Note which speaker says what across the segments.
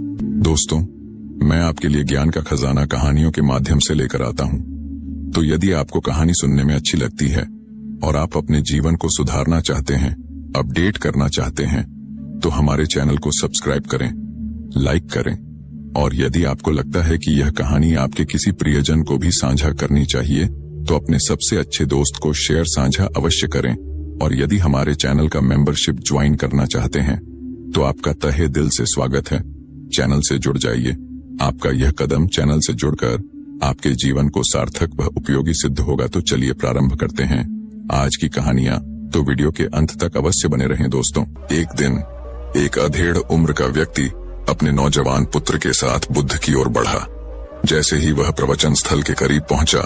Speaker 1: दोस्तों, मैं आपके लिए ज्ञान का खजाना कहानियों के माध्यम से लेकर आता हूं। तो यदि आपको कहानी सुनने में अच्छी लगती है और आप अपने जीवन को सुधारना चाहते हैं, अपडेट करना चाहते हैं, तो हमारे चैनल को सब्सक्राइब करें, लाइक करें, और यदि आपको लगता है कि यह कहानी आपके किसी प्रियजन को भी साझा करनी चाहिए तो अपने सबसे अच्छे दोस्त को शेयर साझा अवश्य करें। और यदि हमारे चैनल का मेंबरशिप ज्वाइन करना चाहते हैं तो आपका तहे दिल से स्वागत है। चैनल से जुड़ जाइए। आपका यह कदम चैनल से जुड़कर आपके जीवन को सार्थक व उपयोगी सिद्ध होगा। तो चलिए प्रारंभ करते हैं आज की कहानियां। तो वीडियो के अंत तक अवश्य बने रहें दोस्तों। एक दिन एक अधेड़ उम्र का व्यक्ति अपने नौजवान पुत्र के साथ बुद्ध की ओर बढ़ा। जैसे ही वह प्रवचन स्थल के करीब पहुंचा,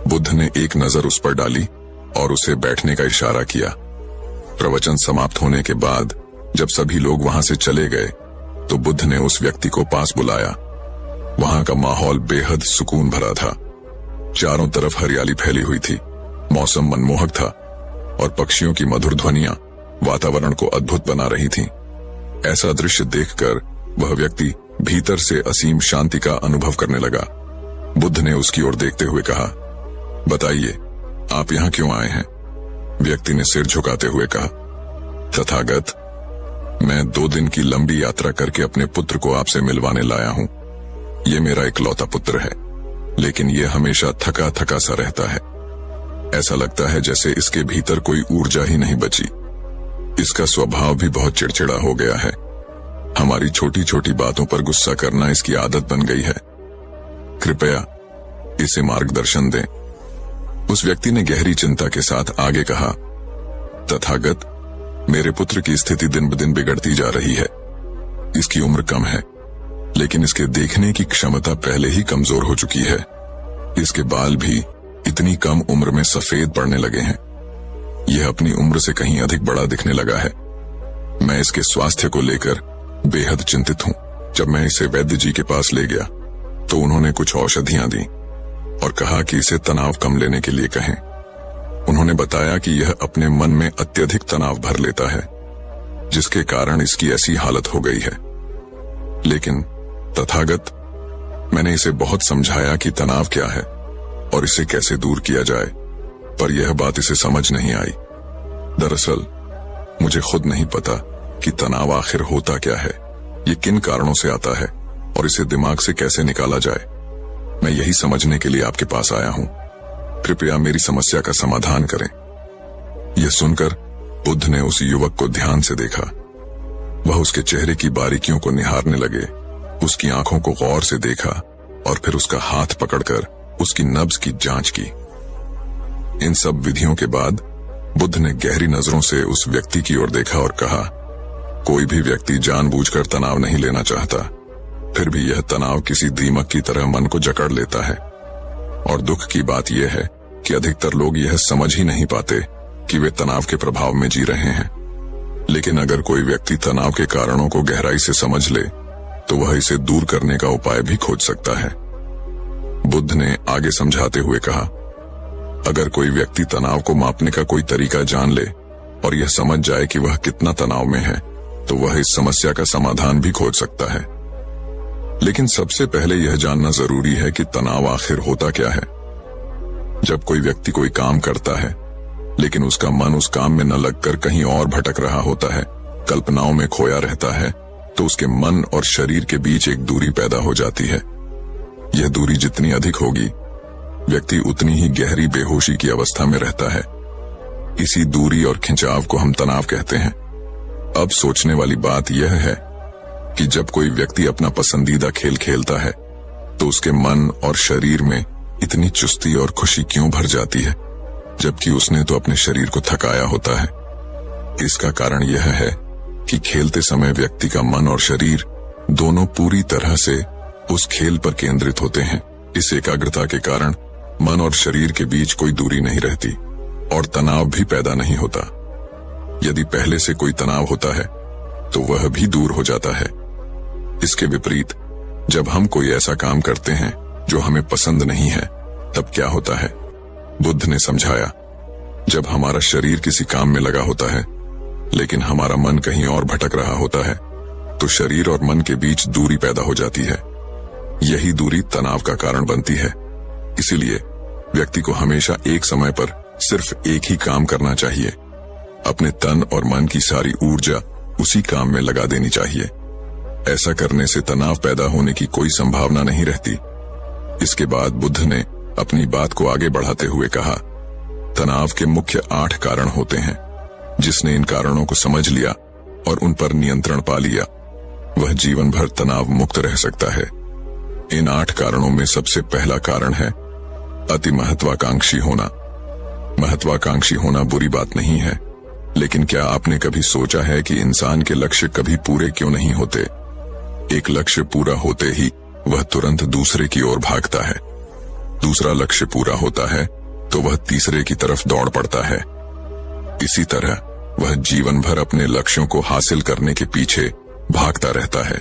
Speaker 1: बुद्ध ने एक नजर उस पर डाली और उसे बैठने का इशारा किया। प्रवचन समाप्त होने के बाद जब सभी लोग वहां से चले गए तो बुद्ध ने उस व्यक्ति को पास बुलाया। वहां का माहौल बेहद सुकून भरा था। चारों तरफ हरियाली फैली हुई थी, मौसम मनमोहक था और पक्षियों की मधुर ध्वनियां वातावरण को अद्भुत बना रही थीं। ऐसा दृश्य देखकर वह व्यक्ति भीतर से असीम शांति का अनुभव करने लगा। बुद्ध ने उसकी ओर देखते हुए कहा, बताइए, आप यहाँ क्यों आए हैं? व्यक्ति ने सिर झुकाते हुए कहा, तथागत, मैं 2 दिन की लंबी यात्रा करके अपने पुत्र को आपसे मिलवाने लाया हूँ। ये मेरा इकलौता पुत्र है, लेकिन ये हमेशा थका थका सा रहता है। ऐसा लगता है जैसे इसके भीतर कोई ऊर्जा ही नहीं बची। इसका स्वभाव भी बहुत चिड़चिड़ा हो गया है। हमारी छोटी छोटी बातों पर गुस्सा करना इसकी आदत बन गई है। कृपया इसे मार्गदर्शन दें। उस व्यक्ति ने गहरी चिंता के साथ आगे कहा, तथागत, मेरे पुत्र की स्थिति दिन ब दिन बिगड़ती जा रही है। इसकी उम्र कम है, लेकिन इसके देखने की क्षमता पहले ही कमजोर हो चुकी है। इसके बाल भी इतनी कम उम्र में सफेद पड़ने लगे हैं। यह अपनी उम्र से कहीं अधिक बड़ा दिखने लगा है। मैं इसके स्वास्थ्य को लेकर बेहद चिंतित हूं। जब मैं इसे वैद्य जी के पास ले गया तो उन्होंने कुछ औषधियां दी और कहा कि इसे तनाव कम लेने के लिए कहें। उन्होंने बताया कि यह अपने मन में अत्यधिक तनाव भर लेता है, जिसके कारण इसकी ऐसी हालत हो गई है। लेकिन तथागत, मैंने इसे बहुत समझाया कि तनाव क्या है और इसे कैसे दूर किया जाए, पर यह बात इसे समझ नहीं आई। दरअसल मुझे खुद नहीं पता कि तनाव आखिर होता क्या है, ये किन कारणों से आता है और इसे दिमाग से कैसे निकाला जाए। मैं यही समझने के लिए आपके पास आया हूं। कृपया मेरी समस्या का समाधान करें। यह सुनकर बुद्ध ने उस युवक को ध्यान से देखा। वह उसके चेहरे की बारीकियों को निहारने लगे, उसकी आंखों को गौर से देखा और फिर उसका हाथ पकड़कर उसकी नब्ज की जांच की। इन सब विधियों के बाद बुद्ध ने गहरी नजरों से उस व्यक्ति की ओर देखा और कहा, कोई भी व्यक्ति जानबूझकर तनाव नहीं लेना चाहता, फिर भी यह तनाव किसी दीमक की तरह मन को जकड़ लेता है। और दुख की बात यह है कि अधिकतर लोग यह समझ ही नहीं पाते कि वे तनाव के प्रभाव में जी रहे हैं। लेकिन अगर कोई व्यक्ति तनाव के कारणों को गहराई से समझ ले तो वह इसे दूर करने का उपाय भी खोज सकता है। बुद्ध ने आगे समझाते हुए कहा, अगर कोई व्यक्ति तनाव को मापने का कोई तरीका जान ले और यह समझ जाए कि वह कितना तनाव में है, तो वह इस समस्या का समाधान भी खोज सकता है। लेकिन सबसे पहले यह जानना जरूरी है कि तनाव आखिर होता क्या है। जब कोई व्यक्ति कोई काम करता है लेकिन उसका मन उस काम में न लगकर कहीं और भटक रहा होता है, कल्पनाओं में खोया रहता है, तो उसके मन और शरीर के बीच एक दूरी पैदा हो जाती है। यह दूरी जितनी अधिक होगी, व्यक्ति उतनी ही गहरी बेहोशी की अवस्था में रहता है। इसी दूरी और खिंचाव को हम तनाव कहते हैं। अब सोचने वाली बात यह है कि जब कोई व्यक्ति अपना पसंदीदा खेल खेलता है तो उसके मन और शरीर में इतनी चुस्ती और खुशी क्यों भर जाती है, जबकि उसने तो अपने शरीर को थकाया होता है। इसका कारण यह है कि खेलते समय व्यक्ति का मन और शरीर दोनों पूरी तरह से उस खेल पर केंद्रित होते हैं। इस एकाग्रता के कारण मन और शरीर के बीच कोई दूरी नहीं रहती और तनाव भी पैदा नहीं होता। यदि पहले से कोई तनाव होता है तो वह भी दूर हो जाता है। इसके विपरीत जब हम कोई ऐसा काम करते हैं जो हमें पसंद नहीं है, तब क्या होता है? बुद्ध ने समझाया, जब हमारा शरीर किसी काम में लगा होता है लेकिन हमारा मन कहीं और भटक रहा होता है, तो शरीर और मन के बीच दूरी पैदा हो जाती है। यही दूरी तनाव का कारण बनती है। इसीलिए व्यक्ति को हमेशा एक समय पर सिर्फ एक ही काम करना चाहिए। अपने तन और मन की सारी ऊर्जा उसी काम में लगा देनी चाहिए। ऐसा करने से तनाव पैदा होने की कोई संभावना नहीं रहती। इसके बाद बुद्ध ने अपनी बात को आगे बढ़ाते हुए कहा, तनाव के मुख्य 8 कारण होते हैं। जिसने इन कारणों को समझ लिया और उन पर नियंत्रण पा लिया, वह जीवन भर तनाव मुक्त रह सकता है। इन 8 कारणों में सबसे पहला कारण है अति महत्वाकांक्षी होना। महत्वाकांक्षी होना बुरी बात नहीं है, लेकिन क्या आपने कभी सोचा है कि इंसान के लक्ष्य कभी पूरे क्यों नहीं होते? एक लक्ष्य पूरा होते ही वह तुरंत दूसरे की ओर भागता है। दूसरा लक्ष्य पूरा होता है तो वह तीसरे की तरफ दौड़ पड़ता है। इसी तरह वह जीवन भर अपने लक्ष्यों को हासिल करने के पीछे भागता रहता है।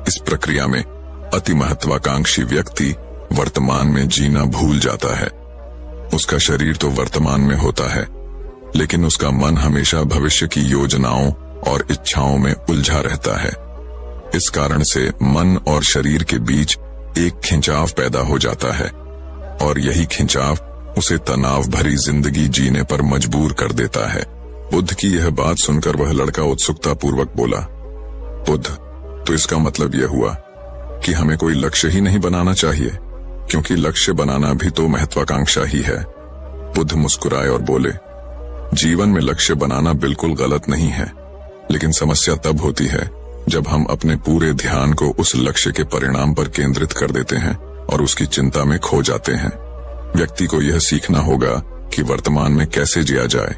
Speaker 1: इस प्रक्रिया में अति महत्वाकांक्षी व्यक्ति वर्तमान में जीना भूल जाता है। उसका शरीर तो वर्तमान में होता है, लेकिन उसका मन हमेशा भविष्य की योजनाओं और इच्छाओं में उलझा रहता है। इस कारण से मन और शरीर के बीच एक खिंचाव पैदा हो जाता है और यही खिंचाव उसे तनाव भरी जिंदगी जीने पर मजबूर कर देता है। बुद्ध की यह बात सुनकर वह लड़का उत्सुकता पूर्वक बोला, बुद्ध, तो इसका मतलब यह हुआ कि हमें कोई लक्ष्य ही नहीं बनाना चाहिए, क्योंकि लक्ष्य बनाना भी तो महत्वाकांक्षा ही है। बुद्ध मुस्कुराए और बोले, जीवन में लक्ष्य बनाना बिल्कुल गलत नहीं है, लेकिन समस्या तब होती है जब हम अपने पूरे ध्यान को उस लक्ष्य के परिणाम पर केंद्रित कर देते हैं और उसकी चिंता में खो जाते हैं। व्यक्ति को यह सीखना होगा कि वर्तमान में कैसे जिया जाए।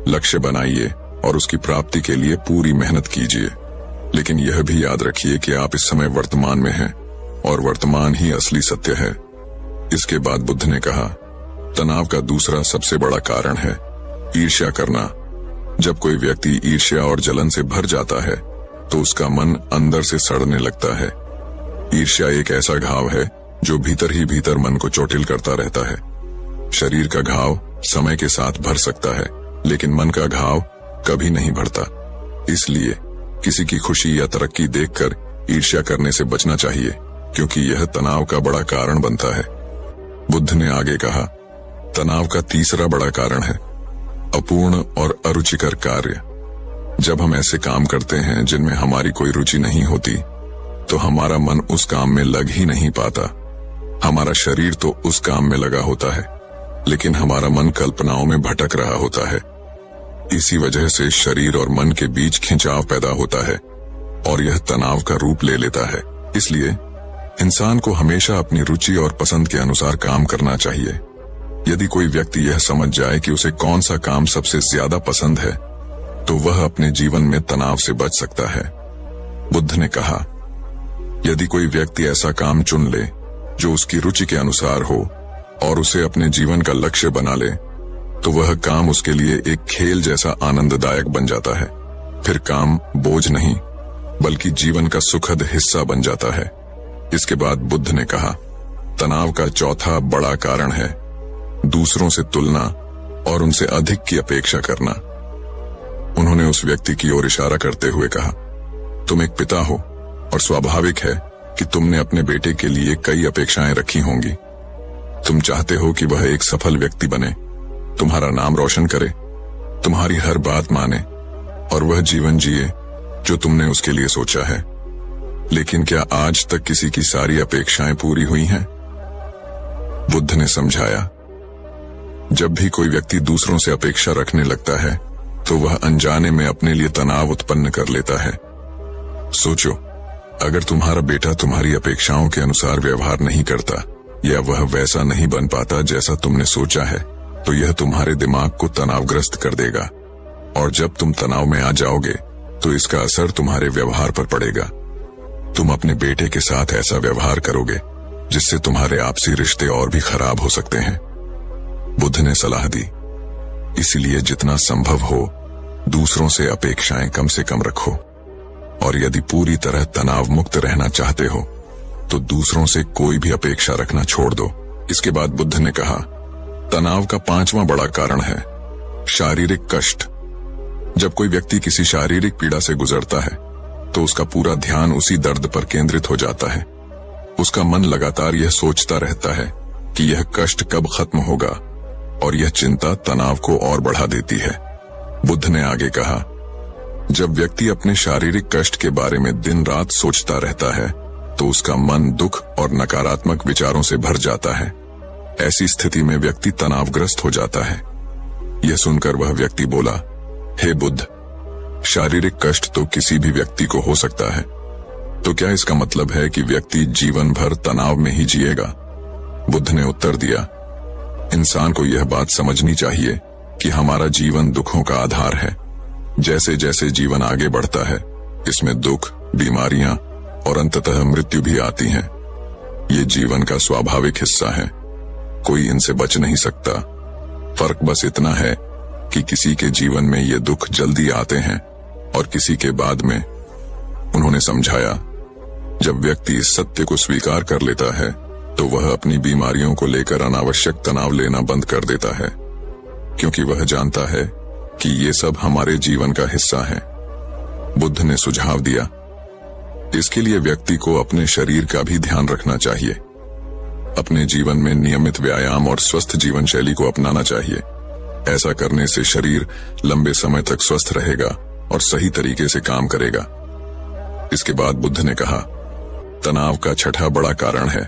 Speaker 1: लक्ष्य बनाइए और उसकी प्राप्ति के लिए पूरी मेहनत कीजिए, लेकिन यह भी याद रखिए कि आप इस समय वर्तमान में हैं और वर्तमान ही असली सत्य है। इसके बाद बुद्ध ने कहा, तनाव का दूसरा सबसे बड़ा कारण है ईर्ष्या करना। जब कोई व्यक्ति ईर्ष्या और जलन से भर जाता है तो उसका मन अंदर से सड़ने लगता है। ईर्ष्या एक ऐसा घाव है जो भीतर ही भीतर मन को चोटिल करता रहता है। शरीर का घाव समय के साथ भर सकता है, लेकिन मन का घाव कभी नहीं भरता। इसलिए किसी की खुशी या तरक्की देखकर ईर्ष्या करने से बचना चाहिए, क्योंकि यह तनाव का बड़ा कारण बनता है। बुद्ध ने आगे कहा, तनाव का तीसरा बड़ा कारण है अपूर्ण और अरुचिकर कार्य। जब हम ऐसे काम करते हैं जिनमें हमारी कोई रुचि नहीं होती, तो हमारा मन उस काम में लग ही नहीं पाता। हमारा शरीर तो उस काम में लगा होता है, लेकिन हमारा मन कल्पनाओं में भटक रहा होता है। इसी वजह से शरीर और मन के बीच खिंचाव पैदा होता है और यह तनाव का रूप ले लेता है। इसलिए इंसान को हमेशा अपनी रुचि और पसंद के अनुसार काम करना चाहिए। यदि कोई व्यक्ति यह समझ जाए कि उसे कौन सा काम सबसे ज्यादा पसंद है, तो वह अपने जीवन में तनाव से बच सकता है। बुद्ध ने कहा, यदि कोई व्यक्ति ऐसा काम चुन ले जो उसकी रुचि के अनुसार हो और उसे अपने जीवन का लक्ष्य बना ले, तो वह काम उसके लिए एक खेल जैसा आनंददायक बन जाता है। फिर काम बोझ नहीं, बल्कि जीवन का सुखद हिस्सा बन जाता है। इसके बाद बुद्ध ने कहा, तनाव का चौथा बड़ा कारण है दूसरों से तुलना और उनसे अधिक की अपेक्षा करना। उन्होंने उस व्यक्ति की ओर इशारा करते हुए कहा, तुम एक पिता हो और स्वाभाविक है कि तुमने अपने बेटे के लिए कई अपेक्षाएं रखी होंगी। तुम चाहते हो कि वह एक सफल व्यक्ति बने, तुम्हारा नाम रोशन करे, तुम्हारी हर बात माने और वह जीवन जिए जो तुमने उसके लिए सोचा है। लेकिन क्या आज तक किसी की सारी अपेक्षाएं पूरी हुई हैं? बुद्ध ने समझाया, जब भी कोई व्यक्ति दूसरों से अपेक्षा रखने लगता है तो वह अनजाने में अपने लिए तनाव उत्पन्न कर लेता है। सोचो, अगर तुम्हारा बेटा तुम्हारी अपेक्षाओं के अनुसार व्यवहार नहीं करता या वह वैसा नहीं बन पाता जैसा तुमने सोचा है, तो यह तुम्हारे दिमाग को तनावग्रस्त कर देगा और जब तुम तनाव में आ जाओगे तो इसका असर तुम्हारे व्यवहार पर पड़ेगा। तुम अपने बेटे के साथ ऐसा व्यवहार करोगे जिससे तुम्हारे आपसी रिश्ते और भी खराब हो सकते हैं। बुद्ध ने सलाह दी, इसलिए जितना संभव हो दूसरों से अपेक्षाएं कम से कम रखो और यदि पूरी तरह तनाव मुक्त रहना चाहते हो तो दूसरों से कोई भी अपेक्षा रखना छोड़ दो। इसके बाद बुद्ध ने कहा, तनाव का पांचवा बड़ा कारण है शारीरिक कष्ट। जब कोई व्यक्ति किसी शारीरिक पीड़ा से गुजरता है तो उसका पूरा ध्यान उसी दर्द पर केंद्रित हो जाता है। उसका मन लगातार यह सोचता रहता है कि यह कष्ट कब खत्म होगा, और यह चिंता तनाव को और बढ़ा देती है। बुद्ध ने आगे कहा, जब व्यक्ति अपने शारीरिक कष्ट के बारे में दिन रात सोचता रहता है तो उसका मन दुख और नकारात्मक विचारों से भर जाता है। ऐसी स्थिति में व्यक्ति तनावग्रस्त हो जाता है। यह सुनकर वह व्यक्ति बोला, हे बुद्ध, शारीरिक कष्ट तो किसी भी व्यक्ति को हो सकता है, तो क्या इसका मतलब है कि व्यक्ति जीवन भर तनाव में ही जिएगा? बुद्ध ने उत्तर दिया, इंसान को यह बात समझनी चाहिए कि हमारा जीवन दुखों का आधार है। जैसे जैसे जीवन आगे बढ़ता है, इसमें दुख, बीमारियां और अंततः मृत्यु भी आती हैं। ये जीवन का स्वाभाविक हिस्सा है, कोई इनसे बच नहीं सकता। फर्क बस इतना है कि किसी के जीवन में ये दुख जल्दी आते हैं और किसी के बाद में। उन्होंने समझाया, जब व्यक्ति इस सत्य को स्वीकार कर लेता है तो वह अपनी बीमारियों को लेकर अनावश्यक तनाव लेना बंद कर देता है, क्योंकि वह जानता है कि ये सब हमारे जीवन का हिस्सा है। बुद्ध ने सुझाव दिया, इसके लिए व्यक्ति को अपने शरीर का भी ध्यान रखना चाहिए। अपने जीवन में नियमित व्यायाम और स्वस्थ जीवन शैली को अपनाना चाहिए। ऐसा करने से शरीर लंबे समय तक स्वस्थ रहेगा और सही तरीके से काम करेगा। इसके बाद बुद्ध ने कहा, तनाव का छठा बड़ा कारण है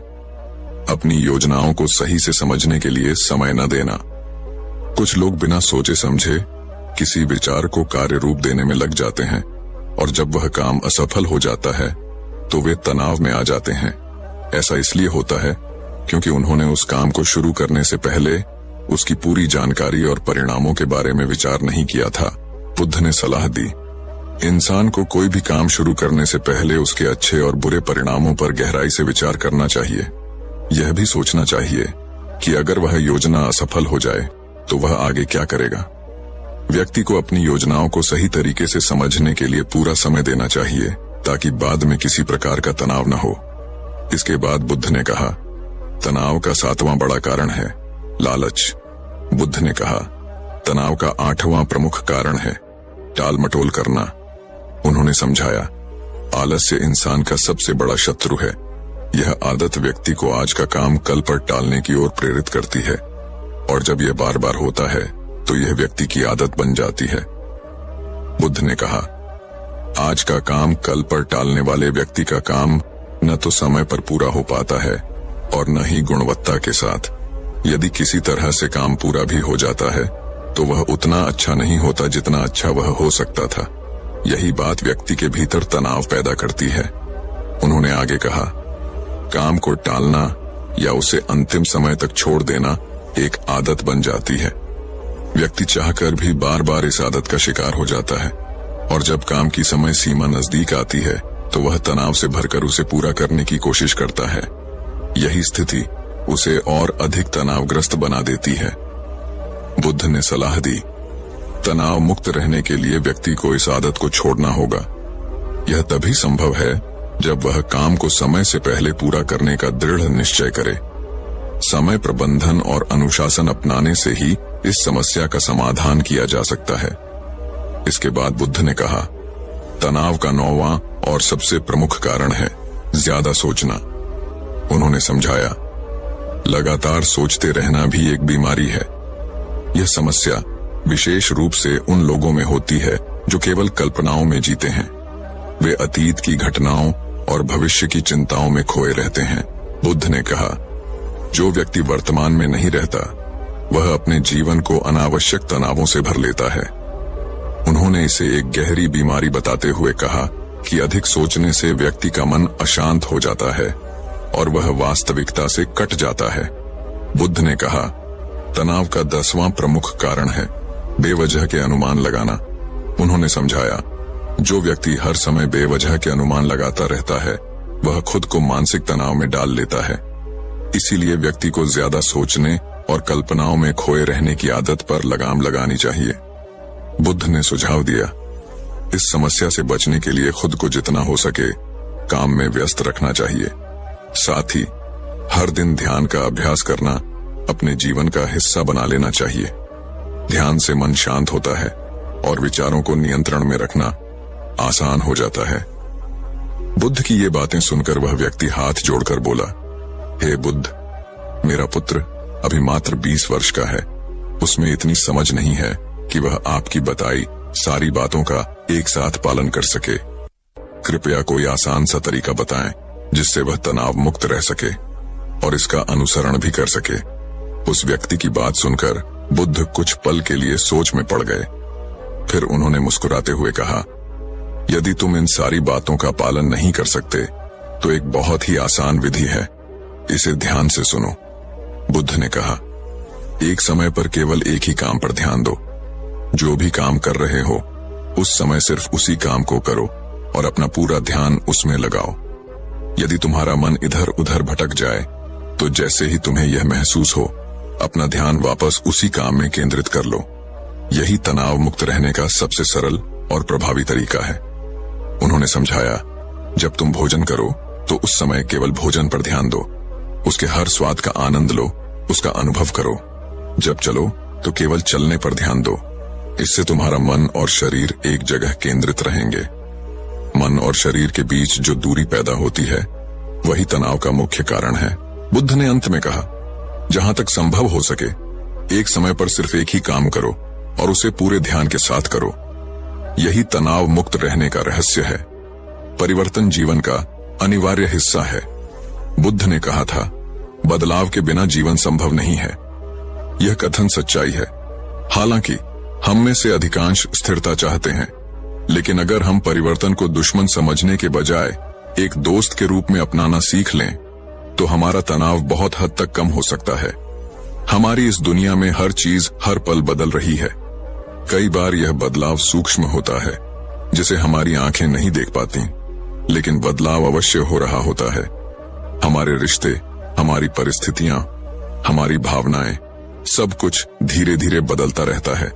Speaker 1: अपनी योजनाओं को सही से समझने के लिए समय न देना। कुछ लोग बिना सोचे समझे किसी विचार को कार्य रूप देने में लग जाते हैं, और जब वह काम असफल हो जाता है तो वे तनाव में आ जाते हैं। ऐसा इसलिए होता है क्योंकि उन्होंने उस काम को शुरू करने से पहले उसकी पूरी जानकारी और परिणामों के बारे में विचार नहीं किया था। बुद्ध ने सलाह दी, इंसान को कोई भी काम शुरू करने से पहले उसके अच्छे और बुरे परिणामों पर गहराई से विचार करना चाहिए। यह भी सोचना चाहिए कि अगर वह योजना असफल हो जाए तो वह आगे क्या करेगा। व्यक्ति को अपनी योजनाओं को सही तरीके से समझने के लिए पूरा समय देना चाहिए ताकि बाद में किसी प्रकार का तनाव न हो। इसके बाद बुद्ध ने कहा, तनाव का सातवां बड़ा कारण है लालच। बुद्ध ने कहा, तनाव का आठवां प्रमुख कारण है टाल मटोल करना। उन्होंने समझाया, आलस्य इंसान का सबसे बड़ा शत्रु है। यह आदत व्यक्ति को आज का काम कल पर टालने की ओर प्रेरित करती है, और जब यह बार बार होता है तो यह व्यक्ति की आदत बन जाती है। बुद्ध ने कहा, आज का काम कल पर टालने वाले व्यक्ति का काम न तो समय पर पूरा हो पाता है और न ही गुणवत्ता के साथ। यदि किसी तरह से काम पूरा भी हो जाता है तो वह उतना अच्छा नहीं होता जितना अच्छा वह हो सकता था। यही बात व्यक्ति के भीतर तनाव पैदा करती है। उन्होंने आगे कहा, काम को टालना या उसे अंतिम समय तक छोड़ देना एक आदत बन जाती है। व्यक्ति चाहकर भी बार बार इस आदत का शिकार हो जाता है, और जब काम की समय सीमा नजदीक आती है तो वह तनाव से भरकर उसे पूरा करने की कोशिश करता है। यही स्थिति उसे और अधिक तनावग्रस्त बना देती है। बुद्ध ने सलाह दी, तनाव मुक्त रहने के लिए व्यक्ति को इस आदत को छोड़ना होगा। यह तभी संभव है जब वह काम को समय से पहले पूरा करने का दृढ़ निश्चय करे। समय प्रबंधन और अनुशासन अपनाने से ही इस समस्या का समाधान किया जा सकता है। इसके बाद बुद्ध ने कहा, तनाव का नौवां और सबसे प्रमुख कारण है ज्यादा सोचना। उन्होंने समझाया, लगातार सोचते रहना भी एक बीमारी है। यह समस्या विशेष रूप से उन लोगों में होती है जो केवल कल्पनाओं में जीते हैं। वे अतीत की घटनाओं और भविष्य की चिंताओं में खोए रहते हैं। बुद्ध ने कहा, जो व्यक्ति वर्तमान में नहीं रहता वह अपने जीवन को अनावश्यक तनावों से भर लेता है। उन्होंने इसे एक गहरी बीमारी बताते हुए कहा कि अधिक सोचने से व्यक्ति का मन अशांत हो जाता है और वह वास्तविकता से कट जाता है। बुद्ध ने कहा, तनाव का 10वां प्रमुख कारण है बेवजह के अनुमान लगाना। उन्होंने समझाया, जो व्यक्ति हर समय बेवजह के अनुमान लगाता रहता है वह खुद को मानसिक तनाव में डाल लेता है। इसीलिए व्यक्ति को ज्यादा सोचने और कल्पनाओं में खोए रहने की आदत पर लगाम लगानी चाहिए। बुद्ध ने सुझाव दिया, इस समस्या से बचने के लिए खुद को जितना हो सके काम में व्यस्त रखना चाहिए। साथ ही हर दिन ध्यान का अभ्यास करना अपने जीवन का हिस्सा बना लेना चाहिए। ध्यान से मन शांत होता है और विचारों को नियंत्रण में रखना आसान हो जाता है। बुद्ध की ये बातें सुनकर वह व्यक्ति हाथ जोड़कर बोला, हे बुद्ध, मेरा पुत्र अभी मात्र 20 वर्ष का है। उसमें इतनी समझ नहीं है कि वह आपकी बताई सारी बातों का एक साथ पालन कर सके। कृपया कोई आसान सा तरीका बताएं जिससे वह तनाव मुक्त रह सके और इसका अनुसरण भी कर सके। उस व्यक्ति की बात सुनकर बुद्ध कुछ पल के लिए सोच में पड़ गए। फिर उन्होंने मुस्कुराते हुए कहा, यदि तुम इन सारी बातों का पालन नहीं कर सकते तो एक बहुत ही आसान विधि है, इसे ध्यान से सुनो। बुद्ध ने कहा, एक समय पर केवल एक ही काम पर ध्यान दो। जो भी काम कर रहे हो उस समय सिर्फ उसी काम को करो और अपना पूरा ध्यान उसमें लगाओ। यदि तुम्हारा मन इधर उधर भटक जाए तो जैसे ही तुम्हें यह महसूस हो, अपना ध्यान वापस उसी काम में केंद्रित कर लो। यही तनाव मुक्त रहने का सबसे सरल और प्रभावी तरीका है। उन्होंने समझाया, जब तुम भोजन करो तो उस समय केवल भोजन पर ध्यान दो, उसके हर स्वाद का आनंद लो, उसका अनुभव करो। जब चलो तो केवल चलने पर ध्यान दो। इससे तुम्हारा मन और शरीर एक जगह केंद्रित रहेंगे। मन और शरीर के बीच जो दूरी पैदा होती है वही तनाव का मुख्य कारण है। बुद्ध ने अंत में कहा, जहां तक संभव हो सके एक समय पर सिर्फ एक ही काम करो और उसे पूरे ध्यान के साथ करो। यही तनाव मुक्त रहने का रहस्य है। परिवर्तन जीवन का अनिवार्य हिस्सा है। बुद्ध ने कहा था, बदलाव के बिना जीवन संभव नहीं है। यह कथन सच्चाई है। हालांकि हम में से अधिकांश स्थिरता चाहते हैं, लेकिन अगर हम परिवर्तन को दुश्मन समझने के बजाय एक दोस्त के रूप में अपनाना सीख लें तो हमारा तनाव बहुत हद तक कम हो सकता है। हमारी इस दुनिया में हर चीज हर पल बदल रही है। कई बार यह बदलाव सूक्ष्म होता है, जिसे हमारी आंखें नहीं देख पाती, लेकिन बदलाव अवश्य हो रहा होता है। हमारे रिश्ते, हमारी परिस्थितियां, हमारी भावनाएं, सब कुछ धीरे धीरे बदलता रहता है।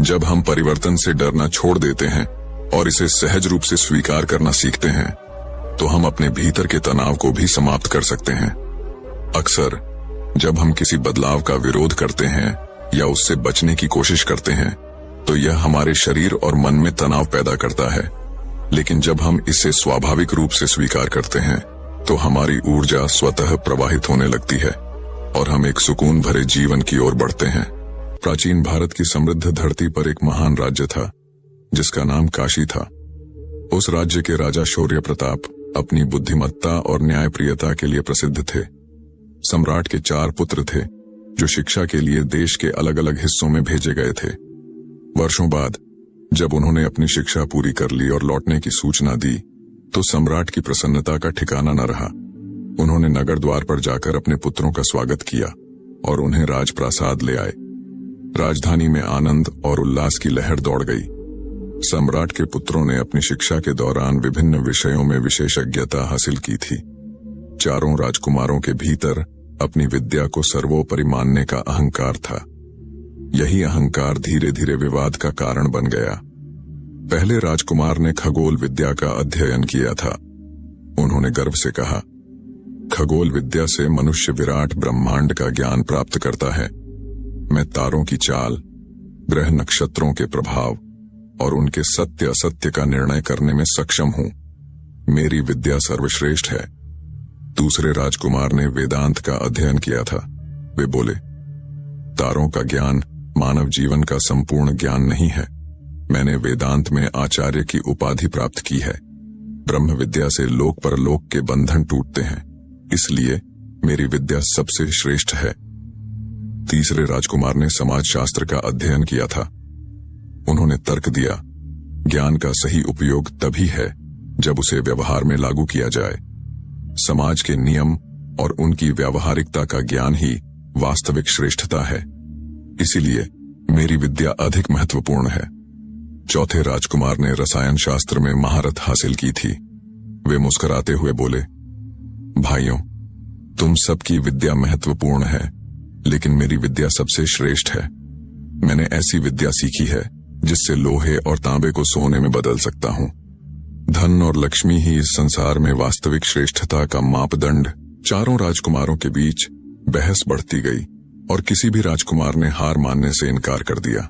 Speaker 1: जब हम परिवर्तन से डरना छोड़ देते हैं और इसे सहज रूप से स्वीकार करना सीखते हैं तो हम अपने भीतर के तनाव को भी समाप्त कर सकते हैं। अक्सर जब हम किसी बदलाव का विरोध करते हैं या उससे बचने की कोशिश करते हैं तो यह हमारे शरीर और मन में तनाव पैदा करता है। लेकिन जब हम इसे स्वाभाविक रूप से स्वीकार करते हैं तो हमारी ऊर्जा स्वतः प्रवाहित होने लगती है और हम एक सुकून भरे जीवन की ओर बढ़ते हैं। प्राचीन भारत की समृद्ध धरती पर एक महान राज्य था जिसका नाम काशी था। उस राज्य के राजा शौर्य प्रताप अपनी बुद्धिमत्ता और न्यायप्रियता के लिए प्रसिद्ध थे। सम्राट के 4 पुत्र थे जो शिक्षा के लिए देश के अलग अलग हिस्सों में भेजे गए थे। वर्षों बाद जब उन्होंने अपनी शिक्षा पूरी कर ली और लौटने की सूचना दी तो सम्राट की प्रसन्नता का ठिकाना न रहा। उन्होंने नगर द्वार पर जाकर अपने पुत्रों का स्वागत किया और उन्हें राजप्रासाद ले आए। राजधानी में आनंद और उल्लास की लहर दौड़ गई। सम्राट के पुत्रों ने अपनी शिक्षा के दौरान विभिन्न विषयों में विशेषज्ञता हासिल की थी। चारों राजकुमारों के भीतर अपनी विद्या को सर्वोपरि मानने का अहंकार था। यही अहंकार धीरे धीरे विवाद का कारण बन गया। पहले राजकुमार ने खगोल विद्या का अध्ययन किया था। उन्होंने गर्व से कहा, खगोल विद्या से मनुष्य विराट ब्रह्मांड का ज्ञान प्राप्त करता है। मैं तारों की चाल, ग्रह नक्षत्रों के प्रभाव और उनके सत्य असत्य का निर्णय करने में सक्षम हूं। मेरी विद्या सर्वश्रेष्ठ है। दूसरे राजकुमार ने वेदांत का अध्ययन किया था। वे बोले, तारों का ज्ञान मानव जीवन का संपूर्ण ज्ञान नहीं है। मैंने वेदांत में आचार्य की उपाधि प्राप्त की है। ब्रह्म विद्या से लोक परलोक के बंधन टूटते हैं, इसलिए मेरी विद्या सबसे श्रेष्ठ है। तीसरे राजकुमार ने समाजशास्त्र का अध्ययन किया था। उन्होंने तर्क दिया, ज्ञान का सही उपयोग तभी है जब उसे व्यवहार में लागू किया जाए। समाज के नियम और उनकी व्यावहारिकता का ज्ञान ही वास्तविक श्रेष्ठता है। इसीलिए मेरी विद्या अधिक महत्वपूर्ण है। चौथे राजकुमार ने रसायन शास्त्र में महारत हासिल की थी। वे मुस्कुराते हुए बोले, भाइयों, तुम सबकी विद्या महत्वपूर्ण है, लेकिन मेरी विद्या सबसे श्रेष्ठ है। मैंने ऐसी विद्या सीखी है जिससे लोहे और तांबे को सोने में बदल सकता हूं। धन और लक्ष्मी ही इस संसार में वास्तविक श्रेष्ठता का मापदंड। चारों राजकुमारों के बीच बहस बढ़ती गई और किसी भी राजकुमार ने हार मानने से इनकार कर दिया।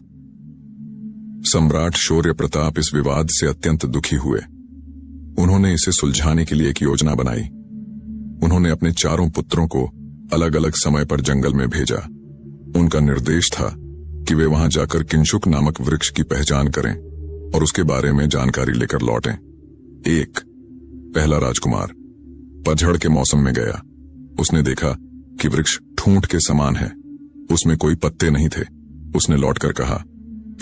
Speaker 1: सम्राट शौर्य प्रताप इस विवाद से अत्यंत दुखी हुए। उन्होंने इसे सुलझाने के लिए एक योजना बनाई। उन्होंने अपने चारों पुत्रों को अलग अलग समय पर जंगल में भेजा। उनका निर्देश था कि वे वहां जाकर किंशुक नामक वृक्ष की पहचान करें और उसके बारे में जानकारी लेकर लौटें। 1. पहला राजकुमार पतझड़ के मौसम में गया। उसने देखा कि वृक्ष ठूंठ के समान है, उसमें कोई पत्ते नहीं थे। उसने लौटकर कहा,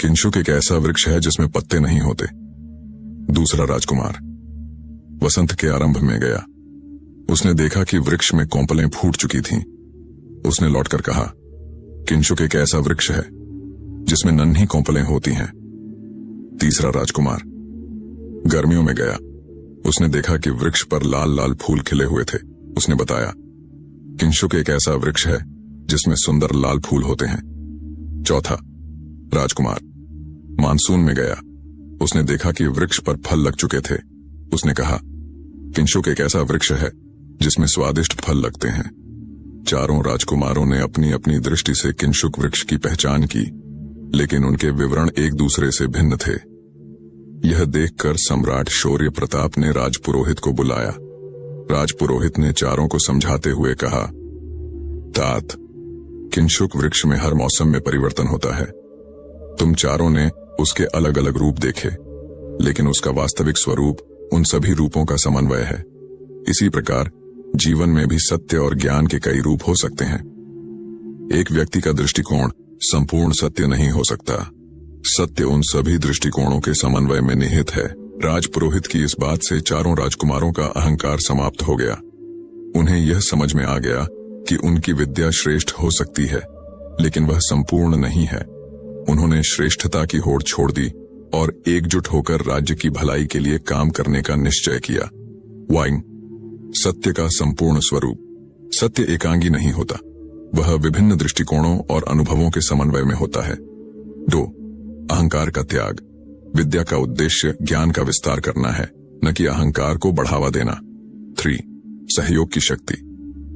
Speaker 1: किंशुक एक ऐसा वृक्ष है जिसमें पत्ते नहीं होते। दूसरा राजकुमार वसंत के आरंभ में गया। उसने देखा कि वृक्ष में कोंपलें फूट चुकी थीं। उसने लौटकर कहा, किंशुक एक ऐसा वृक्ष है जिसमें नन्ही कोंपलें होती हैं। तीसरा राजकुमार गर्मियों में गया। उसने देखा कि वृक्ष पर लाल लाल फूल खिले हुए थे। उसने बताया, किंशुक एक ऐसा वृक्ष है जिसमें सुंदर लाल फूल होते हैं। चौथा राजकुमार मानसून में गया। उसने देखा कि वृक्ष पर फल लग चुके थे। उसने कहा, किंशुक एक ऐसा वृक्ष है जिसमें स्वादिष्ट फल लगते हैं। चारों राजकुमारों ने अपनी अपनी दृष्टि से किंशुक वृक्ष की पहचान की, लेकिन उनके विवरण एक दूसरे से भिन्न थे। यह देखकर सम्राट शौर्य प्रताप ने राजपुरोहित को बुलाया। राजपुरोहित ने चारों को समझाते हुए कहा, तात, किंशुक वृक्ष में हर मौसम में परिवर्तन होता है। तुम चारों ने उसके अलग अलग रूप देखे, लेकिन उसका वास्तविक स्वरूप उन सभी रूपों का समन्वय है। इसी प्रकार जीवन में भी सत्य और ज्ञान के कई रूप हो सकते हैं। एक व्यक्ति का दृष्टिकोण संपूर्ण सत्य नहीं हो सकता। सत्य उन सभी दृष्टिकोणों के समन्वय में निहित है। राजपुरोहित की इस बात से चारों राजकुमारों का अहंकार समाप्त हो गया। उन्हें यह समझ में आ गया कि उनकी विद्या श्रेष्ठ हो सकती है, लेकिन वह संपूर्ण नहीं है। उन्होंने श्रेष्ठता की होड़ छोड़ दी और एकजुट होकर राज्य की भलाई के लिए काम करने का निश्चय किया। वाइंग सत्य का संपूर्ण स्वरूप। सत्य एकांगी नहीं होता, वह विभिन्न दृष्टिकोणों और अनुभवों के समन्वय में होता है। 2. अहंकार का त्याग। विद्या का उद्देश्य ज्ञान का विस्तार करना है, न कि अहंकार को बढ़ावा देना। 3. सहयोग की शक्ति।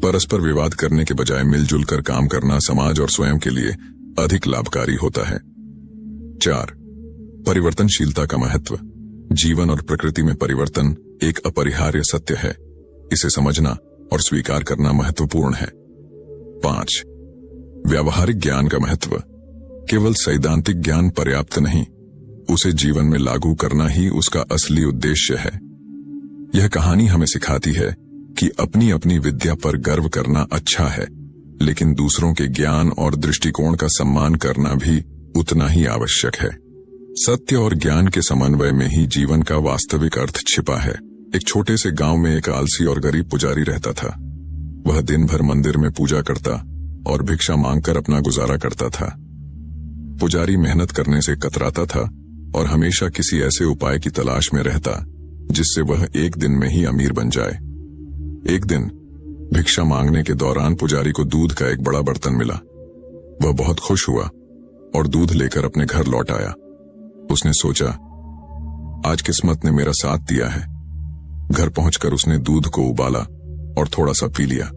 Speaker 1: परस्पर विवाद करने के बजाय मिलजुल कर काम करना समाज और स्वयं के लिए अधिक लाभकारी होता है। 4. परिवर्तनशीलता का महत्व। जीवन और प्रकृति में परिवर्तन एक अपरिहार्य सत्य है। इसे समझना और स्वीकार करना महत्वपूर्ण है। 5. व्यावहारिक ज्ञान का महत्व। केवल सैद्धांतिक ज्ञान पर्याप्त नहीं, उसे जीवन में लागू करना ही उसका असली उद्देश्य है। यह कहानी हमें सिखाती है कि अपनी अपनी विद्या पर गर्व करना अच्छा है, लेकिन दूसरों के ज्ञान और दृष्टिकोण का सम्मान करना भी उतना ही आवश्यक है। सत्य और ज्ञान के समन्वय में ही जीवन का वास्तविक अर्थ छिपा है। एक छोटे से गांव में एक आलसी और गरीब पुजारी रहता था। वह दिन भर मंदिर में पूजा करता और भिक्षा मांगकर अपना गुजारा करता था। पुजारी मेहनत करने से कतराता था और हमेशा किसी ऐसे उपाय की तलाश में रहता जिससे वह एक दिन में ही अमीर बन जाए। एक दिन भिक्षा मांगने के दौरान पुजारी को दूध का एक बड़ा बर्तन मिला। वह बहुत खुश हुआ और दूध लेकर अपने घर लौट आया। उसने सोचा, आज किस्मत ने मेरा साथ दिया है। घर पहुंचकर उसने दूध को उबाला और थोड़ा सा पी लिया।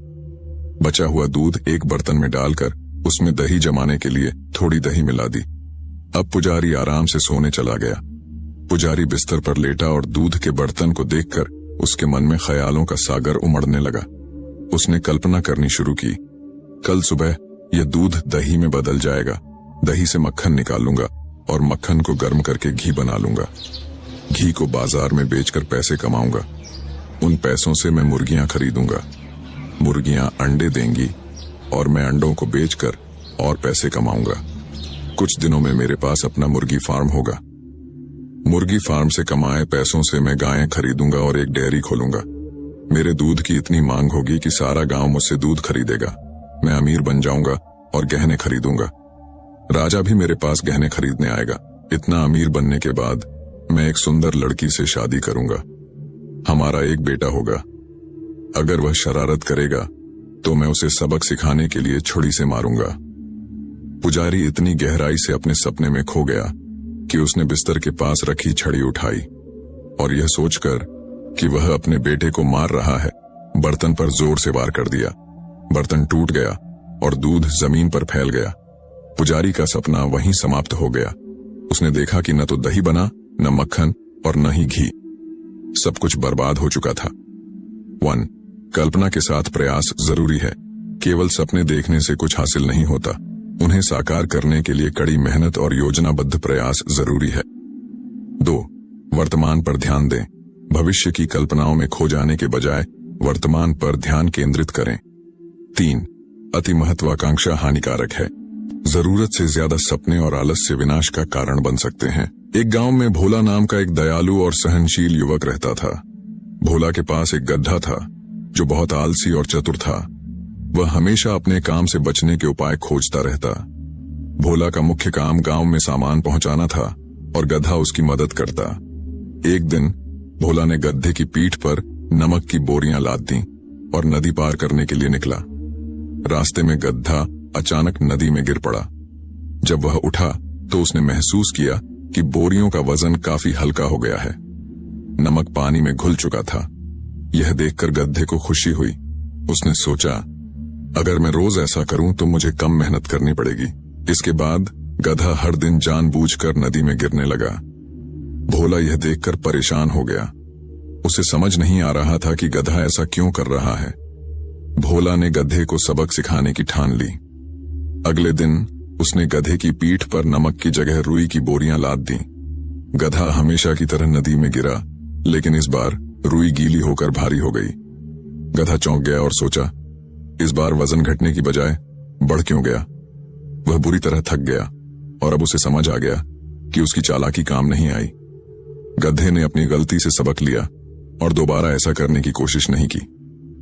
Speaker 1: बचा हुआ दूध एक बर्तन में डालकर उसमें दही जमाने के लिए थोड़ी दही मिला दी। अब पुजारी आराम से सोने चला गया। पुजारी बिस्तर पर लेटा और दूध के बर्तन को देखकर उसके मन में ख्यालों का सागर उमड़ने लगा। उसने कल्पना करनी शुरू की, कल सुबह यह दूध दही में बदल जाएगा। दही से मक्खन निकालूंगा और मक्खन को गर्म करके घी बना लूंगा। घी को बाजार में बेचकर पैसे कमाऊंगा। उन पैसों से मैं मुर्गियां खरीदूंगा। मुर्गियां अंडे देंगी और मैं अंडों को बेचकर और पैसे कमाऊंगा। कुछ दिनों में मेरे पास अपना मुर्गी फार्म होगा। मुर्गी फार्म से कमाए पैसों से मैं गायें खरीदूंगा और एक डेयरी खोलूंगा। मेरे दूध की इतनी मांग होगी कि सारा गांव मुझसे दूध खरीदेगा। मैं अमीर बन जाऊंगा और गहने खरीदूंगा। राजा भी मेरे पास गहने खरीदने आएगा। इतना अमीर बनने के बाद मैं एक सुंदर लड़की से शादी करूंगा। हमारा एक बेटा होगा। अगर वह शरारत करेगा तो मैं उसे सबक सिखाने के लिए छुरी से मारूंगा। पुजारी इतनी गहराई से अपने सपने में खो गया कि उसने बिस्तर के पास रखी छड़ी उठाई और यह सोचकर कि वह अपने बेटे को मार रहा है, बर्तन पर जोर से वार कर दिया। बर्तन टूट गया और दूध जमीन पर फैल गया। पुजारी का सपना वहीं समाप्त हो गया। उसने देखा कि न तो दही बना, न मक्खन और न ही घी। सब कुछ बर्बाद हो चुका था। 1. कल्पना के साथ प्रयास जरूरी है। केवल सपने देखने से कुछ हासिल नहीं होता, उन्हें साकार करने के लिए कड़ी मेहनत और योजनाबद्ध प्रयास जरूरी है। 2. वर्तमान पर ध्यान दें। भविष्य की कल्पनाओं में खो जाने के बजाय वर्तमान पर ध्यान केंद्रित करें। 3. अति महत्वाकांक्षा हानिकारक है। जरूरत से ज्यादा सपने और आलस्य विनाश का कारण बन सकते हैं। एक गांव में भोला नाम का एक दयालु और सहनशील युवक रहता था। भोला के पास एक गधा था जो बहुत आलसी और चतुर था। वह हमेशा अपने काम से बचने के उपाय खोजता रहता। भोला का मुख्य काम गांव में सामान पहुंचाना था और गधा उसकी मदद करता। एक दिन भोला ने गधे की पीठ पर नमक की बोरियां लाद दी और नदी पार करने के लिए निकला। रास्ते में गधा अचानक नदी में गिर पड़ा। जब वह उठा तो उसने महसूस किया कि बोरियों का वजन काफी हल्का हो गया है। नमक पानी में घुल चुका था। यह देखकर गधे को खुशी हुई। उसने सोचा, अगर मैं रोज ऐसा करूं तो मुझे कम मेहनत करनी पड़ेगी। इसके बाद गधा हर दिन जानबूझकर नदी में गिरने लगा। भोला यह देखकर परेशान हो गया। उसे समझ नहीं आ रहा था कि गधा ऐसा क्यों कर रहा है। भोला ने गधे को सबक सिखाने की ठान ली। अगले दिन उसने गधे की पीठ पर नमक की जगह रुई की बोरियां लाद दी। गधा हमेशा की तरह नदी में गिरा, लेकिन इस बार रुई गीली होकर भारी हो गई। गधा चौंक गया और सोचा, इस बार वजन घटने की बजाय बढ़ क्यों गया। वह बुरी तरह थक गया और अब उसे समझ आ गया कि उसकी चालाकी काम नहीं आई। गधे ने अपनी गलती से सबक लिया और दोबारा ऐसा करने की कोशिश नहीं की।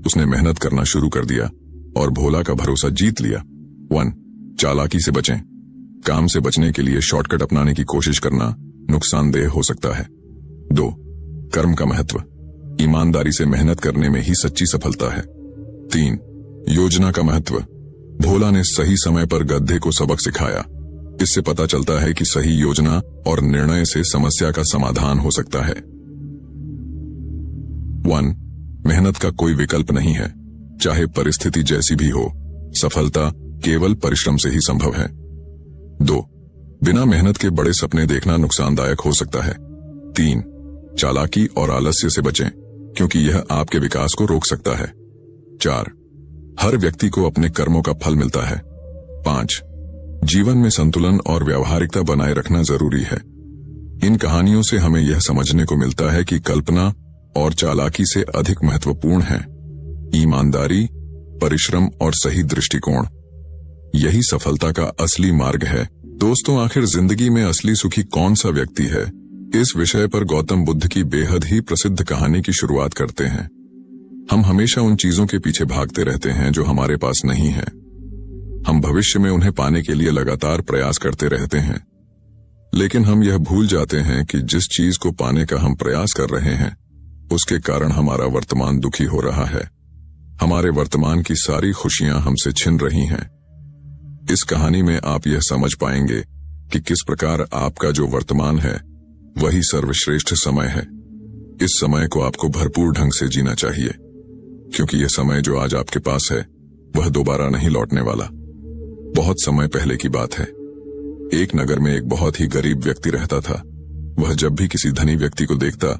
Speaker 1: उसने मेहनत करना शुरू कर दिया और भोला का भरोसा जीत लिया। 1. चालाकी से बचें। काम से बचने के लिए शॉर्टकट अपनाने की कोशिश करना नुकसानदेह हो सकता है। 2. कर्म का महत्व। ईमानदारी से मेहनत करने में ही सच्ची सफलता है। 3. योजना का महत्व। भोला ने सही समय पर गधे को सबक सिखाया। इससे पता चलता है कि सही योजना और निर्णय से समस्या का समाधान हो सकता है। 1. मेहनत का कोई विकल्प नहीं है, चाहे परिस्थिति जैसी भी हो। सफलता केवल परिश्रम से ही संभव है। 2. बिना मेहनत के बड़े सपने देखना नुकसानदायक हो सकता है। 3. चालाकी और आलस्य से बचें, क्योंकि यह आपके विकास को रोक सकता है। 4. हर व्यक्ति को अपने कर्मों का फल मिलता है। 5. जीवन में संतुलन और व्यावहारिकता बनाए रखना जरूरी है। इन कहानियों से हमें यह समझने को मिलता है कि कल्पना और चालाकी से अधिक महत्वपूर्ण है ईमानदारी, परिश्रम और सही दृष्टिकोण। यही सफलता का असली मार्ग है। दोस्तों, आखिर जिंदगी में असली सुखी कौन सा व्यक्ति है? इस विषय पर गौतम बुद्ध की बेहद ही प्रसिद्ध कहानी की शुरुआत करते हैं। हम हमेशा उन चीजों के पीछे भागते रहते हैं जो हमारे पास नहीं है। हम भविष्य में उन्हें पाने के लिए लगातार प्रयास करते रहते हैं, लेकिन हम यह भूल जाते हैं कि जिस चीज को पाने का हम प्रयास कर रहे हैं उसके कारण हमारा वर्तमान दुखी हो रहा है। हमारे वर्तमान की सारी खुशियां हमसे छिन रही हैं। इस कहानी में आप यह समझ पाएंगे कि किस प्रकार आपका जो वर्तमान है वही सर्वश्रेष्ठ समय है। इस समय को आपको भरपूर ढंग से जीना चाहिए, क्योंकि यह समय जो आज आपके पास है वह दोबारा नहीं लौटने वाला। बहुत समय पहले की बात है। एक नगर में एक बहुत ही गरीब व्यक्ति रहता था। वह जब भी किसी धनी व्यक्ति को देखता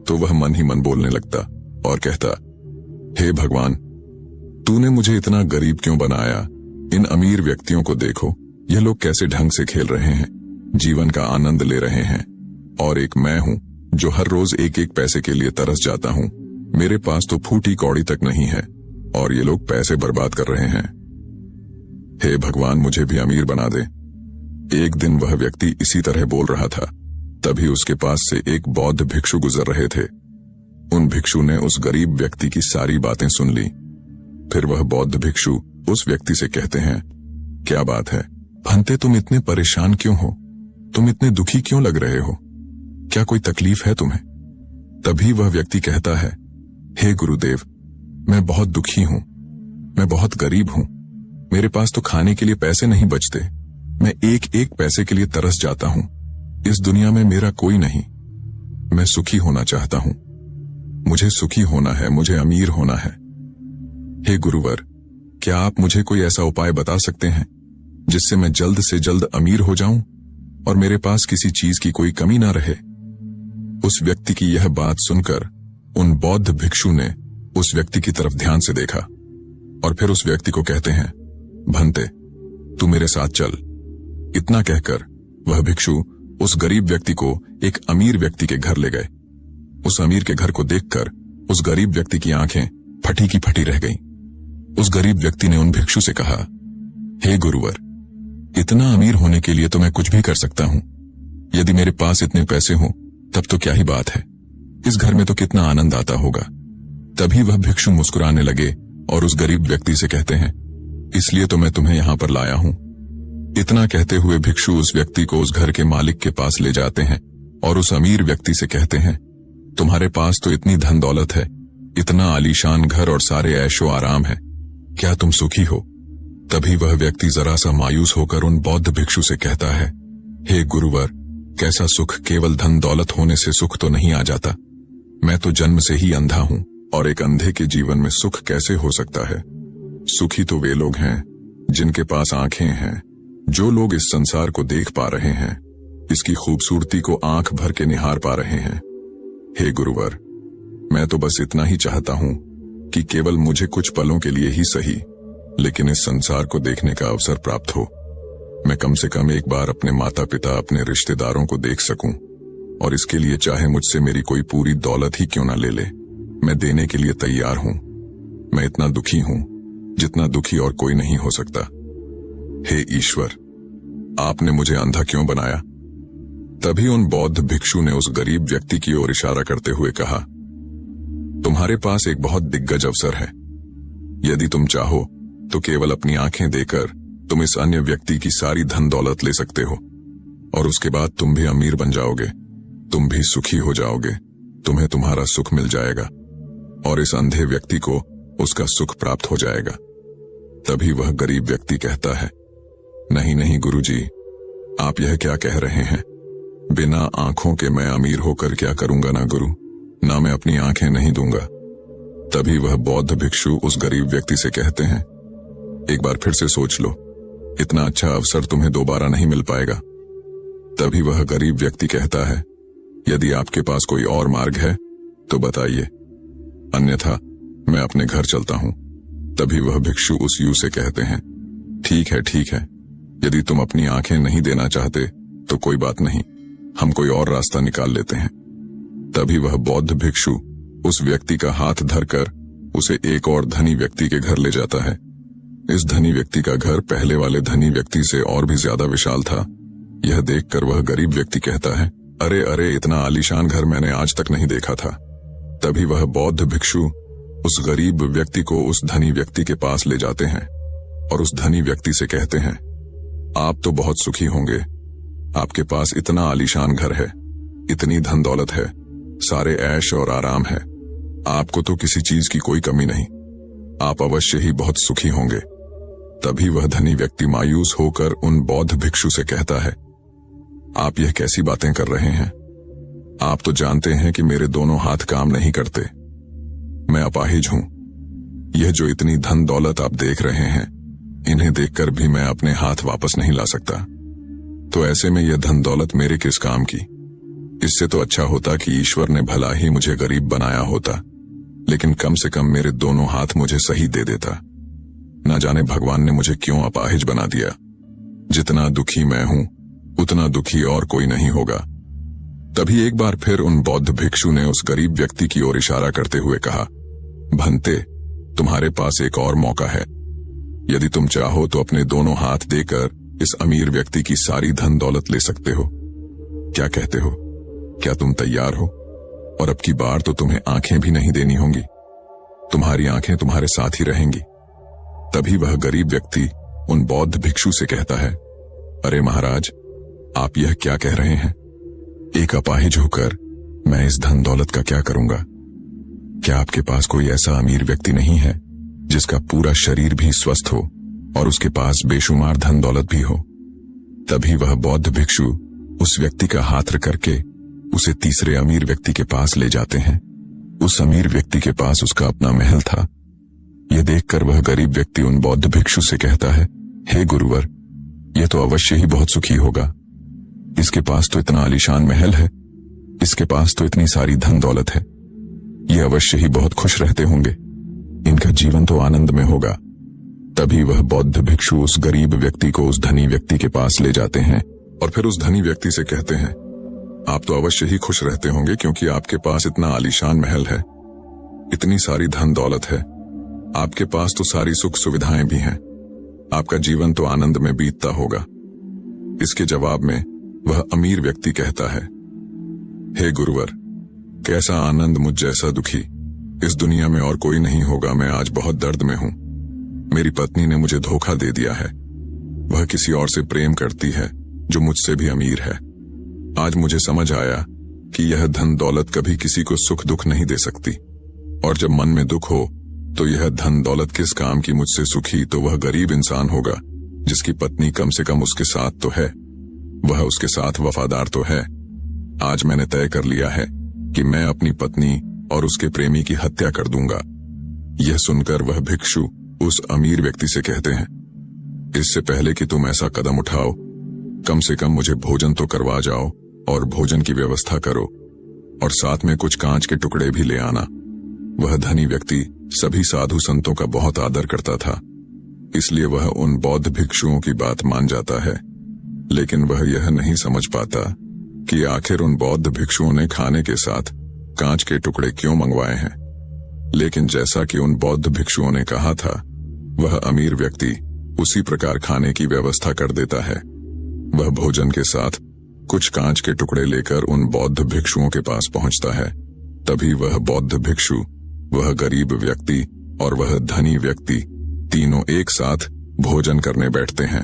Speaker 1: तो वह मन ही मन बोलने लगता और कहता, हे भगवान, तूने मुझे इतना गरीब क्यों बनाया? इन अमीर व्यक्तियों को देखो, यह लोग कैसे ढंग से खेल रहे हैं, जीवन का आनंद ले रहे हैं, और एक मैं हूं जो हर रोज एक एक पैसे के लिए तरस जाता हूं। मेरे पास तो फूटी कौड़ी तक नहीं है और ये लोग पैसे बर्बाद कर रहे हैं। हे भगवान, मुझे भी अमीर बना दे। एक दिन वह व्यक्ति इसी तरह बोल रहा था, तभी उसके पास से एक बौद्ध भिक्षु गुजर रहे थे। उन भिक्षु ने उस गरीब व्यक्ति की सारी बातें सुन ली। फिर वह बौद्ध भिक्षु उस व्यक्ति से कहते हैं, क्या बात है भंते, तुम इतने परेशान क्यों हो? तुम इतने दुखी क्यों लग रहे हो? क्या कोई तकलीफ है तुम्हें? तभी वह व्यक्ति कहता है, हे गुरुदेव, मैं बहुत दुखी हूं, मैं बहुत गरीब हूं, मेरे पास तो खाने के लिए पैसे नहीं बचते, मैं एक एक पैसे के लिए तरस जाता हूं। इस दुनिया में मेरा कोई नहीं, मैं सुखी होना चाहता हूं, मुझे सुखी होना है, मुझे अमीर होना है। हे गुरुवर, क्या आप मुझे कोई ऐसा उपाय बता सकते हैं जिससे मैं जल्द से जल्द अमीर हो जाऊं और मेरे पास किसी चीज की कोई कमी ना रहे? उस व्यक्ति की यह बात सुनकर उन बौद्ध भिक्षु ने उस व्यक्ति की तरफ ध्यान से देखा और फिर उस व्यक्ति को कहते हैं, भंते, तू मेरे साथ चल। इतना कहकर वह भिक्षु उस गरीब व्यक्ति को एक अमीर व्यक्ति के घर ले गए। उस अमीर के घर को देखकर उस गरीब व्यक्ति की आंखें फटी की फटी रह गईं। उस गरीब व्यक्ति ने उन भिक्षु से कहा, हे गुरुवर, इतना अमीर होने के लिए तो मैं कुछ भी कर सकता हूं। यदि मेरे पास इतने पैसे हों तब तो क्या ही बात है, इस घर में तो कितना आनंद आता होगा। तभी वह भिक्षु मुस्कुराने लगे और उस गरीब व्यक्ति से कहते हैं, इसलिए तो मैं तुम्हें यहां पर लाया हूं। इतना कहते हुए भिक्षु उस व्यक्ति को उस घर के मालिक के पास ले जाते हैं और उस अमीर व्यक्ति से कहते हैं, तुम्हारे पास तो इतनी धन दौलत है, इतना आलीशान घर और सारे ऐशो आराम है, क्या तुम सुखी हो? तभी वह व्यक्ति जरा सा मायूस होकर उन बौद्ध भिक्षु से कहता है, हे गुरुवर, कैसा सुख, केवल धन दौलत होने से सुख तो नहीं आ जाता। मैं तो जन्म से ही अंधा हूं और एक अंधे के जीवन में सुख कैसे हो सकता है? सुखी तो वे लोग हैं जिनके पास आंखें हैं, जो लोग इस संसार को देख पा रहे हैं, इसकी खूबसूरती को आंख भर के निहार पा रहे हैं। हे गुरुवर, मैं तो बस इतना ही चाहता हूं कि केवल मुझे कुछ पलों के लिए ही सही, लेकिन इस संसार को देखने का अवसर प्राप्त हो। मैं कम से कम एक बार अपने माता पिता, अपने रिश्तेदारों को देख सकूं, और इसके लिए चाहे मुझसे मेरी कोई पूरी दौलत ही क्यों ना ले ले, मैं देने के लिए तैयार हूं। मैं इतना दुखी हूं जितना दुखी और कोई नहीं हो सकता। हे ईश्वर, आपने मुझे अंधा क्यों बनाया? तभी उन बौद्ध भिक्षु ने उस गरीब व्यक्ति की ओर इशारा करते हुए कहा, तुम्हारे पास एक बहुत दिग्गज अवसर है। यदि तुम चाहो तो केवल अपनी आंखें देकर तुम इस अन्य व्यक्ति की सारी धन दौलत ले सकते हो, और उसके बाद तुम भी अमीर बन जाओगे, तुम भी सुखी हो जाओगे, तुम्हें तुम्हारा सुख मिल जाएगा और इस अंधे व्यक्ति को उसका सुख प्राप्त हो जाएगा। तभी वह गरीब व्यक्ति कहता है, नहीं नहीं गुरुजी, आप यह क्या कह रहे हैं? बिना आंखों के मैं अमीर होकर क्या करूंगा ना गुरु, ना मैं अपनी आंखें नहीं दूंगा। तभी वह बौद्ध भिक्षु उस गरीब व्यक्ति से कहते हैं, एक बार फिर से सोच लो, इतना अच्छा अवसर तुम्हें दोबारा नहीं मिल पाएगा। तभी वह गरीब व्यक्ति कहता है, यदि आपके पास कोई और मार्ग है तो बताइए, अन्यथा मैं अपने घर चलता हूं। तभी वह भिक्षु उस यू से कहते हैं, ठीक है, यदि तुम अपनी आंखें नहीं देना चाहते तो कोई बात नहीं, हम कोई और रास्ता निकाल लेते हैं। तभी वह बौद्ध भिक्षु उस व्यक्ति का हाथ धरकर उसे एक और धनी व्यक्ति के घर ले जाता है। इस धनी व्यक्ति का घर पहले वाले धनी व्यक्ति से और भी ज्यादा विशाल था। यह देखकर वह गरीब व्यक्ति कहता है, अरे अरे, इतना आलीशान घर मैंने आज तक नहीं देखा था। तभी वह बौद्ध भिक्षु उस गरीब व्यक्ति को उस धनी व्यक्ति के पास ले जाते हैं और उस धनी व्यक्ति से कहते हैं, आप तो बहुत सुखी होंगे, आपके पास इतना आलीशान घर है, इतनी धन दौलत है, सारे ऐश और आराम है, आपको तो किसी चीज की कोई कमी नहीं, आप अवश्य ही बहुत सुखी होंगे। तभी वह धनी व्यक्ति मायूस होकर उन बौद्ध भिक्षु से कहता है, आप यह कैसी बातें कर रहे हैं? आप तो जानते हैं कि मेरे दोनों हाथ काम नहीं करते, मैं अपाहिज हूं। यह जो इतनी धन दौलत आप देख रहे हैं, इन्हें देखकर भी मैं अपने हाथ वापस नहीं ला सकता। तो ऐसे में यह धन दौलत मेरे किस काम की? इससे तो अच्छा होता कि ईश्वर ने भला ही मुझे गरीब बनाया होता, लेकिन कम से कम मेरे दोनों हाथ मुझे सही दे देता। न जाने भगवान ने मुझे क्यों अपाहिज बना दिया। जितना दुखी मैं हूं उतना दुखी और कोई नहीं होगा। तभी एक बार फिर उन बौद्ध भिक्षु ने उस गरीब व्यक्ति की ओर इशारा करते हुए कहा, भंते, तुम्हारे पास एक और मौका है। यदि तुम चाहो तो अपने दोनों हाथ देकर इस अमीर व्यक्ति की सारी धन दौलत ले सकते हो। क्या कहते हो? क्या तुम तैयार हो? और अब की बार तो तुम्हें आंखें भी नहीं देनी होंगी, तुम्हारी आंखें तुम्हारे साथ ही रहेंगी। तभी वह गरीब व्यक्ति उन बौद्ध भिक्षु से कहता है, अरे महाराज, आप यह क्या कह रहे हैं? एक अपाहिज होकर मैं इस धन दौलत का क्या करूंगा? क्या आपके पास कोई ऐसा अमीर व्यक्ति नहीं है जिसका पूरा शरीर भी स्वस्थ हो और उसके पास बेशुमार धन दौलत भी हो? तभी वह बौद्ध भिक्षु उस व्यक्ति का हाथ करके उसे तीसरे अमीर व्यक्ति के पास ले जाते हैं। उस अमीर व्यक्ति के पास उसका अपना महल था। यह देखकर वह गरीब व्यक्ति उन बौद्ध भिक्षु से कहता है, हे गुरुवर, यह तो अवश्य ही बहुत सुखी होगा। इसके पास तो इतना आलीशान महल है, इसके पास तो इतनी सारी धन दौलत है, ये अवश्य ही बहुत खुश रहते होंगे, इनका जीवन तो आनंद में होगा। तभी वह बौद्ध भिक्षु उस गरीब व्यक्ति को उस धनी व्यक्ति के पास ले जाते हैं और फिर उस धनी व्यक्ति से कहते हैं, आप तो अवश्य ही खुश रहते होंगे क्योंकि आपके पास इतना आलीशान महल है, इतनी सारी धन दौलत है, आपके पास तो सारी सुख सुविधाएं भी हैं, आपका जीवन तो आनंद में बीतता होगा। इसके जवाब में वह अमीर व्यक्ति कहता है, हे गुरुवर, कैसा आनंद मुझ जैसा दुखी, इस दुनिया में और कोई नहीं होगा। मैं आज बहुत दर्द में हूं। मेरी पत्नी ने मुझे धोखा दे दिया है। वह किसी और से प्रेम करती है जो मुझसे भी अमीर है। आज मुझे समझ आया कि यह धन दौलत कभी किसी को सुख दुख नहीं दे सकती, और जब मन में दुख हो तो यह धन दौलत किस काम की मुझसे सुखी तो वह गरीब इंसान होगा जिसकी पत्नी कम से कम उसके साथ तो है, वह उसके साथ वफादार तो है। आज मैंने तय कर लिया है कि मैं अपनी पत्नी और उसके प्रेमी की हत्या कर दूंगा। यह सुनकर वह भिक्षु उस अमीर व्यक्ति से कहते हैं, इससे पहले कि तुम ऐसा कदम उठाओ, कम से कम मुझे भोजन तो करवा जाओ और भोजन की व्यवस्था करो, और साथ में कुछ कांच के टुकड़े भी ले आना। वह धनी व्यक्ति सभी साधु संतों का बहुत आदर करता था, इसलिए वह उन बौद्ध भिक्षुओं की बात मान जाता है। लेकिन वह यह नहीं समझ पाता कि आखिर उन बौद्ध भिक्षुओं ने खाने के साथ कांच के टुकड़े क्यों मंगवाए हैं। लेकिन जैसा कि उन बौद्ध भिक्षुओं ने कहा था, वह अमीर व्यक्ति उसी प्रकार खाने की व्यवस्था कर देता है। वह भोजन के साथ कुछ कांच के टुकड़े लेकर उन बौद्ध भिक्षुओं के पास पहुंचता है। तभी वह बौद्ध भिक्षु, वह गरीब व्यक्ति और वह धनी व्यक्ति तीनों एक साथ भोजन करने बैठते हैं,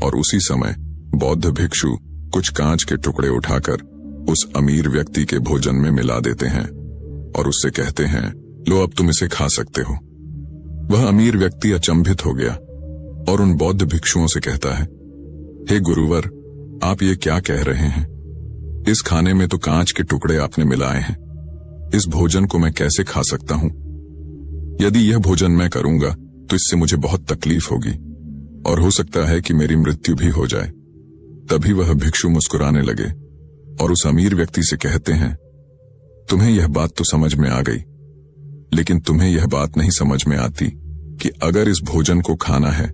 Speaker 1: और उसी समय बौद्ध भिक्षु कुछ कांच के टुकड़े उठाकर उस अमीर व्यक्ति के भोजन में मिला देते हैं और उससे कहते हैं, लो अब तुम इसे खा सकते हो। वह अमीर व्यक्ति अचंभित हो गया और उन बौद्ध भिक्षुओं से कहता है, हे गुरुवर, आप ये क्या कह रहे हैं? इस खाने में तो कांच के टुकड़े आपने मिलाए हैं, इस भोजन को मैं कैसे खा सकता हूं? यदि यह भोजन मैं करूंगा तो इससे मुझे बहुत तकलीफ होगी और हो सकता है कि मेरी मृत्यु भी हो जाए। तभी वह भिक्षु मुस्कुराने लगे और उस अमीर व्यक्ति से कहते हैं, तुम्हें यह बात तो समझ में आ गई, लेकिन तुम्हें यह बात नहीं समझ में आती कि अगर इस भोजन को खाना है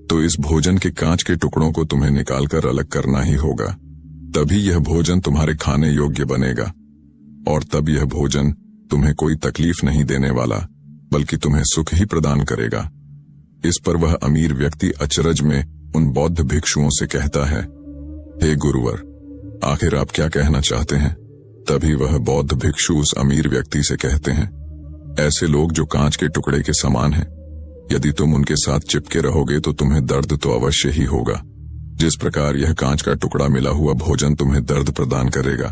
Speaker 1: तो इस भोजन के कांच के टुकड़ों को तुम्हें निकालकर अलग करना ही होगा। तभी यह भोजन तुम्हारे खाने योग्य बनेगा, और तब यह भोजन तुम्हें कोई तकलीफ नहीं देने वाला, बल्कि तुम्हें सुख ही प्रदान करेगा। इस पर वह अमीर व्यक्ति अचरज में उन बौद्ध भिक्षुओं से कहता है, हे गुरुवर, आखिर आप क्या कहना चाहते हैं? तभी वह बौद्ध भिक्षु उस अमीर व्यक्ति से कहते हैं, ऐसे लोग जो कांच के टुकड़े के समान हैं, यदि तुम उनके साथ चिपके रहोगे तो तुम्हें दर्द तो अवश्य ही होगा। जिस प्रकार यह कांच का टुकड़ा मिला हुआ भोजन तुम्हें दर्द प्रदान करेगा,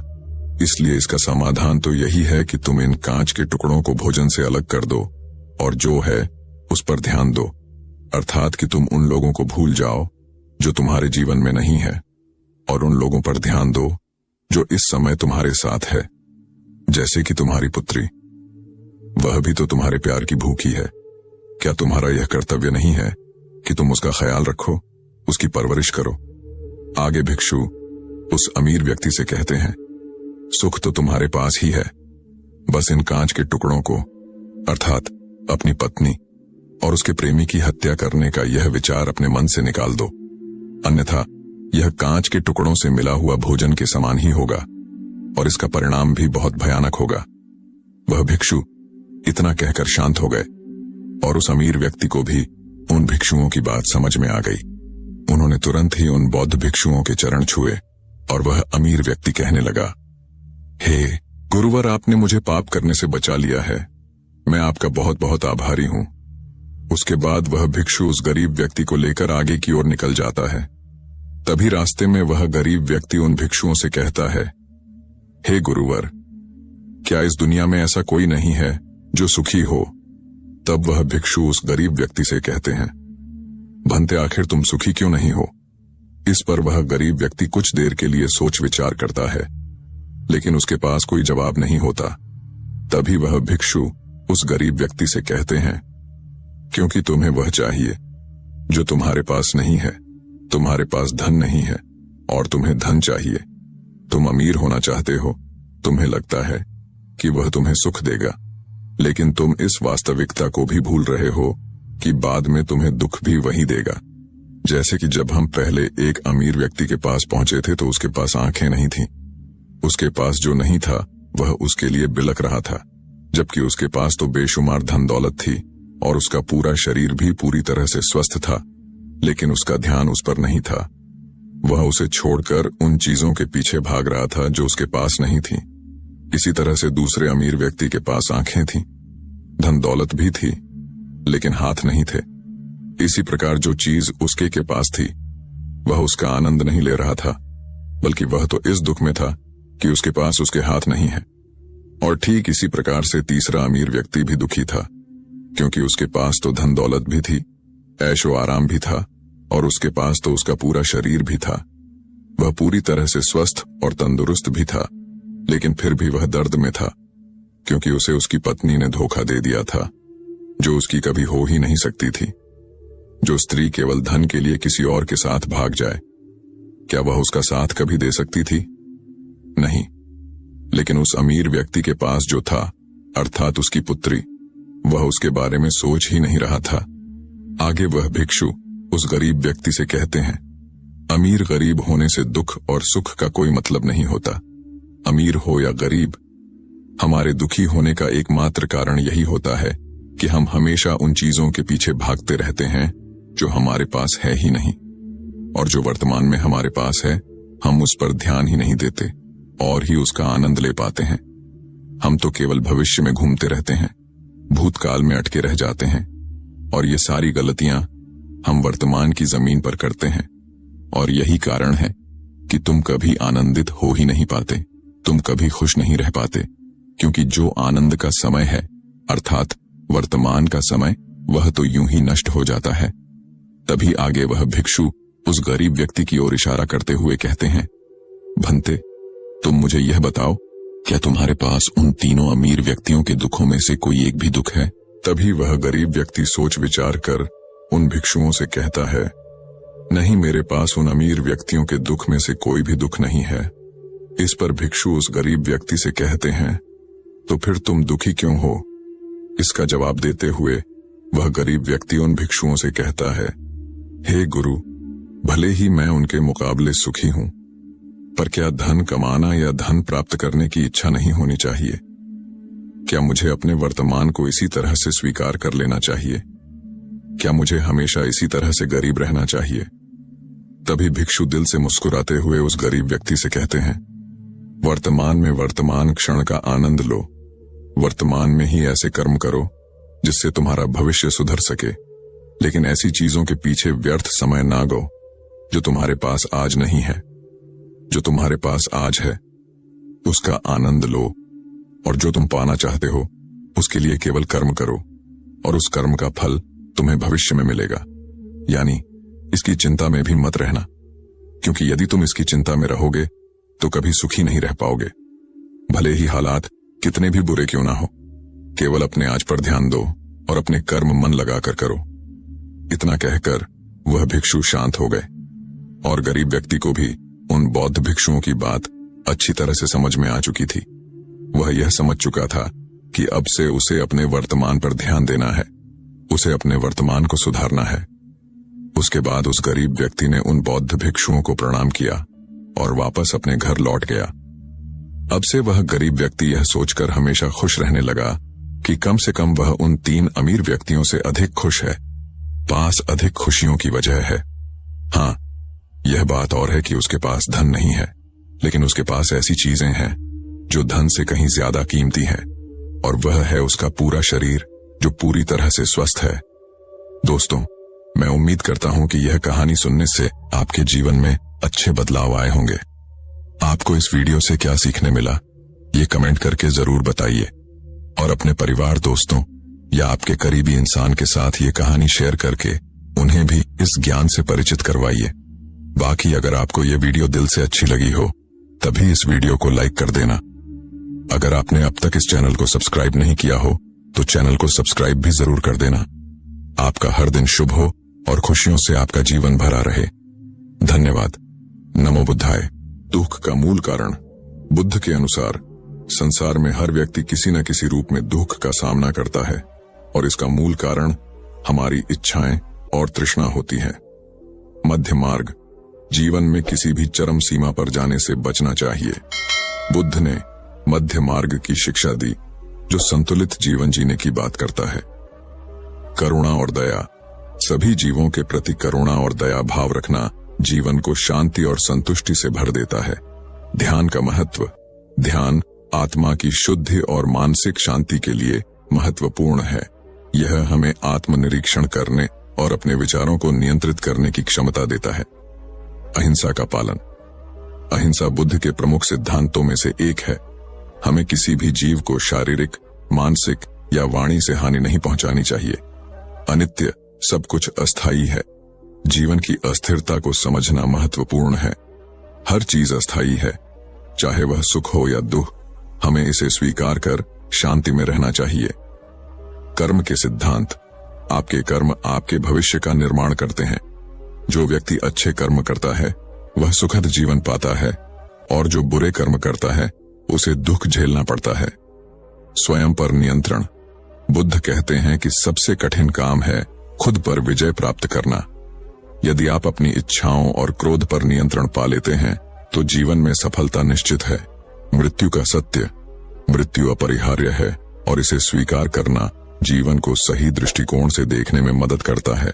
Speaker 1: इसलिए इसका समाधान तो यही है कि तुम इन कांच के टुकड़ों को भोजन से अलग कर दो और जो है उस पर ध्यान दो, अर्थात कि तुम उन लोगों को भूल जाओ जो तुम्हारे जीवन में नहीं है और उन लोगों पर ध्यान दो जो इस समय तुम्हारे साथ है, जैसे कि तुम्हारी पुत्री। वह भी तो तुम्हारे प्यार की भूखी है। क्या तुम्हारा यह कर्तव्य नहीं है कि तुम उसका ख्याल रखो, उसकी परवरिश करो? आगे भिक्षु उस अमीर व्यक्ति से कहते हैं, सुख तो तुम्हारे पास ही है, बस इन कांच के टुकड़ों को, अर्थात अपनी पत्नी और उसके प्रेमी की हत्या करने का यह विचार अपने मन से निकाल दो, अन्यथा यह कांच के टुकड़ों से मिला हुआ भोजन के समान ही होगा और इसका परिणाम भी बहुत भयानक होगा। वह भिक्षु इतना कहकर शांत हो गए और उस अमीर व्यक्ति को भी उन भिक्षुओं की बात समझ में आ गई। उन्होंने तुरंत ही उन बौद्ध भिक्षुओं के चरण छुए और वह अमीर व्यक्ति कहने लगा, हे गुरुवर, आपने मुझे पाप करने से बचा लिया है, मैं आपका बहुत बहुत आभारी हूं। उसके बाद वह भिक्षु उस गरीब व्यक्ति को लेकर आगे की ओर निकल जाता है। तभी रास्ते में वह गरीब व्यक्ति उन भिक्षुओं से कहता है, हे गुरुवर, क्या इस दुनिया में ऐसा कोई नहीं है जो सुखी हो? तब वह भिक्षु उस गरीब व्यक्ति से कहते हैं, भंते, आखिर तुम सुखी क्यों नहीं हो? इस पर वह गरीब व्यक्ति कुछ देर के लिए सोच विचार करता है, लेकिन उसके पास कोई जवाब नहीं होता। तभी वह भिक्षु उस गरीब व्यक्ति से कहते हैं, क्योंकि तुम्हें वह चाहिए जो तुम्हारे पास नहीं है, तुम्हारे पास धन नहीं है और तुम्हें धन चाहिए। तुम अमीर होना चाहते हो, तुम्हें लगता है कि वह तुम्हें सुख देगा, लेकिन तुम इस वास्तविकता को भी भूल रहे हो कि बाद में तुम्हें दुख भी वही देगा। जैसे कि जब हम पहले एक अमीर व्यक्ति के पास पहुंचे थे तो उसके पास आंखें नहीं थीं। उसके पास जो नहीं था वह उसके लिए बिलख रहा था, जबकि उसके पास तो बेशुमार धन दौलत थी और उसका पूरा शरीर भी पूरी तरह से स्वस्थ था, लेकिन उसका ध्यान उस पर नहीं था। वह उसे छोड़कर उन चीजों के पीछे भाग रहा था जो उसके पास नहीं थी। इसी तरह से दूसरे अमीर व्यक्ति के पास आंखें थीं, धन दौलत भी थी, लेकिन हाथ नहीं थे। इसी प्रकार जो चीज उसके के पास थी वह उसका आनंद नहीं ले रहा था, बल्कि वह तो इस दुख में था कि उसके पास उसके हाथ नहीं है। और ठीक इसी प्रकार से तीसरा अमीर व्यक्ति भी दुखी था, क्योंकि उसके पास तो धन दौलत भी थी, ऐशो आराम भी था, और उसके पास तो उसका पूरा शरीर भी था। वह पूरी तरह से स्वस्थ और तंदुरुस्त भी था, लेकिन फिर भी वह दर्द में था, क्योंकि उसे उसकी पत्नी ने धोखा दे दिया था, जो उसकी कभी हो ही नहीं सकती थी। जो स्त्री केवल धन के लिए किसी और के साथ भाग जाए, क्या वह उसका साथ कभी दे सकती थी? नहीं। लेकिन उस अमीर व्यक्ति के पास जो था, अर्थात उसकी पुत्री, वह उसके बारे में सोच ही नहीं रहा था। आगे वह भिक्षु उस गरीब व्यक्ति से कहते हैं, अमीर गरीब होने से दुख और सुख का कोई मतलब नहीं होता। अमीर हो या गरीब, हमारे दुखी होने का एकमात्र कारण यही होता है कि हम हमेशा उन चीजों के पीछे भागते रहते हैं जो हमारे पास है ही नहीं, और जो वर्तमान में हमारे पास है हम उस पर ध्यान ही नहीं देते और ही उसका आनंद ले पाते हैं। हम तो केवल भविष्य में घूमते रहते हैं, भूतकाल में अटके रह जाते हैं, और ये सारी गलतियां हम वर्तमान की जमीन पर करते हैं। और यही कारण है कि तुम कभी आनंदित हो ही नहीं पाते, तुम कभी खुश नहीं रह पाते, क्योंकि जो आनंद का समय है, अर्थात वर्तमान का समय, वह तो यूं ही नष्ट हो जाता है। तभी आगे वह भिक्षु उस गरीब व्यक्ति की ओर इशारा करते हुए कहते हैं, भंते, तुम मुझे यह बताओ, क्या तुम्हारे पास उन तीनों अमीर व्यक्तियों के दुखों में से कोई एक भी दुख है? तभी वह गरीब व्यक्ति सोच विचार कर उन भिक्षुओं से कहता है, नहीं, मेरे पास उन अमीर व्यक्तियों के दुख में से कोई भी दुख नहीं है। इस पर भिक्षु उस गरीब व्यक्ति से कहते हैं, तो फिर तुम दुखी क्यों हो? इसका जवाब देते हुए वह गरीब व्यक्ति उन भिक्षुओं से कहता है, हे गुरु, भले ही मैं उनके मुकाबले सुखी हूं, पर क्या धन कमाना या धन प्राप्त करने की इच्छा नहीं होनी चाहिए? क्या मुझे अपने वर्तमान को इसी तरह से स्वीकार कर लेना चाहिए? क्या मुझे हमेशा इसी तरह से गरीब रहना चाहिए? तभी भिक्षु दिल से मुस्कुराते हुए उस गरीब व्यक्ति से कहते हैं, वर्तमान में वर्तमान क्षण का आनंद लो, वर्तमान में ही ऐसे कर्म करो जिससे तुम्हारा भविष्य सुधर सके, लेकिन ऐसी चीजों के पीछे व्यर्थ समय ना गो जो तुम्हारे पास आज नहीं है। जो तुम्हारे पास आज है उसका आनंद लो, और जो तुम पाना चाहते हो उसके लिए केवल कर्म करो, और उस कर्म का फल तुम्हें भविष्य में मिलेगा। यानी इसकी चिंता में भी मत रहना, क्योंकि यदि तुम इसकी चिंता में रहोगे तो कभी सुखी नहीं रह पाओगे, भले ही हालात कितने भी बुरे क्यों ना हो। केवल अपने आज पर ध्यान दो और अपने कर्म मन लगाकर करो। इतना कहकर वह भिक्षु शांत हो गए, और गरीब व्यक्ति को भी उन बौद्ध भिक्षुओं की बात अच्छी तरह से समझ में आ चुकी थी। वह यह समझ चुका था कि अब से उसे अपने वर्तमान पर ध्यान देना है, उसे अपने वर्तमान को सुधारना है। उसके बाद उस गरीब व्यक्ति ने उन बौद्ध भिक्षुओं को प्रणाम किया और वापस अपने घर लौट गया। अब से वह गरीब व्यक्ति यह सोचकर हमेशा खुश रहने लगा कि कम से कम वह उन 3 अमीर व्यक्तियों से अधिक खुश है, पास अधिक खुशियों की वजह है। हाँ, यह बात और है कि उसके पास धन नहीं है, लेकिन उसके पास ऐसी चीजें हैं जो धन से कहीं ज्यादा कीमती है, और वह है उसका पूरा शरीर जो पूरी तरह से स्वस्थ है। दोस्तों, मैं उम्मीद करता हूं कि यह कहानी सुनने से आपके जीवन में अच्छे बदलाव आए होंगे। आपको इस वीडियो से क्या सीखने मिला, ये कमेंट करके जरूर बताइए, और अपने परिवार, दोस्तों या आपके करीबी इंसान के साथ ये कहानी शेयर करके उन्हें भी इस ज्ञान से परिचित करवाइए। बाकी अगर आपको ये वीडियो दिल से अच्छी लगी हो तभी इस वीडियो को लाइक कर देना। अगर आपने अब तक इस चैनल को सब्सक्राइब नहीं किया हो तो चैनल को सब्सक्राइब भी जरूर कर देना। आपका हर दिन शुभ हो और खुशियों से आपका जीवन भरा रहे। धन्यवाद। नमो बुद्धाय। दुख का मूल कारण बुद्ध के अनुसार संसार में हर व्यक्ति किसी न किसी रूप में दुख का सामना करता है और इसका मूल कारण हमारी इच्छाएं और तृष्णा होती है। मध्य मार्ग, जीवन में किसी भी चरम सीमा पर जाने से बचना चाहिए। बुद्ध ने मध्य मार्ग की शिक्षा दी, जो संतुलित जीवन जीने की बात करता है। करुणा और दया, सभी जीवों के प्रति करुणा और दया भाव रखना जीवन को शांति और संतुष्टि से भर देता है। ध्यान का महत्व, ध्यान आत्मा की शुद्धि और मानसिक शांति के लिए महत्वपूर्ण है। यह हमें आत्मनिरीक्षण करने और अपने विचारों को नियंत्रित करने की क्षमता देता है। अहिंसा का पालन, अहिंसा बुद्ध के प्रमुख सिद्धांतों में से एक है। हमें किसी भी जीव को शारीरिक, मानसिक या वाणी से हानि नहीं पहुंचानी चाहिए। अनित्य, सब कुछ अस्थायी है। जीवन की अस्थिरता को समझना महत्वपूर्ण है। हर चीज अस्थायी है, चाहे वह सुख हो या दुख। हमें इसे स्वीकार कर शांति में रहना चाहिए। कर्म के सिद्धांत, आपके कर्म आपके भविष्य का निर्माण करते हैं। जो व्यक्ति अच्छे कर्म करता है वह सुखद जीवन पाता है, और जो बुरे कर्म करता है उसे दुख झेलना पड़ता है। स्वयं पर नियंत्रण, बुद्ध कहते हैं कि सबसे कठिन काम है खुद पर विजय प्राप्त करना। यदि आप अपनी इच्छाओं और क्रोध पर नियंत्रण पा लेते हैं तो जीवन में सफलता निश्चित है। मृत्यु का सत्य, मृत्यु अपरिहार्य है और इसे स्वीकार करना जीवन को सही दृष्टिकोण से देखने में मदद करता है।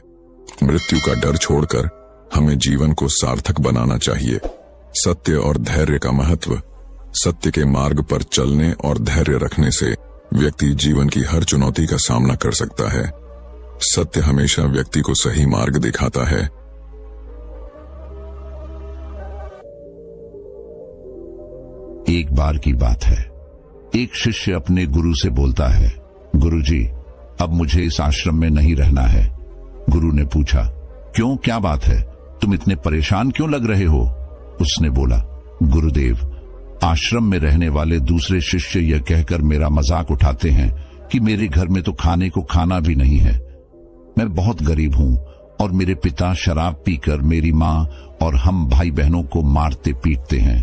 Speaker 1: मृत्यु का डर छोड़कर हमें जीवन को सार्थक बनाना चाहिए। सत्य और धैर्य का महत्व, सत्य के मार्ग पर चलने और धैर्य रखने से व्यक्ति जीवन की हर चुनौती का सामना कर सकता है। सत्य हमेशा व्यक्ति को सही मार्ग दिखाता है।
Speaker 2: एक बार की बात है, एक शिष्य अपने गुरु से बोलता है, गुरुजी, अब मुझे इस आश्रम में नहीं रहना है। गुरु ने पूछा, क्यों, क्या बात है, तुम इतने परेशान क्यों लग रहे हो? उसने बोला, गुरुदेव, आश्रम में रहने वाले दूसरे शिष्य यह कहकर मेरा मजाक उठाते हैं कि मेरे घर में तो खाने को खाना भी नहीं है। मैं बहुत गरीब हूं और मेरे पिता शराब पीकर मेरी माँ और हम भाई बहनों को मारते पीटते हैं।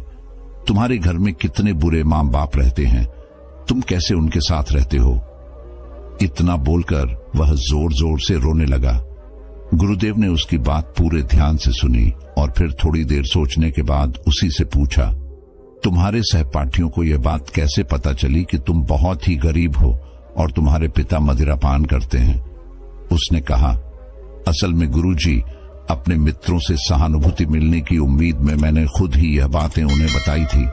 Speaker 2: तुम्हारे घर में कितने बुरे माँ बाप रहते हैं, तुम कैसे उनके साथ रहते हो? इतना बोलकर वह जोर जोर से रोने लगा। गुरुदेव ने उसकी बात पूरे ध्यान से सुनी और फिर थोड़ी देर सोचने के बाद उसी से पूछा, तुम्हारे सहपाठियों को यह बात कैसे पता चली कि तुम बहुत ही गरीब हो और तुम्हारे पिता मदिरापान करते हैं? उसने कहा, असल में गुरुजी, अपने मित्रों से सहानुभूति मिलने की उम्मीद में मैंने खुद ही यह बातें उन्हें बताई थी।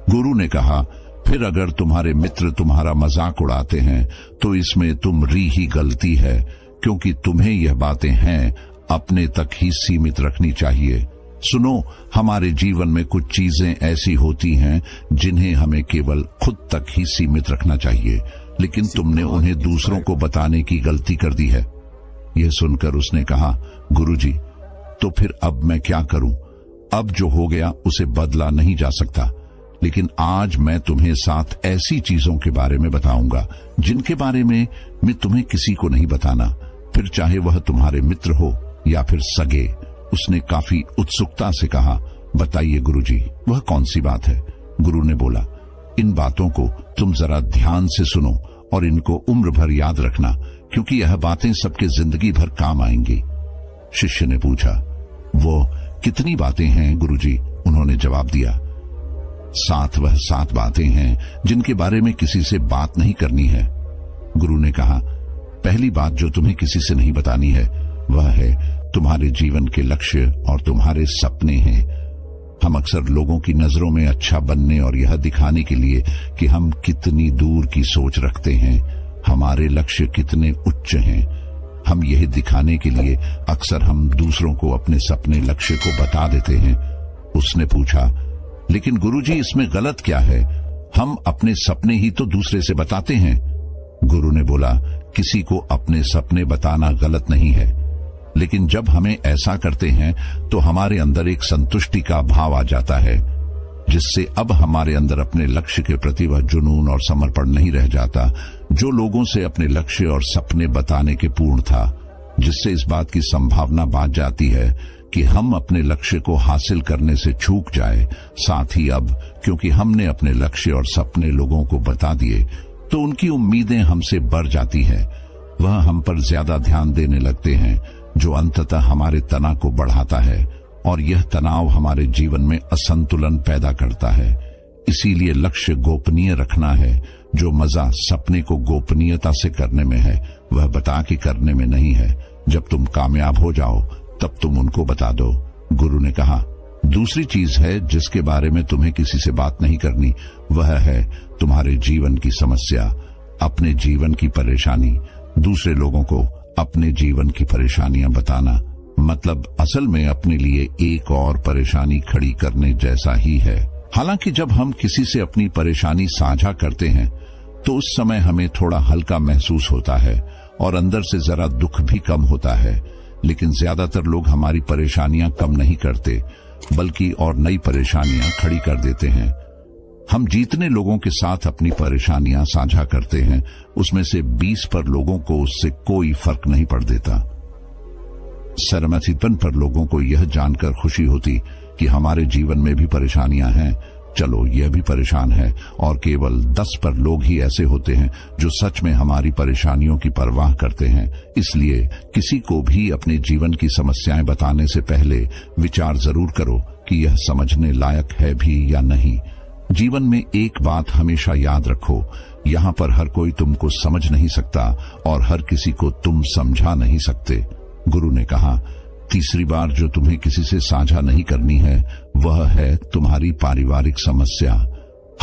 Speaker 2: गुरु ने कहा, फिर अगर तुम्हारे मित्र तुम्हारा मजाक उड़ाते हैं तो इसमें तुम्हारी ही गलती है, क्योंकि तुम्हें यह बातें हैं अपने तक ही सीमित रखनी चाहिए। सुनो, हमारे जीवन में कुछ चीजें ऐसी होती हैं जिन्हें हमें केवल खुद तक ही सीमित रखना चाहिए, लेकिन तुमने उन्हें दूसरों को बताने की गलती कर दी है। यह सुनकर उसने कहा, गुरुजी, तो फिर अब मैं क्या करूं? अब जो हो गया उसे बदला नहीं जा सकता, लेकिन आज मैं तुम्हें 7 ऐसी चीजों के बारे में बताऊंगा जिनके बारे में मैं तुम्हें किसी को नहीं बताना, फिर चाहे वह तुम्हारे मित्र हो या फिर सगे। उसने काफी उत्सुकता से कहा, बताइए गुरुजी, वह कौन सी बात है? गुरु ने बोला, इन बातों को तुम जरा ध्यान से सुनो और इनको उम्र भर याद रखना, क्योंकि यह बातें सबके जिंदगी भर काम आएंगी। शिष्य ने पूछा, वो कितनी बातें हैं गुरुजी? उन्होंने जवाब दिया, 7 वह 7 बातें हैं जिनके बारे में किसी से बात नहीं करनी है। गुरु ने कहा, पहली बात जो तुम्हें किसी से नहीं बतानी है वह है तुम्हारे जीवन के लक्ष्य और तुम्हारे सपने हैं। हम अक्सर लोगों की नजरों में अच्छा बनने और यह दिखाने के लिए कि हम कितनी दूर की सोच रखते हैं, हमारे लक्ष्य कितने उच्च हैं, हम यही दिखाने के लिए अक्सर हम दूसरों को अपने सपने लक्ष्य को बता देते हैं। उसने पूछा, लेकिन गुरुजी, इसमें गलत क्या है? हम अपने सपने ही तो दूसरे से बताते हैं। गुरु ने बोला, किसी को अपने सपने बताना गलत नहीं है, लेकिन जब हमें ऐसा करते हैं तो हमारे अंदर एक संतुष्टि का भाव आ जाता है, जिससे अब हमारे अंदर अपने लक्ष्य के प्रति वह जुनून और समर्पण नहीं रह जाता जो लोगों से अपने लक्ष्य और सपने बताने के पूर्ण था, जिससे इस बात की संभावना बात जाती है कि हम अपने लक्ष्य को हासिल करने से चूक जाए। साथ ही अब क्योंकि हमने अपने लक्ष्य और सपने लोगों को बता दिए तो उनकी उम्मीदें हमसे बढ़ जाती है। वह हम पर ज्यादा ध्यान देने लगते हैं, जो अंततः हमारे तनाव को बढ़ाता है और यह तनाव हमारे जीवन में असंतुलन पैदा करता है। इसीलिए लक्ष्य गोपनीय रखना है। जो मजा सपने को गोपनीयता से करने में है, वह बता के करने में नहीं है। जब तुम कामयाब हो जाओ तब तुम उनको बता दो। गुरु ने कहा, दूसरी चीज है जिसके बारे में तुम्हें किसी से बात नहीं करनी, वह है तुम्हारे जीवन की समस्या, अपने जीवन की परेशानी। दूसरे लोगों को अपने जीवन की परेशानियां बताना मतलब असल में अपने लिए एक और परेशानी खड़ी करने जैसा ही है। हालांकि जब हम किसी से अपनी परेशानी साझा करते हैं तो उस समय हमें थोड़ा हल्का महसूस होता है और अंदर से जरा दुख भी कम होता है, लेकिन ज्यादातर लोग हमारी परेशानियां कम नहीं करते बल्कि और नई परेशानियां खड़ी कर देते हैं। हम जितने लोगों के साथ अपनी परेशानियां साझा करते हैं उसमें से 20 पर लोगों को उससे कोई फर्क नहीं पड़ देता। सरमसीपन पर लोगों को यह जानकर खुशी होती कि हमारे जीवन में भी परेशानियां हैं, चलो यह भी परेशान है, और केवल 10 पर लोग ही ऐसे होते हैं जो सच में हमारी परेशानियों की परवाह करते हैं। इसलिए किसी को भी अपने जीवन की समस्याएं बताने से पहले विचार जरूर करो कि यह समझने लायक है भी या नहीं। जीवन में एक बात हमेशा याद रखो, यहाँ पर हर कोई तुमको समझ नहीं सकता और हर किसी को तुम समझा नहीं सकते। गुरु ने कहा, तीसरी बार जो तुम्हें किसी से साझा नहीं करनी है वह है तुम्हारी पारिवारिक समस्या।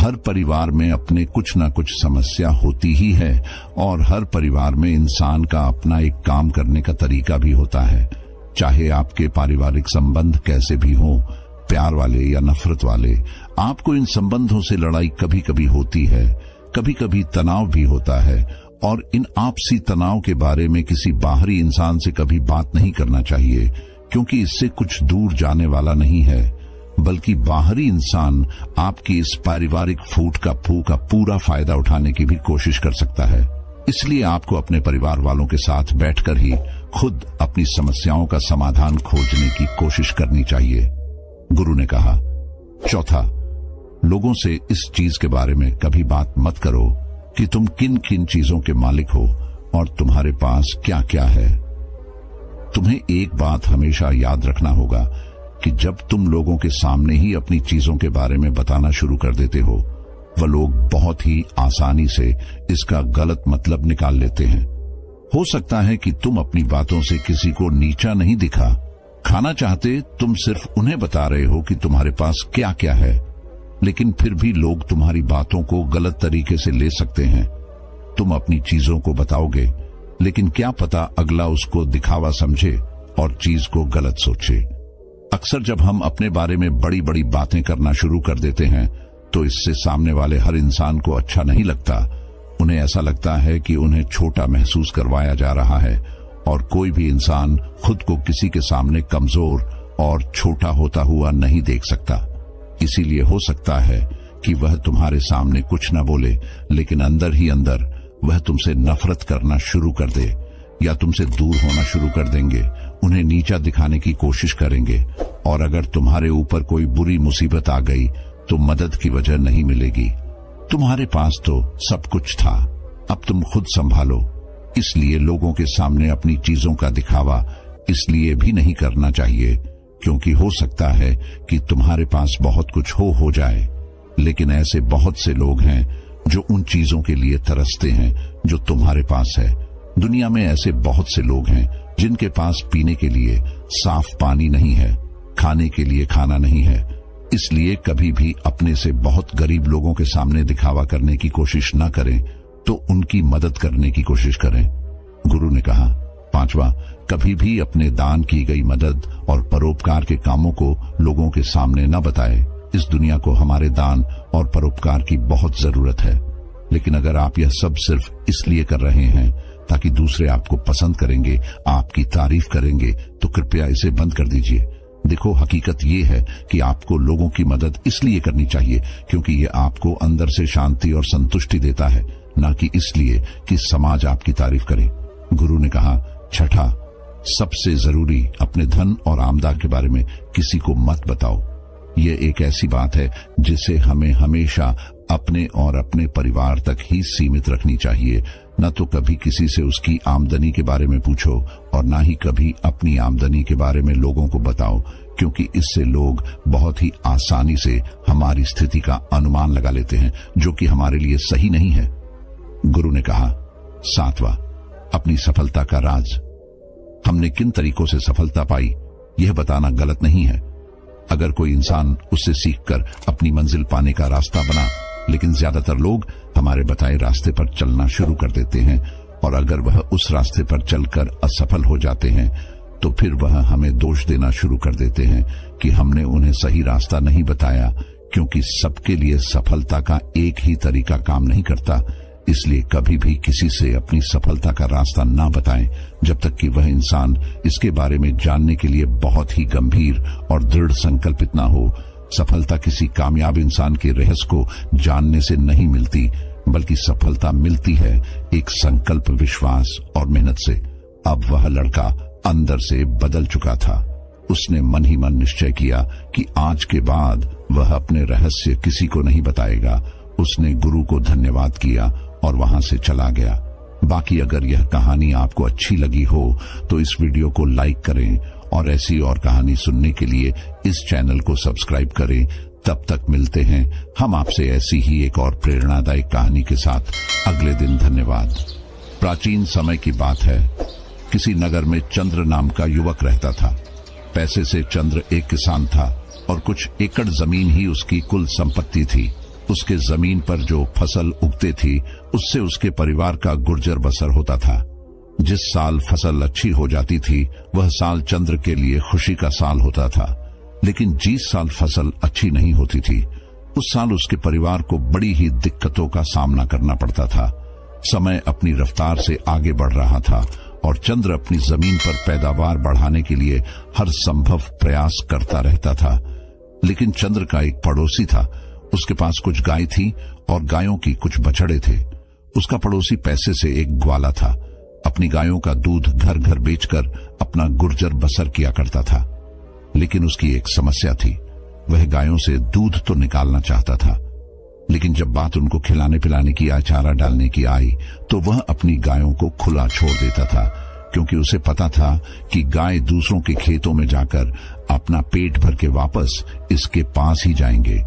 Speaker 2: हर परिवार में अपने कुछ न कुछ समस्या होती ही है और हर परिवार में इंसान का अपना एक काम करने का तरीका भी होता है। चाहे आपके पारिवारिक संबंध कैसे भी हों, प्यार वाले या नफरत वाले, आपको इन संबंधों से लड़ाई कभी कभी होती है, कभी कभी तनाव भी होता है और इन आपसी तनाव के बारे में किसी बाहरी इंसान से कभी बात नहीं करना चाहिए, क्योंकि इससे कुछ दूर जाने वाला नहीं है, बल्कि बाहरी इंसान आपकी इस पारिवारिक फूट का पूरा फायदा उठाने की भी कोशिश कर सकता है। इसलिए आपको अपने परिवार वालों के साथ बैठकर ही खुद अपनी समस्याओं का समाधान खोजने की कोशिश करनी चाहिए। गुरु ने कहा, चौथा, लोगों से इस चीज के बारे में कभी बात मत करो कि तुम किन किन चीजों के मालिक हो और तुम्हारे पास क्या क्या है। तुम्हें एक बात हमेशा याद रखना होगा कि जब तुम लोगों के सामने ही अपनी चीजों के बारे में बताना शुरू कर देते हो, वह लोग बहुत ही आसानी से इसका गलत मतलब निकाल लेते हैं। हो सकता है कि तुम अपनी बातों से किसी को नीचा नहीं दिखा खाना चाहते, तुम सिर्फ उन्हें बता रहे हो कि तुम्हारे पास क्या क्या है, लेकिन फिर भी लोग तुम्हारी बातों को गलत तरीके से ले सकते हैं। तुम अपनी चीजों को बताओगे, लेकिन क्या पता अगला उसको दिखावा समझे और चीज को गलत सोचे। अक्सर जब हम अपने बारे में बड़ी बड़ी बातें करना शुरू कर देते हैं तो इससे सामने वाले हर इंसान को अच्छा नहीं लगता। उन्हें ऐसा लगता है कि उन्हें छोटा महसूस करवाया जा रहा है और कोई भी इंसान खुद को किसी के सामने कमजोर और छोटा होता हुआ नहीं देख सकता। इसीलिए हो सकता है कि वह तुम्हारे सामने कुछ न बोले, लेकिन अंदर ही अंदर वह तुमसे नफरत करना शुरू कर दे या तुमसे दूर होना शुरू कर देंगे, उन्हें नीचा दिखाने की कोशिश करेंगे। और अगर तुम्हारे ऊपर कोई बुरी मुसीबत आ गई तो मदद की वजह नहीं मिलेगी। तुम्हारे पास तो सब कुछ था, अब तुम खुद संभालो। इसलिए लोगों के सामने अपनी चीजों का दिखावा इसलिए भी नहीं करना चाहिए क्योंकि हो सकता है कि तुम्हारे पास बहुत कुछ हो जाए, लेकिन ऐसे बहुत से लोग हैं जो उन चीजों के लिए तरसते हैं जो तुम्हारे पास है। दुनिया में ऐसे बहुत से लोग हैं जिनके पास पीने के लिए साफ पानी नहीं है, खाने के लिए खाना नहीं है। इसलिए कभी भी अपने से बहुत गरीब लोगों के सामने दिखावा करने की कोशिश न करें, तो उनकी मदद करने की कोशिश करें। गुरु ने कहा, पांचवा, कभी भी अपने दान की गई मदद और परोपकार के कामों को लोगों के सामने न बताएं। इस दुनिया को हमारे दान और परोपकार की बहुत जरूरत है, लेकिन अगर आप यह सब सिर्फ इसलिए कर रहे हैं ताकि दूसरे आपको पसंद करेंगे, आपकी तारीफ करेंगे, तो कृपया इसे बंद कर दीजिए। देखो, हकीकत ये है कि आपको लोगों की मदद इसलिए करनी चाहिए क्योंकि ये आपको अंदर से शांति और संतुष्टि देता है, न कि इसलिए कि समाज आपकी तारीफ करे। गुरु ने कहा, छठा, सबसे जरूरी, अपने धन और आमदनी के बारे में किसी को मत बताओ। ये एक ऐसी बात है जिसे हमें हमेशा अपने और अपने परिवार तक ही सीमित रखनी चाहिए। न तो कभी किसी से उसकी आमदनी के बारे में पूछो और न ही कभी अपनी आमदनी के बारे में लोगों को बताओ, क्योंकि इससे लोग बहुत ही आसानी से हमारी स्थिति का अनुमान लगा लेते हैं, जो कि हमारे लिए सही नहीं है। गुरु ने कहा, 7वां, अपनी सफलता का राज। हमने किन तरीकों से सफलता पाई यह बताना गलत नहीं है। अगर कोई इंसान उससे सीखकर अपनी मंजिल पाने का रास्ता बना, लेकिन ज्यादातर लोग हमारे बताए रास्ते पर चलना शुरू कर देते हैं और अगर वह उस रास्ते पर चलकर असफल हो जाते हैं तो फिर वह हमें दोष देना शुरू कर देते हैं कि हमने उन्हें सही रास्ता नहीं बताया, क्योंकि सबके लिए सफलता का एक ही तरीका काम नहीं करता। इसलिए कभी भी किसी से अपनी सफलता का रास्ता ना बताएं जब तक कि वह इंसान इसके बारे में जानने के लिए बहुत ही गंभीर और दृढ़ संकल्पित ना हो। सफलता किसी कामयाब इंसान के रहस्य को जानने से नहीं मिलती, बल्कि सफलता मिलती है एक संकल्प, विश्वास और मेहनत से। अब वह लड़का अंदर से बदल चुका था। उसने मन ही मन निश्चय किया कि आज के बाद वह अपने रहस्य किसी को नहीं बताएगा। उसने गुरु को धन्यवाद किया और वहां से चला गया। बाकी अगर यह कहानी आपको अच्छी लगी हो तो इस वीडियो को लाइक करें और ऐसी और कहानी सुनने के लिए इस चैनल को सब्सक्राइब करें। तब तक मिलते हैं हम आपसे ऐसी ही एक और प्रेरणादायक कहानी के साथ अगले दिन। धन्यवाद। प्राचीन समय की बात है। किसी नगर में चंद्र नाम का युवक रहता था। पैसे से चंद्र एक किसान था और कुछ एकड़ जमीन ही उसकी कुल संपत्ति थी। उसके जमीन पर जो फसल उगते थी उससे उसके परिवार का गुर्जर बसर होता था। जिस साल फसल अच्छी हो जाती थी वह साल चंद्र के लिए खुशी का साल होता था, लेकिन जिस साल फसल अच्छी नहीं होती थी उस साल उसके परिवार को बड़ी ही दिक्कतों का सामना करना पड़ता था। समय अपनी रफ्तार से आगे बढ़ रहा था और चंद्र अपनी जमीन पर पैदावार बढ़ाने के लिए हर संभव प्रयास करता रहता था। लेकिन चंद्र का एक पड़ोसी था। उसके पास कुछ गाय थी और गायों की कुछ बछड़े थे। उसका पड़ोसी पैसे से एक ग्वाला था। अपनी गायों का दूध घर घर बेचकर अपना गुर्जर बसर किया करता था। लेकिन उसकी एक समस्या थी। वह गायों से दूध तो निकालना चाहता था, लेकिन जब बात उनको खिलाने पिलाने की या चारा डालने की आई तो वह अपनी गायों को खुला छोड़ देता था, क्योंकि उसे पता था कि गाय दूसरों के खेतों में जाकर अपना पेट भर के वापस इसके पास ही जाएंगे।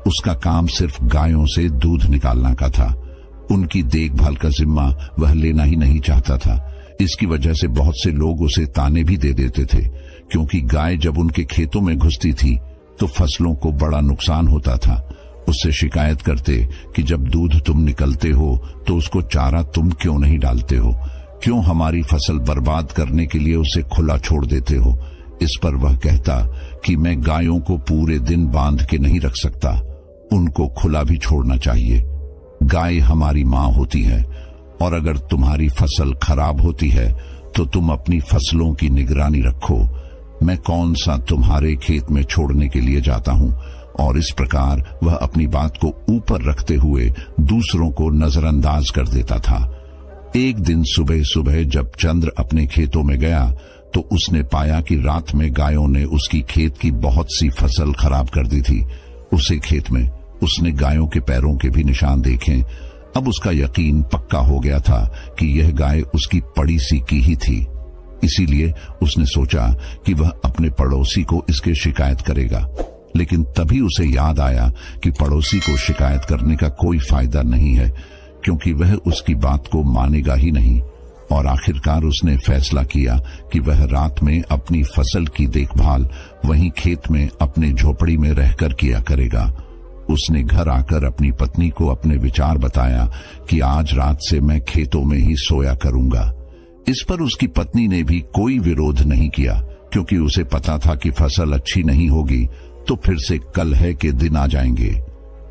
Speaker 2: उसका काम सिर्फ गायों से दूध निकालना का था। उनकी देखभाल का जिम्मा वह लेना ही नहीं चाहता था। इसकी वजह से बहुत से लोग उसे ताने भी दे देते थे, क्योंकि गाय जब उनके खेतों में घुसती थी तो फसलों को बड़ा नुकसान होता था। उससे शिकायत करते कि जब दूध तुम निकलते हो तो उसको चारा तुम क्यों नहीं डालते हो, क्यों हमारी फसल बर्बाद करने के लिए उसे खुला छोड़ देते हो। इस पर वह कहता कि मैं गायों को पूरे दिन बांध के नहीं रख सकता, उनको खुला भी छोड़ना चाहिए। गाय हमारी माँ होती है और अगर तुम्हारी फसल खराब होती है तो तुम अपनी फसलों की निगरानी रखो। मैं कौन सा तुम्हारे खेत में छोड़ने के लिए जाता हूँ। और इस प्रकार वह अपनी बात को ऊपर रखते हुए दूसरों को नजरअंदाज कर देता था। एक दिन सुबह सुबह जब चंद्र अपने खेतों में गया तो उसने पाया कि रात में गायों ने उसकी खेत की बहुत सी फसल खराब कर दी थी। उसे खेत में उसने गायों के पैरों के भी निशान देखे। अब उसका यकीन पक्का हो गया था कि यह गाय उसकी पड़ी सी की ही थी। इसीलिए उसने सोचा कि वह अपने पड़ोसी को इसके शिकायत करेगा। लेकिन तभी उसे याद आया कि पड़ोसी को शिकायत करने का कोई फायदा नहीं है, क्योंकि वह उसकी बात को मानेगा ही नहीं। और आखिरकार उसने फैसला किया कि वह रात में अपनी फसल की देखभाल वहीं खेत में अपने झोपड़ी में रहकर किया करेगा। उसने घर आकर अपनी पत्नी को अपने विचार बताया कि आज रात से मैं खेतों में ही सोया करूंगा। इस पर उसकी पत्नी ने भी कोई विरोध नहीं किया, क्योंकि उसे पता था कि फसल अच्छी नहीं होगी तो फिर से कलह के दिन आ जाएंगे।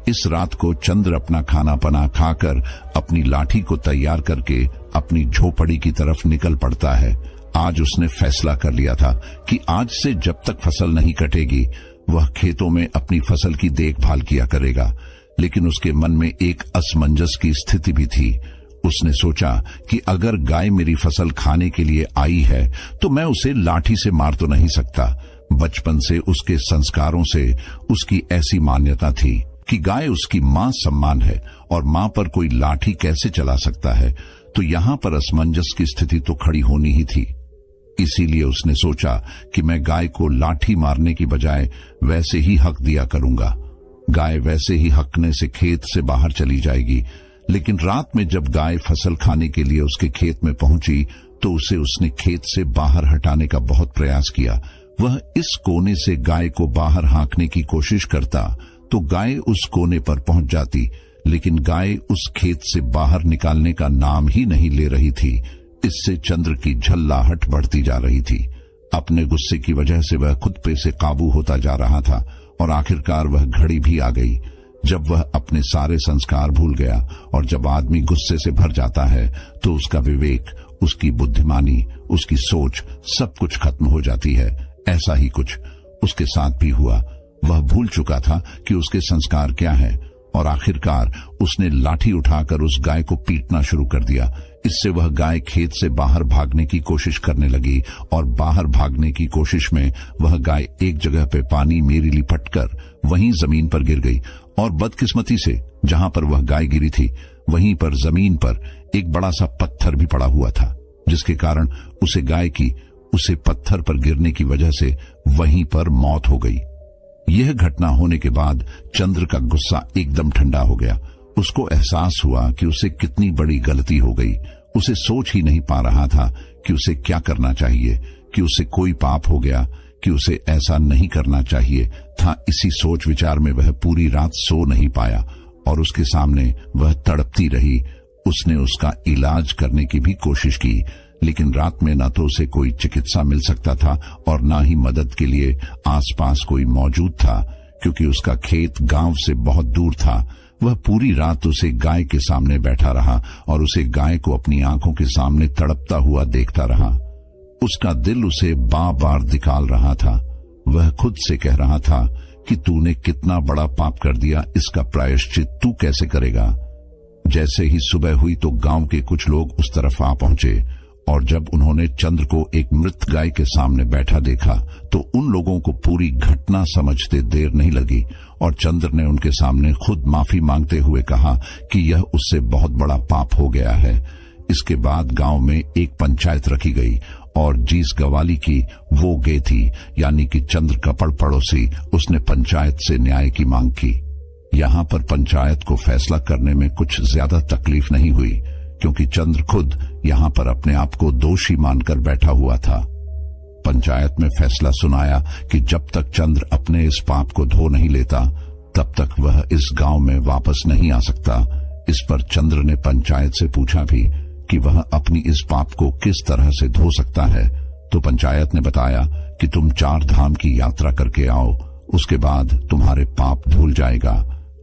Speaker 2: इस रात को चंद्र अपना खाना पना खाकर अपनी लाठी को तैयार करके अपनी झोपड़ी की तरफ निकल पड़ता है। आज उसने फैसला कर लिया था कि आज से जब तक फसल नहीं कटेगी वह खेतों में अपनी फसल की देखभाल किया करेगा। लेकिन उसके मन में एक असमंजस की स्थिति भी थी। उसने सोचा कि अगर गाय मेरी फसल खाने के लिए आई है तो मैं उसे लाठी से मार तो नहीं सकता। बचपन से उसके संस्कारों से उसकी ऐसी मान्यता थी कि गाय उसकी मां सम्मान है और मां पर कोई लाठी कैसे चला सकता है, तो यहां पर असमंजस की स्थिति तो खड़ी होनी ही थी। इसीलिए उसने सोचा कि मैं गाय को लाठी मारने की बजाय वैसे ही हक दिया करूंगा। गाय वैसे ही हकने से खेत से बाहर चली जाएगी। लेकिन रात में जब गाय फसल खाने के लिए उसके खेत में पहुंची तो उसने खेत से बाहर हटाने का बहुत प्रयास किया। वह इस कोने से गाय को बाहर हाँकने की कोशिश करता तो गाय उस कोने पर पहुंच जाती, लेकिन गाय उस खेत से बाहर निकालने का नाम ही नहीं ले रही थी। इससे चंद्र की झल्लाहट बढ़ती जा रही थी। अपने गुस्से की वजह से वह खुद पे से काबू होता जा रहा था और आखिरकार वह घड़ी भी आ गई जब वह अपने सारे संस्कार भूल गया। और जब आदमी गुस्से से भर जाता है तो उसका विवेक, उसकी बुद्धिमानी, उसकी सोच सब कुछ खत्म हो जाती है। ऐसा ही कुछ उसके साथ भी हुआ। वह भूल चुका था कि उसके संस्कार क्या है और आखिरकार उसने लाठी उठाकर उस गाय को पीटना शुरू कर दिया। इससे वह गाय खेत से बाहर भागने की कोशिश करने लगी और बाहर भागने की कोशिश में वह गाय एक जगह पे पानी में लिपटकर वहीं जमीन पर गिर गई। और बदकिस्मती से जहां पर वह गाय गिरी थी वहीं पर जमीन पर एक बड़ा सा पत्थर भी पड़ा हुआ था, जिसके कारण उसे पत्थर पर गिरने की वजह से वहीं पर मौत हो गई। यह घटना होने के बाद चंद्र का गुस्सा एकदम ठंडा हो गया। उसको एहसास हुआ कि उसे कितनी बड़ी गलती हो गई। उसे सोच ही नहीं पा रहा था कि उसे क्या करना चाहिए, कि उसे कोई पाप हो गया, कि उसे ऐसा नहीं करना चाहिए था। इसी सोच विचार में वह पूरी रात सो नहीं पाया और उसके सामने वह तड़पती रही। उसने उसका इलाज करने की भी कोशिश की, लेकिन रात में न तो उसे कोई चिकित्सा मिल सकता था और न ही मदद के लिए आसपास कोई मौजूद था, क्योंकि उसका खेत गांव से बहुत दूर था। वह पूरी रात उसे गाय के सामने बैठा रहा और उसे गाय को अपनी आंखों के सामने तड़पता हुआ देखता रहा। उसका दिल उसे बार बार निकाल रहा था। वह खुद से कह रहा था कि तूने कितना बड़ा पाप कर दिया, इसका प्रायश्चित तू कैसे करेगा। जैसे ही सुबह हुई तो गांव के कुछ लोग उस तरफ आ पहुंचे और जब उन्होंने चंद्र को एक मृत गाय के सामने बैठा देखा तो उन लोगों को पूरी घटना समझते देर नहीं लगी और चंद्र ने उनके सामने खुद माफी मांगते हुए कहा कि यह उससे बहुत बड़ा पाप हो गया है। इसके बाद गांव में एक पंचायत रखी गई और जिस गवाली की वो गे थी, यानी कि चंद्र का पड़ोसी, उसने पंचायत से न्याय की मांग की। यहाँ पर पंचायत को फैसला करने में कुछ ज्यादा तकलीफ नहीं हुई, क्योंकि चंद्र खुद यहाँ पर अपने आप को दोषी मानकर बैठा हुआ था। पंचायत में फैसला सुनाया कि जब तक चंद्र अपने इस पाप को धो नहीं लेता तब तक वह इस गांव में वापस नहीं आ सकता। इस पर चंद्र ने पंचायत से पूछा भी कि वह अपनी इस पाप को किस तरह से धो सकता है। तो पंचायत ने बताया कि तुम 4 धाम की यात्रा करके आओ, उसके बाद तुम्हारे पाप धुल जाएगा।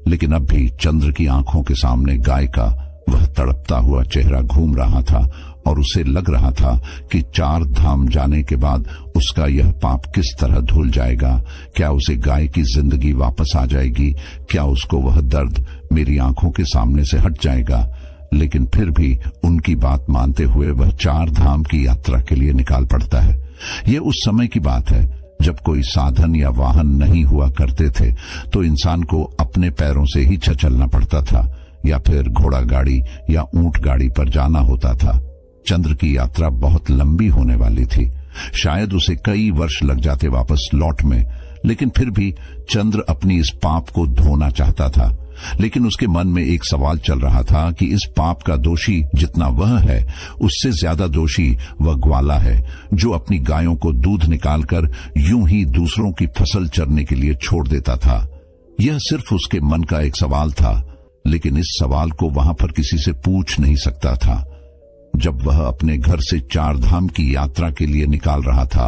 Speaker 2: लेकिन अब भी चंद्र की आंखों के सामने गाय का वह तड़पता हुआ चेहरा घूम रहा था और उसे लग रहा था कि 4 धाम जाने के बाद उसका यह पाप किस तरह धुल जाएगा। क्या उसे गाय की जिंदगी वापस आ जाएगी? क्या उसको वह दर्द मेरी आंखों के सामने से हट जाएगा? लेकिन फिर भी उनकी बात मानते हुए वह 4 धाम की यात्रा के लिए निकाल पड़ता है। ये उस समय की बात है जब कोई साधन या वाहन नहीं हुआ करते थे, तो इंसान को अपने पैरों से ही चलना पड़ता था या फिर घोड़ा गाड़ी या ऊंट गाड़ी पर जाना होता था। चंद्र की यात्रा बहुत लंबी होने वाली थी। शायद उसे कई वर्ष लग जाते वापस लौट में, लेकिन फिर भी चंद्र अपनी इस पाप को धोना चाहता था। लेकिन उसके मन में एक सवाल चल रहा था कि इस पाप का दोषी जितना वह है, उससे ज्यादा दोषी वह ग्वाला है, जो अपनी गायों को दूध निकालकर यूं ही दूसरों की फसल चरने के लिए छोड़ देता था। यह सिर्फ उसके मन का एक सवाल था, लेकिन इस सवाल को वहां पर किसी से पूछ नहीं सकता था। जब वह अपने घर से 4 धाम की यात्रा के लिए निकाल रहा था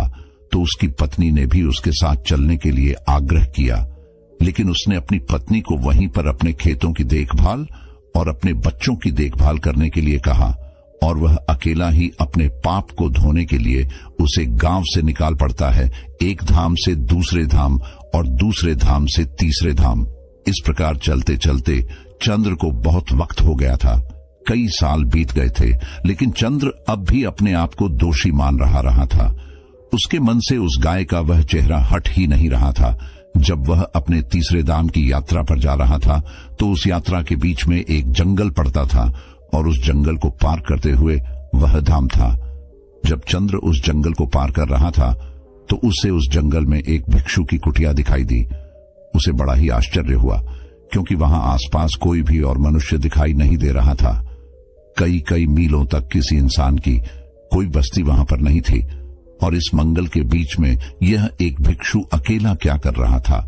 Speaker 2: तो उसकी पत्नी ने भी उसके साथ चलने के लिए आग्रह किया, लेकिन उसने अपनी पत्नी को वहीं पर अपने खेतों की देखभाल और अपने बच्चों की देखभाल करने के लिए कहा और वह अकेला ही अपने पाप को धोने के लिए उसे गांव से निकाल पड़ता है, एक धाम से दूसरे धाम और दूसरे धाम से तीसरे धाम। इस प्रकार चलते चलते चंद्र को बहुत वक्त हो गया था। कई साल बीत गए थे, लेकिन चंद्र अब भी अपने आप को दोषी मान रहा था। उसके मन से उस गाय का वह चेहरा हट ही नहीं रहा था। जब वह अपने तीसरे धाम की यात्रा पर जा रहा था तो उस यात्रा के बीच में एक जंगल पड़ता था और उस जंगल को पार करते हुए वह धाम था। जब चंद्र उस जंगल को पार कर रहा था तो उसे उस जंगल में एक भिक्षु की कुटिया दिखाई दी। उसे बड़ा ही आश्चर्य हुआ, क्योंकि वहां आसपास कोई भी और मनुष्य दिखाई नहीं दे रहा था। कई कई मीलों तक किसी इंसान की कोई बस्ती वहां पर नहीं थी, और इस मंगल के बीच में यह एक भिक्षु अकेला क्या कर रहा था।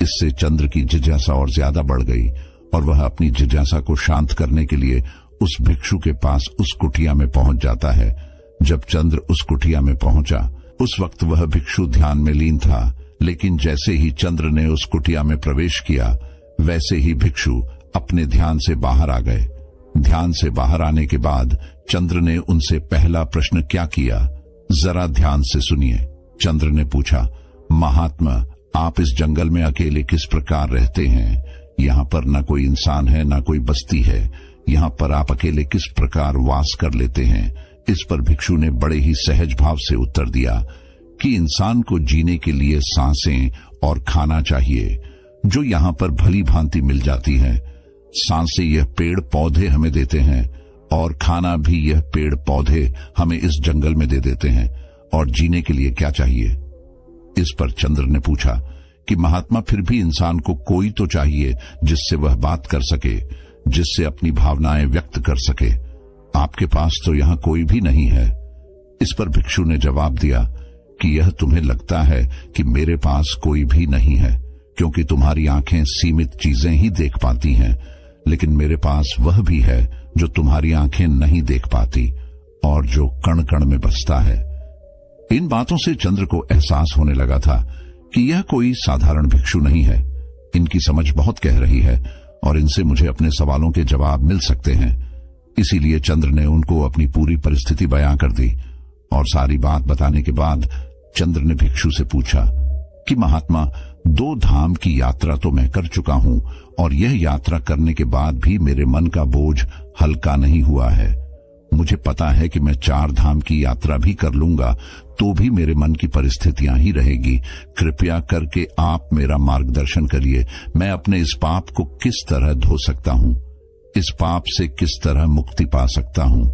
Speaker 2: इससे चंद्र की जिज्ञासा और ज्यादा बढ़ गई और वह अपनी जिज्ञासा को शांत करने के लिए उस भिक्षु के पास उस कुटिया में पहुंच जाता है। जब चंद्र उस कुटिया में पहुंचा उस वक्त वह भिक्षु ध्यान में लीन था, लेकिन जैसे ही चंद्र ने उस कुटिया में प्रवेश किया वैसे ही भिक्षु अपने ध्यान से बाहर आ गए। ध्यान से बाहर आने के बाद चंद्र ने उनसे पहला प्रश्न क्या किया, जरा ध्यान से सुनिए। चंद्र ने पूछा, महात्मा, आप इस जंगल में अकेले किस प्रकार रहते हैं? यहाँ पर न कोई इंसान है, न कोई बस्ती है। यहाँ पर आप अकेले किस प्रकार वास कर लेते हैं? इस पर भिक्षु ने बड़े ही सहज भाव से उत्तर दिया कि इंसान को जीने के लिए सांसें और खाना चाहिए, जो यहाँ पर भली भांति मिल जाती है। सांसें यह पेड़ पौधे हमें देते हैं और खाना भी यह पेड़ पौधे हमें इस जंगल में दे देते हैं, और जीने के लिए क्या चाहिए? इस पर चंद्र ने पूछा कि महात्मा, फिर भी इंसान को कोई तो चाहिए जिससे वह बात कर सके, जिससे अपनी भावनाएं व्यक्त कर सके। आपके पास तो यहाँ कोई भी नहीं है। इस पर भिक्षु ने जवाब दिया कि यह तुम्हें लगता है कि मेरे पास कोई भी नहीं है, क्योंकि तुम्हारी आंखें सीमित चीजें ही देख पाती हैं, लेकिन मेरे पास वह भी है जो तुम्हारी आंखें नहीं देख पाती और जो कण कण में बसता है। इन बातों से चंद्र को एहसास होने लगा था कि यह कोई साधारण भिक्षु नहीं है। इनकी समझ बहुत गहरी रही है और इनसे मुझे अपने सवालों के जवाब मिल सकते हैं। इसीलिए चंद्र ने उनको अपनी पूरी परिस्थिति बयां कर दी, और सारी बात बताने के बाद चंद्र ने भिक्षु से पूछा कि महात्मा, 2 धाम की यात्रा तो मैं कर चुका हूं, और यह यात्रा करने के बाद भी मेरे मन का बोझ हल्का नहीं हुआ है। मुझे पता है कि मैं 4 धाम की यात्रा भी कर लूंगा तो भी मेरे मन की परिस्थितियां ही रहेगी। कृपया करके आप मेरा मार्गदर्शन करिए। मैं अपने इस पाप को किस तरह धो सकता हूं? इस पाप से किस तरह मुक्ति पा सकता हूं?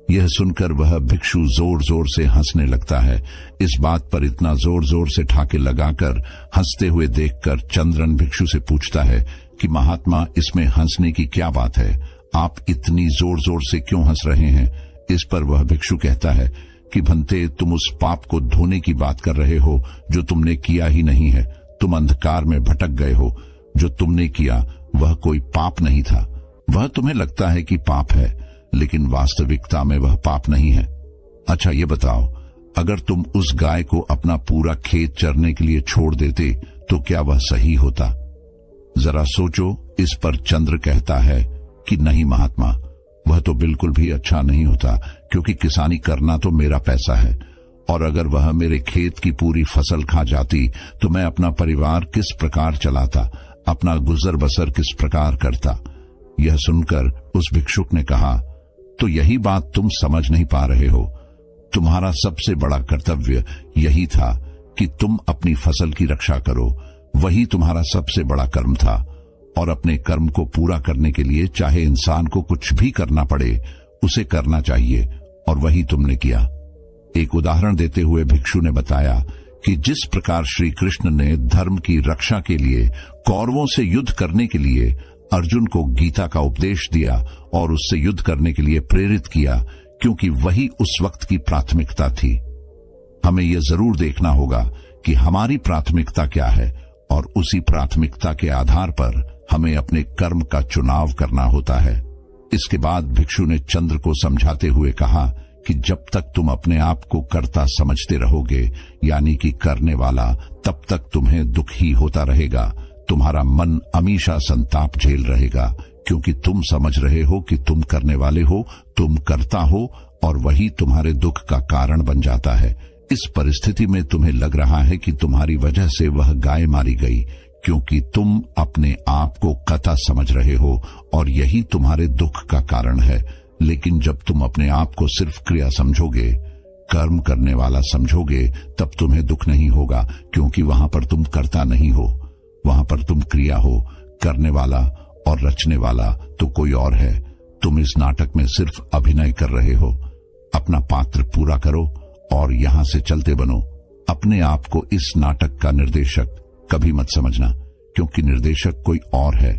Speaker 2: यह सुनकर वह भिक्षु जोर जोर से हंसने लगता है। इस बात पर इतना जोर जोर से ठाके लगाकर हंसते हुए देखकर चंद्रन भिक्षु से पूछता है कि महात्मा, इसमें हंसने की क्या बात है? आप इतनी जोर जोर से क्यों हंस रहे हैं? इस पर वह भिक्षु कहता है कि भंते, तुम उस पाप को धोने की बात कर रहे हो जो तुमने किया ही नहीं है। तुम अंधकार में भटक गए हो। जो तुमने किया वह कोई पाप नहीं था। वह तुम्हें लगता है कि पाप है, लेकिन वास्तविकता में वह पाप नहीं है। अच्छा ये बताओ, अगर तुम उस गाय को अपना पूरा खेत चरने के लिए छोड़ देते तो क्या वह सही होता? जरा सोचो। इस पर चंद्र कहता है कि नहीं महात्मा, वह तो बिल्कुल भी अच्छा नहीं होता, क्योंकि किसानी करना तो मेरा पैसा है, और अगर वह मेरे खेत की पूरी फसल खा जाती तो मैं अपना परिवार किस प्रकार चलाता, अपना गुजर बसर किस प्रकार करता? यह सुनकर उस भिक्षुक ने कहा, तो यही बात तुम समझ नहीं पा रहे हो। तुम्हारा सबसे बड़ा कर्तव्य यही था कि तुम अपनी फसल की रक्षा करो। वही तुम्हारा सबसे बड़ा कर्म था, और अपने कर्म को पूरा करने के लिए चाहे इंसान को कुछ भी करना पड़े, उसे करना चाहिए, और वही तुमने किया। एक उदाहरण देते हुए भिक्षु ने बताया कि जिस प्रकार श्री कृष्ण ने धर्म की रक्षा के लिए कौरवों से युद्ध करने के लिए अर्जुन को गीता का उपदेश दिया और उससे युद्ध करने के लिए प्रेरित किया, क्योंकि वही उस वक्त की प्राथमिकता थी। हमें यह जरूर देखना होगा कि हमारी प्राथमिकता क्या है, और उसी प्राथमिकता के आधार पर हमें अपने कर्म का चुनाव करना होता है। इसके बाद भिक्षु ने चंद्र को समझाते हुए कहा कि जब तक तुम अपने आप को कर्ता समझते रहोगे, यानी कि करने वाला, तब तक तुम्हें दुख ही होता रहेगा। तुम्हारा मन हमेशा संताप झेल रहेगा, क्योंकि तुम समझ रहे हो कि तुम करने वाले हो, तुम करता हो, और वही तुम्हारे दुख का कारण बन जाता है। इस परिस्थिति में तुम्हें लग रहा है कि तुम्हारी वजह से वह गाय मारी गई, क्योंकि तुम अपने आप को कता समझ रहे हो और यही तुम्हारे दुख का कारण है। लेकिन जब तुम अपने आप को सिर्फ क्रिया समझोगे, कर्म करने वाला समझोगे, तब तुम्हें दुख नहीं होगा, क्योंकि वहां पर तुम कर्ता नहीं हो, वहां पर तुम क्रिया हो। करने वाला और रचने वाला तो कोई और है। तुम इस नाटक में सिर्फ अभिनय कर रहे हो। अपना पात्र पूरा करो और यहां से चलते बनो। अपने आप को इस नाटक का निर्देशक कभी मत समझना, क्योंकि निर्देशक कोई और है।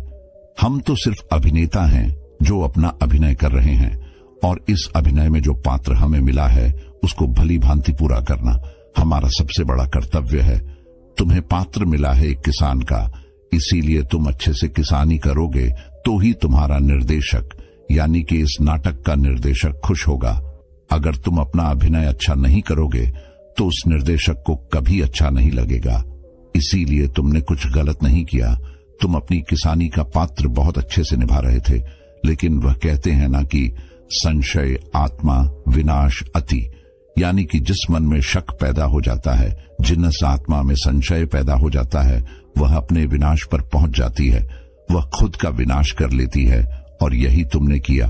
Speaker 2: हम तो सिर्फ अभिनेता हैं जो अपना अभिनय कर रहे हैं, और इस अभिनय में जो पात्र हमें मिला है उसको भली भांति पूरा करना हमारा सबसे बड़ा कर्तव्य है। तुम्हें पात्र मिला है एक किसान का, इसीलिए तुम अच्छे से किसानी करोगे तो ही तुम्हारा निर्देशक यानी कि इस नाटक का निर्देशक खुश होगा। अगर तुम अपना अभिनय अच्छा नहीं करोगे तो उस निर्देशक को कभी अच्छा नहीं लगेगा। इसीलिए तुमने कुछ गलत नहीं किया। तुम अपनी किसानी का पात्र बहुत अच्छे से निभा रहे थे, लेकिन वह कहते हैं ना कि संशय आत्मा विनाश अति, यानी कि जिस मन में शक पैदा हो जाता है, जिस आत्मा में संशय पैदा हो जाता है, वह अपने विनाश पर पहुंच जाती है, वह खुद का विनाश कर लेती है। और यही तुमने किया।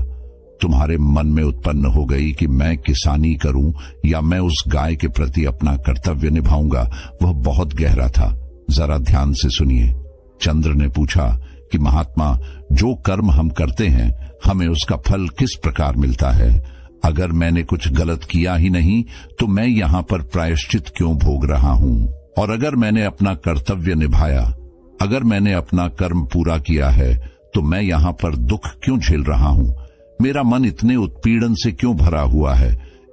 Speaker 2: तुम्हारे मन में उत्पन्न हो गई कि मैं किसानी करूं या मैं उस गाय के प्रति अपना कर्तव्य निभाऊंगा। वह बहुत गहरा था, जरा ध्यान से सुनिए। चंद्र ने पूछा कि महात्मा, जो कर्म हम करते हैं हमें उसका फल किस प्रकार मिलता है? अगर मैंने कुछ गलत किया ही नहीं तो मैं यहाँ पर प्रायश्चित क्यों भोग रहा हूँ? और अगर मैंने अपना कर्तव्य निभाया, अगर मैंने अपना कर्म पूरा किया है, तो मैं यहाँ पर दुख क्यों झेल रहा हूँ? मेरा मन इतने उत्पीड़न से क्यों भरा हुआ है?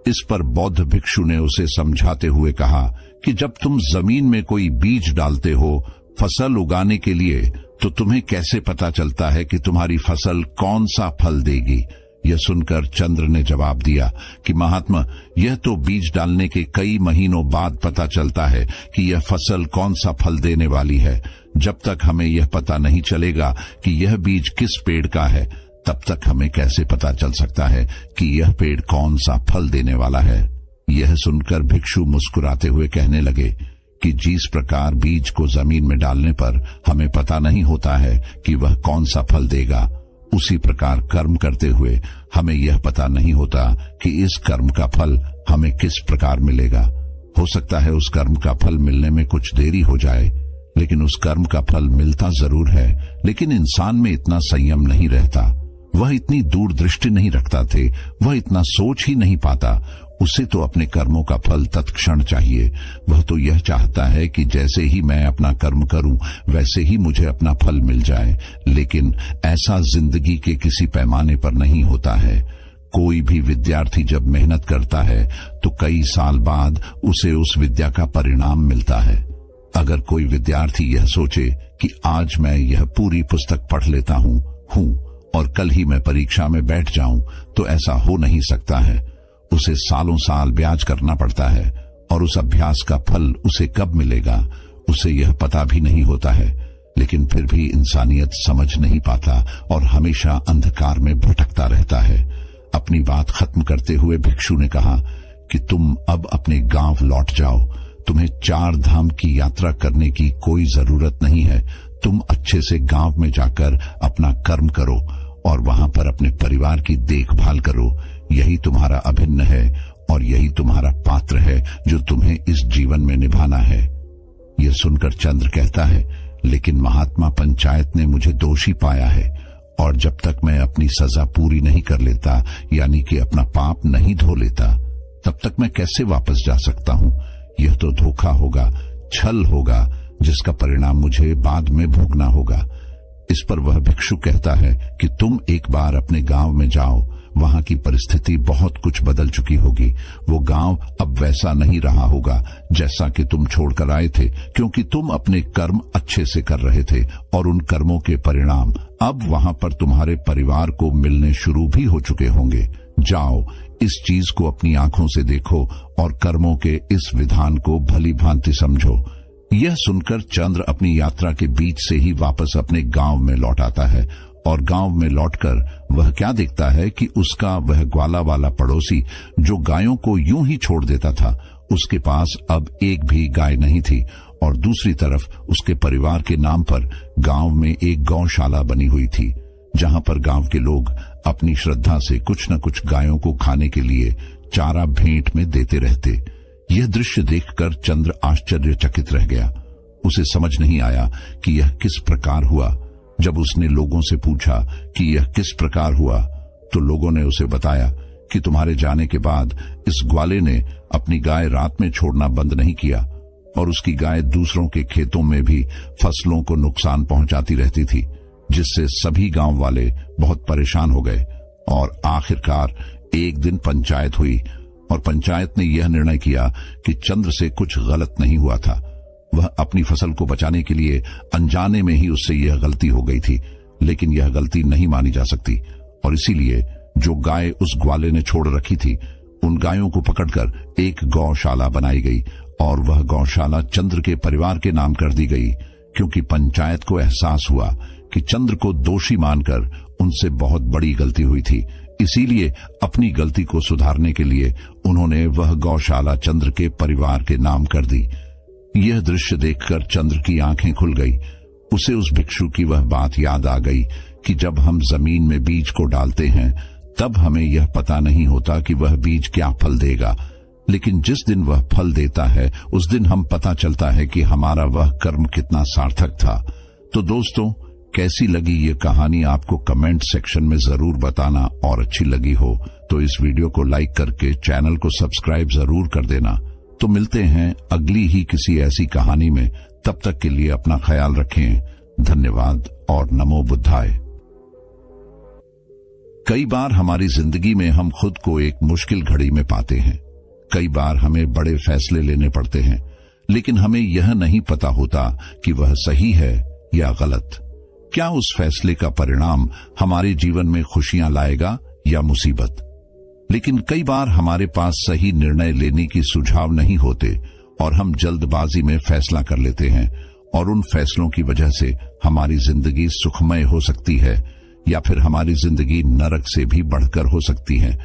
Speaker 2: इस पर बौद्ध भिक्षु ने उसे समझाते हुए कहा कि जब तुम जमीन में कोई बीज डालते हो फसल उगाने के लिए, तो तुम्हें कैसे पता चलता है कि तुम्हारी फसल कौन सा फल देगी? यह सुनकर चंद्र ने जवाब दिया कि महात्मा, यह तो बीज डालने के कई महीनों बाद पता चलता है कि यह फसल कौन सा फल देने वाली है। जब तक हमें यह पता नहीं चलेगा कि यह बीज किस पेड़ का है, तब तक हमें कैसे पता चल सकता है कि यह पेड़ कौन सा फल देने वाला है? यह सुनकर भिक्षु मुस्कुराते हुए कहने लगे कि जिस प्रकार बीज को जमीन में डालने पर हमें पता नहीं होता है कि वह कौन सा फल देगा, उसी प्रकार कर्म करते हुए हमें यह पता नहीं होता कि इस कर्म का फल हमें किस प्रकार मिलेगा। हो सकता है उस कर्म का फल मिलने में कुछ देरी हो जाए, लेकिन उस कर्म का फल मिलता जरूर है। लेकिन इंसान में इतना संयम नहीं रहता, वह इतनी दूरदृष्टि नहीं रखता थे, वह इतना सोच ही नहीं पाता। उसे तो अपने कर्मों का फल तत्क्षण चाहिए। वह तो यह चाहता है कि जैसे ही मैं अपना कर्म करूं वैसे ही मुझे अपना फल मिल जाए। लेकिन ऐसा जिंदगी के किसी पैमाने पर नहीं होता है। कोई भी विद्यार्थी जब मेहनत करता है तो कई साल बाद उसे उस विद्या का परिणाम मिलता है। अगर कोई विद्यार्थी यह सोचे कि आज मैं यह पूरी पुस्तक पढ़ लेता हूं और कल ही मैं परीक्षा में बैठ जाऊं, तो ऐसा हो नहीं सकता है। उसे सालों साल ब्याज करना पड़ता है, और उस अभ्यास का फल उसे कब मिलेगा उसे यह पता भी नहीं होता है। लेकिन फिर भी इंसानियत समझ नहीं पाता और हमेशा अंधकार में भटकता रहता है। अपनी बात खत्म करते हुए भिक्षु ने कहा कि तुम अब अपने गांव लौट जाओ। तुम्हें 4 धाम की यात्रा करने की कोई जरूरत नहीं है। तुम अच्छे से गांव में जाकर अपना कर्म करो और वहां पर अपने परिवार की देखभाल करो। यही तुम्हारा अभिन्न है और यही तुम्हारा पात्र है जो तुम्हें इस जीवन में निभाना है। यह सुनकर चंद्र कहता है, लेकिन महात्मा, पंचायत ने मुझे दोषी पाया है, और जब तक मैं अपनी सजा पूरी नहीं कर लेता, यानी कि अपना पाप नहीं धो लेता, तब तक मैं कैसे वापस जा सकता हूं? यह तो धोखा होगा, छल होगा, जिसका परिणाम मुझे बाद में भोगना होगा। इस पर वह भिक्षु कहता है कि तुम एक बार अपने गांव में जाओ, वहां की परिस्थिति बहुत कुछ बदल चुकी होगी। वो गांव अब वैसा नहीं रहा होगा जैसा कि तुम छोड़कर आए थे, क्योंकि तुम अपने कर्म अच्छे से कर रहे थे और उन कर्मों के परिणाम अब वहां पर तुम्हारे परिवार को मिलने शुरू भी हो चुके होंगे। जाओ, इस चीज को अपनी आंखों से देखो और कर्मों के इस विधान को भली भांति समझो। यह सुनकर चंद्र अपनी यात्रा के बीच से ही वापस अपने गांव में लौट आता है, और गांव में लौटकर वह क्या देखता है कि उसका वह ग्वाला वाला पड़ोसी जो गायों को यूं ही छोड़ देता था, उसके पास अब एक भी गाय नहीं थी और दूसरी तरफ उसके परिवार के नाम पर गांव में एक गौशाला बनी हुई थी, जहां पर गांव के लोग अपनी श्रद्धा से कुछ न कुछ गायों को खाने के लिए चारा भेंट में देते रहते। यह दृश्य देखकर चंद्र आश्चर्यचकित रह गया। उसे समझ नहीं आया कि यह किस प्रकार हुआ। जब उसने लोगों से पूछा कि यह किस प्रकार हुआ, तो लोगों ने उसे बताया कि तुम्हारे जाने के बाद इस ग्वाले ने अपनी गाय रात में छोड़ना बंद नहीं किया और उसकी गाय दूसरों के खेतों में भी फसलों को नुकसान पहुंचाती रहती थी, जिससे सभी गांव वाले बहुत परेशान हो गए। और आखिरकार एक दिन पंचायत हुई और पंचायत ने यह निर्णय किया कि चंद्र से कुछ गलत नहीं हुआ था। वह अपनी फसल को बचाने के लिए अनजाने में ही उससे यह गलती हो गई थी, लेकिन यह गलती नहीं मानी जा सकती और इसीलिए जो गाय उस ग्वाले ने छोड़ रखी थी, उन गायों को पकड़कर एक गौशाला बनाई गई और वह गौशाला चंद्र के परिवार के नाम कर दी गई, क्योंकि पंचायत को एहसास हुआ कि चंद्र को दोषी मानकर उनसे बहुत बड़ी गलती हुई थी। इसीलिए अपनी गलती को सुधारने के लिए उन्होंने वह गौशाला चंद्र के परिवार के नाम कर दी। यह दृश्य देखकर चंद्र की आंखें खुल गई। उसे उस भिक्षु की वह बात याद आ गई कि जब हम जमीन में बीज को डालते हैं तब हमें यह पता नहीं होता कि वह बीज क्या फल देगा, लेकिन जिस दिन वह फल देता है उस दिन हम पता चलता है कि हमारा वह कर्म कितना सार्थक था। तो दोस्तों, कैसी लगी ये कहानी आपको कमेंट सेक्शन में जरूर बताना, और अच्छी लगी हो तो इस वीडियो को लाइक करके चैनल को सब्सक्राइब जरूर कर देना। तो मिलते हैं अगली ही किसी ऐसी कहानी में। तब तक के लिए अपना ख्याल रखें। धन्यवाद और नमो बुद्धाय। कई बार हमारी जिंदगी में हम खुद को एक मुश्किल घड़ी में पाते हैं। कई बार हमें बड़े फैसले लेने पड़ते हैं, लेकिन हमें यह नहीं पता होता कि वह सही है या गलत। क्या उस फैसले का परिणाम हमारे जीवन में खुशियां लाएगा या मुसीबत। लेकिन कई बार हमारे पास सही निर्णय लेने की सुझाव नहीं होते और हम जल्दबाजी में फैसला कर लेते हैं, और उन फैसलों की वजह से हमारी जिंदगी सुखमय हो सकती है या फिर हमारी जिंदगी नरक से भी बढ़कर हो सकती है।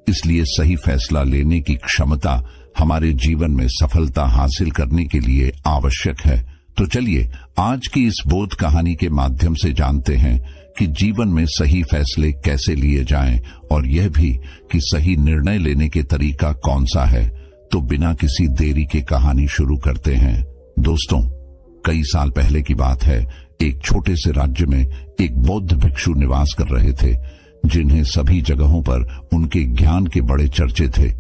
Speaker 2: इसलिए सही फैसला लेने की क्षमता हमारे जीवन में सफलता हासिल करने के लिए आवश्यक है। तो चलिए आज की इस बोध कहानी के माध्यम से जानते हैं कि जीवन में सही फैसले कैसे लिए जाएं, और यह भी कि सही निर्णय लेने के तरीका कौन सा है। तो बिना किसी देरी के कहानी शुरू करते हैं। दोस्तों, कई साल पहले की बात है। एक छोटे से राज्य में एक बौद्ध भिक्षु निवास कर रहे थे, जिन्हें सभी जगहों पर उनके ज्ञान के बड़े चर्चे थे।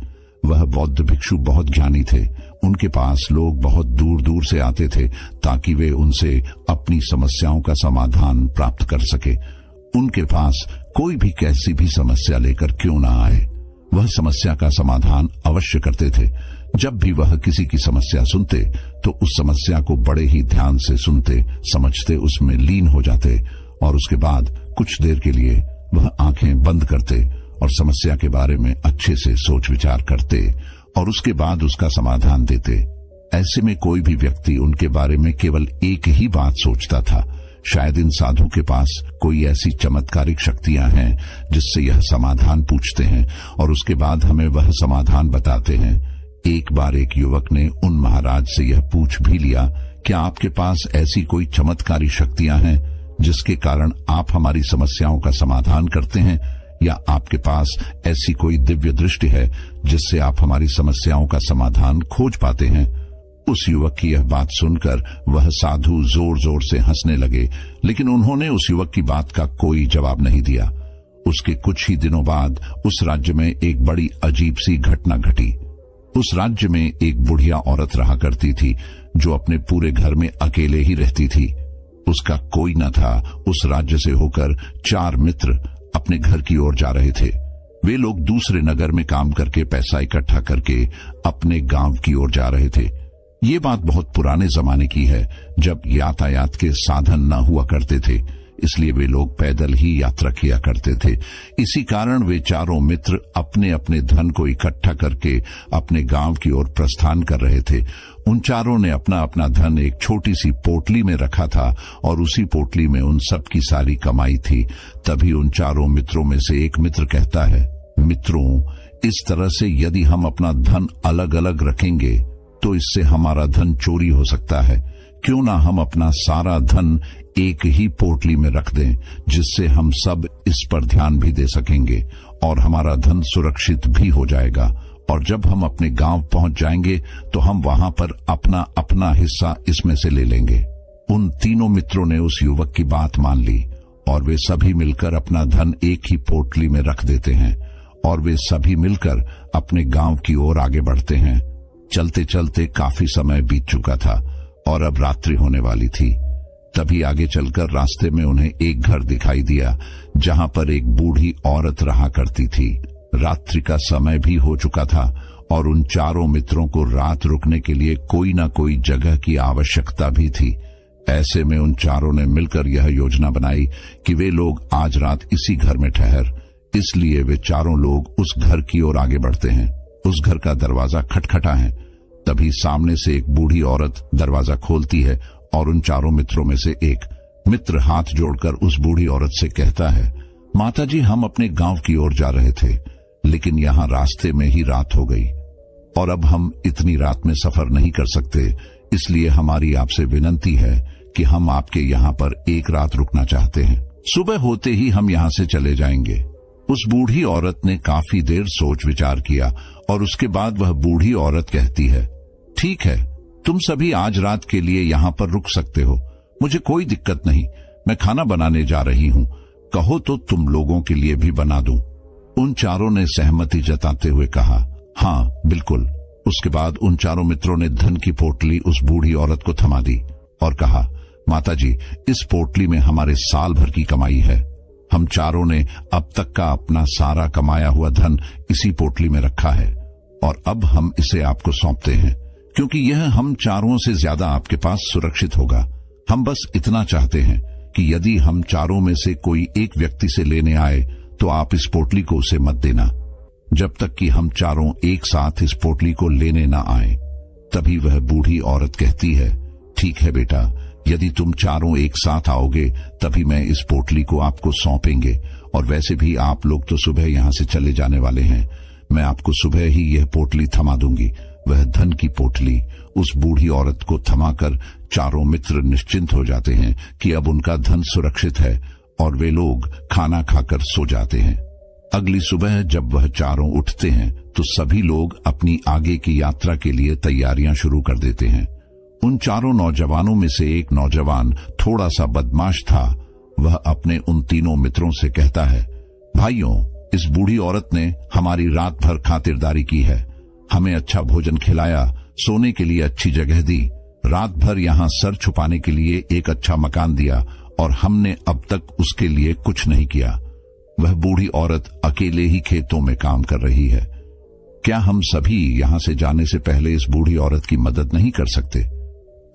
Speaker 2: वह बौद्ध भिक्षु बहुत ज्ञानी थे। उनके पास लोग बहुत दूर दूर से आते थे ताकि वे उनसे अपनी समस्याओं का समाधान प्राप्त कर सके। उनके पास कोई भी कैसी भी समस्या लेकर क्यों ना आए, वह समस्या का समाधान अवश्य करते थे। जब भी वह किसी की समस्या सुनते तो उस समस्या को बड़े ही ध्यान से सुनते, समझते, उसमें लीन हो जाते और उसके बाद कुछ देर के लिए वह आंखें बंद करते और समस्या के बारे में अच्छे से सोच विचार करते और उसके बाद उसका समाधान देते। ऐसे में कोई भी व्यक्ति उनके बारे में केवल एक ही बात सोचता था, शायद इन साधु के पास कोई ऐसी चमत्कारिक शक्तियां हैं जिससे यह समाधान पूछते हैं और उसके बाद हमें वह समाधान बताते हैं। एक बार एक युवक ने उन महाराज से यह पूछ भी लिया, क्या आपके पास ऐसी कोई चमत्कारी शक्तियां हैं जिसके कारण आप हमारी समस्याओं का समाधान करते हैं, या आपके पास ऐसी कोई दिव्य दृष्टि है जिससे आप हमारी समस्याओं का समाधान खोज पाते हैं। उस युवक की यह बात सुनकर वह साधु जोर जोर से हंसने लगे, लेकिन उन्होंने उस युवक की बात का कोई जवाब नहीं दिया। उसके कुछ ही दिनों बाद उस राज्य में एक बड़ी अजीब सी घटना घटी। उस राज्य में एक बुढ़िया औरत रहा करती थी जो अपने पूरे घर में अकेले ही रहती थी। उसका कोई न था। उस राज्य से होकर 4 मित्र अपने घर की ओर जा रहे थे। वे लोग दूसरे नगर में काम करके पैसा इकट्ठा करके अपने गांव की ओर जा रहे थे। ये बात बहुत पुराने जमाने की है, जब यातायात के साधन न हुआ करते थे, इसलिए वे लोग पैदल ही यात्रा किया करते थे। इसी कारण वे चारों मित्र अपने अपने धन को इकट्ठा करके अपने गांव की ओर प्रस्थान कर रहे थे। उन चारों ने अपना अपना धन एक छोटी सी पोटली में रखा था और उसी पोटली में उन सब की सारी कमाई थी। तभी उन चारों मित्रों में से एक मित्र कहता है, मित्रों, इस तरह से यदि हम अपना धन अलग अलग रखेंगे तो इससे हमारा धन चोरी हो सकता है। क्यों ना हम अपना सारा धन एक ही पोटली में रख दें, जिससे हम सब इस पर ध्यान भी दे सकेंगे और हमारा धन सुरक्षित भी हो जाएगा। और जब हम अपने गांव पहुंच जाएंगे तो हम वहां पर अपना अपना हिस्सा इसमें से ले लेंगे। उन तीनों मित्रों ने उस युवक की बात मान ली और वे सभी मिलकर अपना धन एक ही पोटली में रख देते हैं और वे सभी मिलकर अपने गांव की ओर आगे बढ़ते हैं। चलते चलते काफी समय बीत चुका था और अब रात्रि होने वाली थी। तभी आगे चलकर रास्ते में उन्हें एक घर दिखाई दिया जहां पर एक बूढ़ी औरत रहा करती थी। रात्रि का समय भी हो चुका था और उन चारों मित्रों को रात रुकने के लिए कोई न कोई जगह की आवश्यकता भी थी। ऐसे में उन चारों ने मिलकर यह योजना बनाई कि वे लोग आज रात इसी घर में ठहर। इसलिए वे चारों लोग उस घर की ओर आगे बढ़ते हैं। उस घर का दरवाजा खटखटा है। तभी सामने से एक बूढ़ी औरत दरवाजा खोलती है और उन चारों मित्रों में से एक मित्र हाथ जोड़कर उस बूढ़ी औरत से कहता है, माताजी, हम अपने गांव की ओर जा रहे थे, लेकिन यहाँ रास्ते में ही रात हो गई और अब हम इतनी रात में सफर नहीं कर सकते। इसलिए हमारी आपसे विनती है कि हम आपके यहाँ पर एक रात रुकना चाहते हैं। सुबह होते ही हम यहाँ से चले जाएंगे। उस बूढ़ी औरत ने काफी देर सोच विचार किया और उसके बाद वह बूढ़ी औरत कहती है, ठीक है, तुम सभी आज रात के लिए यहाँ पर रुक सकते हो, मुझे कोई दिक्कत नहीं। मैं खाना बनाने जा रही हूँ, कहो तो तुम लोगों के लिए भी बना दूं। उन चारों ने सहमति जताते हुए कहा, हाँ बिल्कुल। उसके बाद उन चारों मित्रों ने धन की पोटली उस बूढ़ी औरत को थमा दी और कहा, माताजी, इस पोटली में हमारे साल भर की कमाई है। हम चारों ने अब तक का अपना सारा कमाया हुआ धन इसी पोटली में रखा है और अब हम इसे आपको सौंपते हैं, क्योंकि यह हम चारों से ज्यादा आपके पास सुरक्षित होगा। हम बस इतना चाहते हैं कि यदि हम चारों में से कोई एक व्यक्ति से लेने आए तो आप इस पोटली को उसे मत देना, जब तक कि हम चारों एक साथ इस पोटली को लेने न आए। तभी वह बूढ़ी औरत कहती है, ठीक है बेटा, यदि तुम चारों एक साथ आओगे तभी मैं इस पोटली को आपको सौंपेंगे, और वैसे भी आप लोग तो सुबह यहाँ से चले जाने वाले हैं। मैं आपको सुबह ही यह पोटली थमा दूंगी। वह धन की पोटली उस बूढ़ी औरत को थमाकर चारों मित्र निश्चिंत हो जाते हैं कि अब उनका धन सुरक्षित है और वे लोग खाना खाकर सो जाते हैं। अगली सुबह जब वह चारों उठते हैं तो सभी लोग अपनी आगे की यात्रा के लिए तैयारियां शुरू कर देते हैं। उन चारों नौजवानों में से एक नौजवान थोड़ा सा बदमाश था। वह अपने उन तीनों मित्रों से कहता है, भाइयों, इस बूढ़ी औरत ने हमारी रात भर खातिरदारी की है, हमें अच्छा भोजन खिलाया, सोने के लिए अच्छी जगह दी, रात भर यहाँ सर छुपाने के लिए एक अच्छा मकान दिया और हमने अब तक उसके लिए कुछ नहीं किया। वह बूढ़ी औरत अकेले ही खेतों में काम कर रही है। क्या हम सभी यहाँ से जाने से पहले इस बूढ़ी औरत की मदद नहीं कर सकते?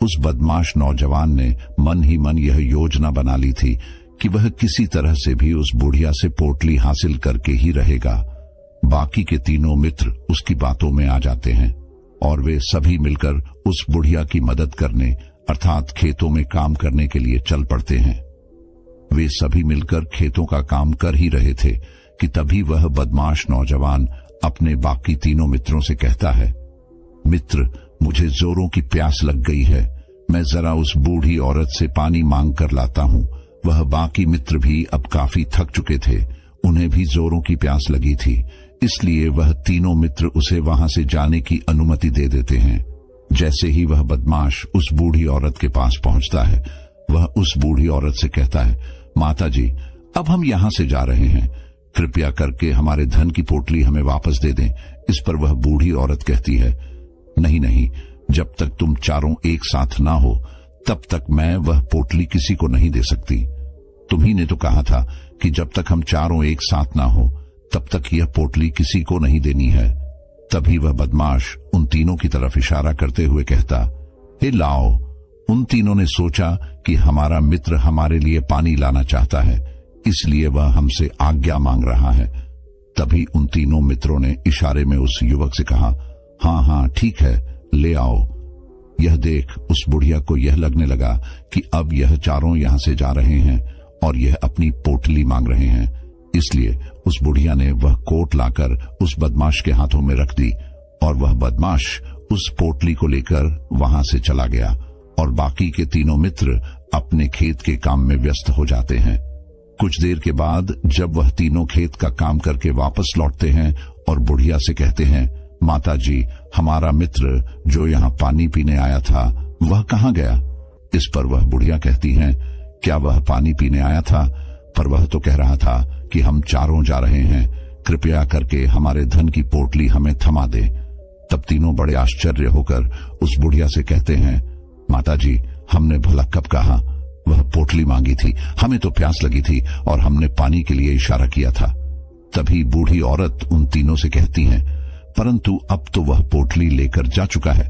Speaker 2: उस बदमाश नौजवान ने मन ही मन यह योजना बना ली थी कि वह किसी तरह से भी उस बुढ़िया से पोटली हासिल करके ही रहेगा। बाकी के तीनों मित्र उसकी बातों में आ जाते हैं और वे सभी मिलकर उस बुढ़िया की मदद करने अर्थात खेतों में काम करने के लिए चल पड़ते हैं। वे सभी मिलकर खेतों का काम कर ही रहे थे कि तभी वह बदमाश नौजवान अपने बाकी तीनों मित्रों से कहता है, मित्र, मुझे जोरों की प्यास लग गई है, मैं जरा उस बूढ़ी औरत से पानी मांग कर लाता हूँ। वह बाकी मित्र भी अब काफी थक चुके थे, उन्हें भी जोरों की प्यास लगी थी, इसलिए वह तीनों मित्र उसे वहां से जाने की अनुमति दे देते हैं। जैसे ही वह बदमाश उस बूढ़ी औरत के पास पहुंचता है, वह उस बूढ़ी औरत से कहता है, माताजी, अब हम यहां से जा रहे हैं, कृपया करके हमारे धन की पोटली हमें वापस दे दें। इस पर वह बूढ़ी औरत कहती है, नहीं नहीं, जब तक तुम चारों एक साथ ना हो तब तक मैं वह पोटली किसी को नहीं दे सकती। तुम्ही ने तो कहा था कि जब तक हम चारों एक साथ ना हो तब तक यह पोटली किसी को नहीं देनी है। तभी वह बदमाश उन तीनों की तरफ इशारा करते हुए कहता, हे लाओ। उन तीनों ने सोचा कि हमारा मित्र हमारे लिए पानी लाना चाहता है, इसलिए वह हमसे आज्ञा मांग रहा है। तभी उन तीनों मित्रों ने इशारे में उस युवक से कहा, हाँ हाँ ठीक है, ले आओ। यह देख उस बुढ़िया को यह लगने लगा कि अब यह चारों यहां से जा रहे हैं और यह अपनी पोटली मांग रहे हैं, इसलिए उस बुढ़िया ने वह कोट लाकर उस बदमाश के हाथों में रख दी और वह बदमाश उस पोटली को लेकर वहां से चला गया और बाकी के तीनों मित्र अपने खेत के काम में व्यस्त हो जाते हैं। कुछ देर के बाद जब वह तीनों खेत का काम करके वापस लौटते हैं और बुढ़िया से कहते हैं, माता जी, हमारा मित्र जो यहाँ पानी पीने आया था वह कहाँ गया? इस पर वह बुढ़िया कहती हैं, क्या वह पानी पीने आया था? पर वह तो कह रहा था कि हम चारों जा रहे हैं, कृपया करके हमारे धन की पोटली हमें थमा दे। तब तीनों बड़े आश्चर्य होकर उस बुढ़िया से कहते हैं, माता जी, हमने भला कब कहा? वह पोटली मांगी थी, हमें तो प्यास लगी थी और हमने पानी के लिए इशारा किया था। तभी बूढ़ी औरत उन तीनों से कहती है, परंतु अब तो वह पोटली लेकर जा चुका है।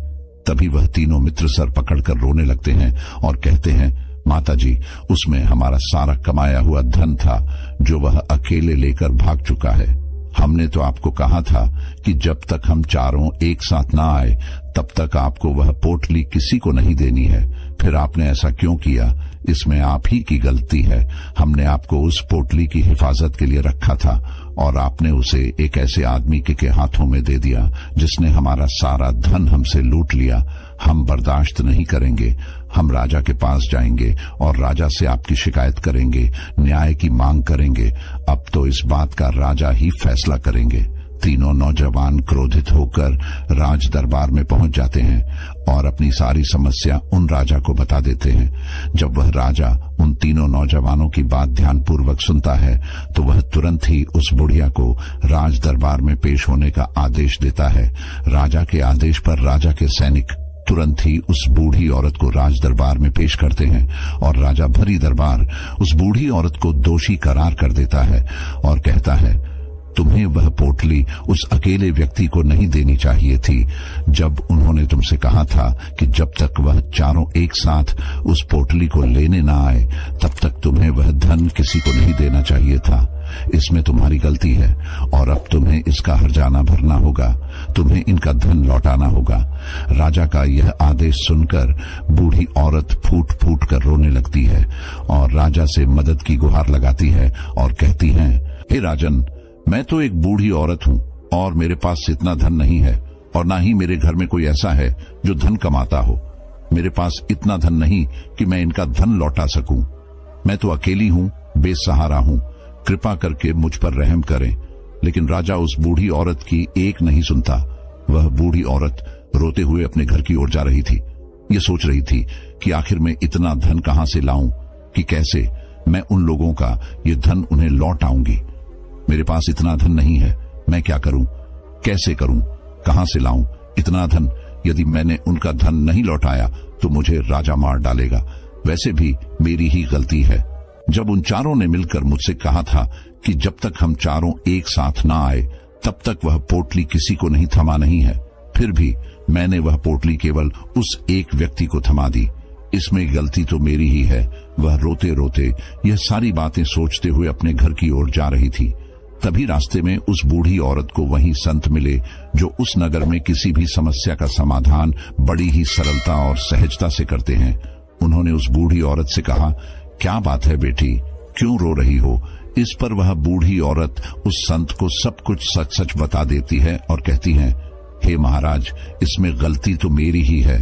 Speaker 2: तभी वह तीनों मित्र सर पकड़कर रोने लगते हैं और कहते हैं, माता जी, उसमें हमारा सारा कमाया हुआ धन था जो वह अकेले लेकर भाग चुका है। हमने तो आपको कहा था कि जब तक हम चारों एक साथ ना आए तब तक आपको वह पोटली किसी को नहीं देनी है। फिर आपने ऐसा क्यों किया? इसमें आप ही की गलती है। हमने आपको उस पोटली की हिफाजत के लिए रखा था और आपने उसे एक ऐसे आदमी के हाथों में दे दिया जिसने हमारा सारा धन हमसे लूट लिया। हम बर्दाश्त नहीं करेंगे। हम राजा के पास जाएंगे और राजा से आपकी शिकायत करेंगे, न्याय की मांग करेंगे। अब तो इस बात का राजा ही फैसला करेंगे। तीनों नौजवान क्रोधित होकर राज दरबार में पहुंच जाते हैं और अपनी सारी समस्या उन राजा को बता देते हैं। जब वह राजा उन तीनों नौजवानों की बात ध्यानपूर्वक सुनता है तो वह तुरंत ही उस बुढ़िया को राज दरबार में पेश होने का आदेश देता है। राजा के आदेश पर राजा के सैनिक तुरंत ही उस बूढ़ी औरत को राज दरबार में पेश करते हैं और राजा भरी दरबार उस बूढ़ी औरत को दोषी करार कर देता है और कहता है, तुम्हें वह पोटली उस अकेले व्यक्ति को नहीं देनी चाहिए थी। जब उन्होंने तुमसे कहा था कि जब तक वह चारों एक साथ उस पोटली को लेने ना आए तब तक तुम्हें वह धन किसी को नहीं देना चाहिए था। इसमें तुम्हारी गलती है और अब तुम्हें इसका हर्जाना भरना होगा। तुम्हें इनका धन लौटाना होगा। राजा का यह आदेश सुनकर बूढ़ी औरत फूट फूट कर रोने लगती है और राजा से मदद की गुहार लगाती है और कहती है, हे राजन, मैं तो एक बूढ़ी औरत हूँ और मेरे पास इतना धन नहीं है और ना ही मेरे घर में कोई ऐसा है जो धन कमाता हो। मेरे पास इतना धन नहीं कि मैं इनका धन लौटा सकूं। मैं तो अकेली हूँ, बेसहारा हूँ। कृपा करके मुझ पर रहम करें। लेकिन राजा उस बूढ़ी औरत की एक नहीं सुनता। वह बूढ़ी औरत रोते हुए अपने घर की ओर जा रही थी। ये सोच रही थी कि आखिर मैं इतना धन कहां से लाऊं, कि कैसे मैं उन लोगों का ये धन उन्हें लौट आऊंगी। मेरे पास इतना धन नहीं है, मैं क्या करूं, कैसे करूं, कहां से लाऊं इतना धन? यदि मैंने उनका धन नहीं लौटाया तो मुझे राजा मार डालेगा। वैसे भी मेरी ही गलती है। जब उन चारों ने मिलकर मुझसे कहा था कि जब तक हम चारों एक साथ ना आए तब तक वह पोटली किसी को नहीं थमा नहीं है, फिर भी मैंने वह पोटली केवल उस एक व्यक्ति को थमा दी। इसमें गलती तो मेरी ही है। वह रोते रोते यह सारी बातें सोचते हुए अपने घर की ओर जा रही थी। तभी रास्ते में उस बूढ़ी औरत को वही संत मिले जो उस नगर में किसी भी समस्या का समाधान बड़ी ही सरलता और सहजता से करते हैं। उन्होंने उस बूढ़ी औरत से कहा, क्या बात है बेटी, क्यों रो रही हो? इस पर वह बूढ़ी औरत उस संत को सब कुछ सच सच बता देती है और कहती है, हे महाराज, इसमें गलती तो मेरी ही है।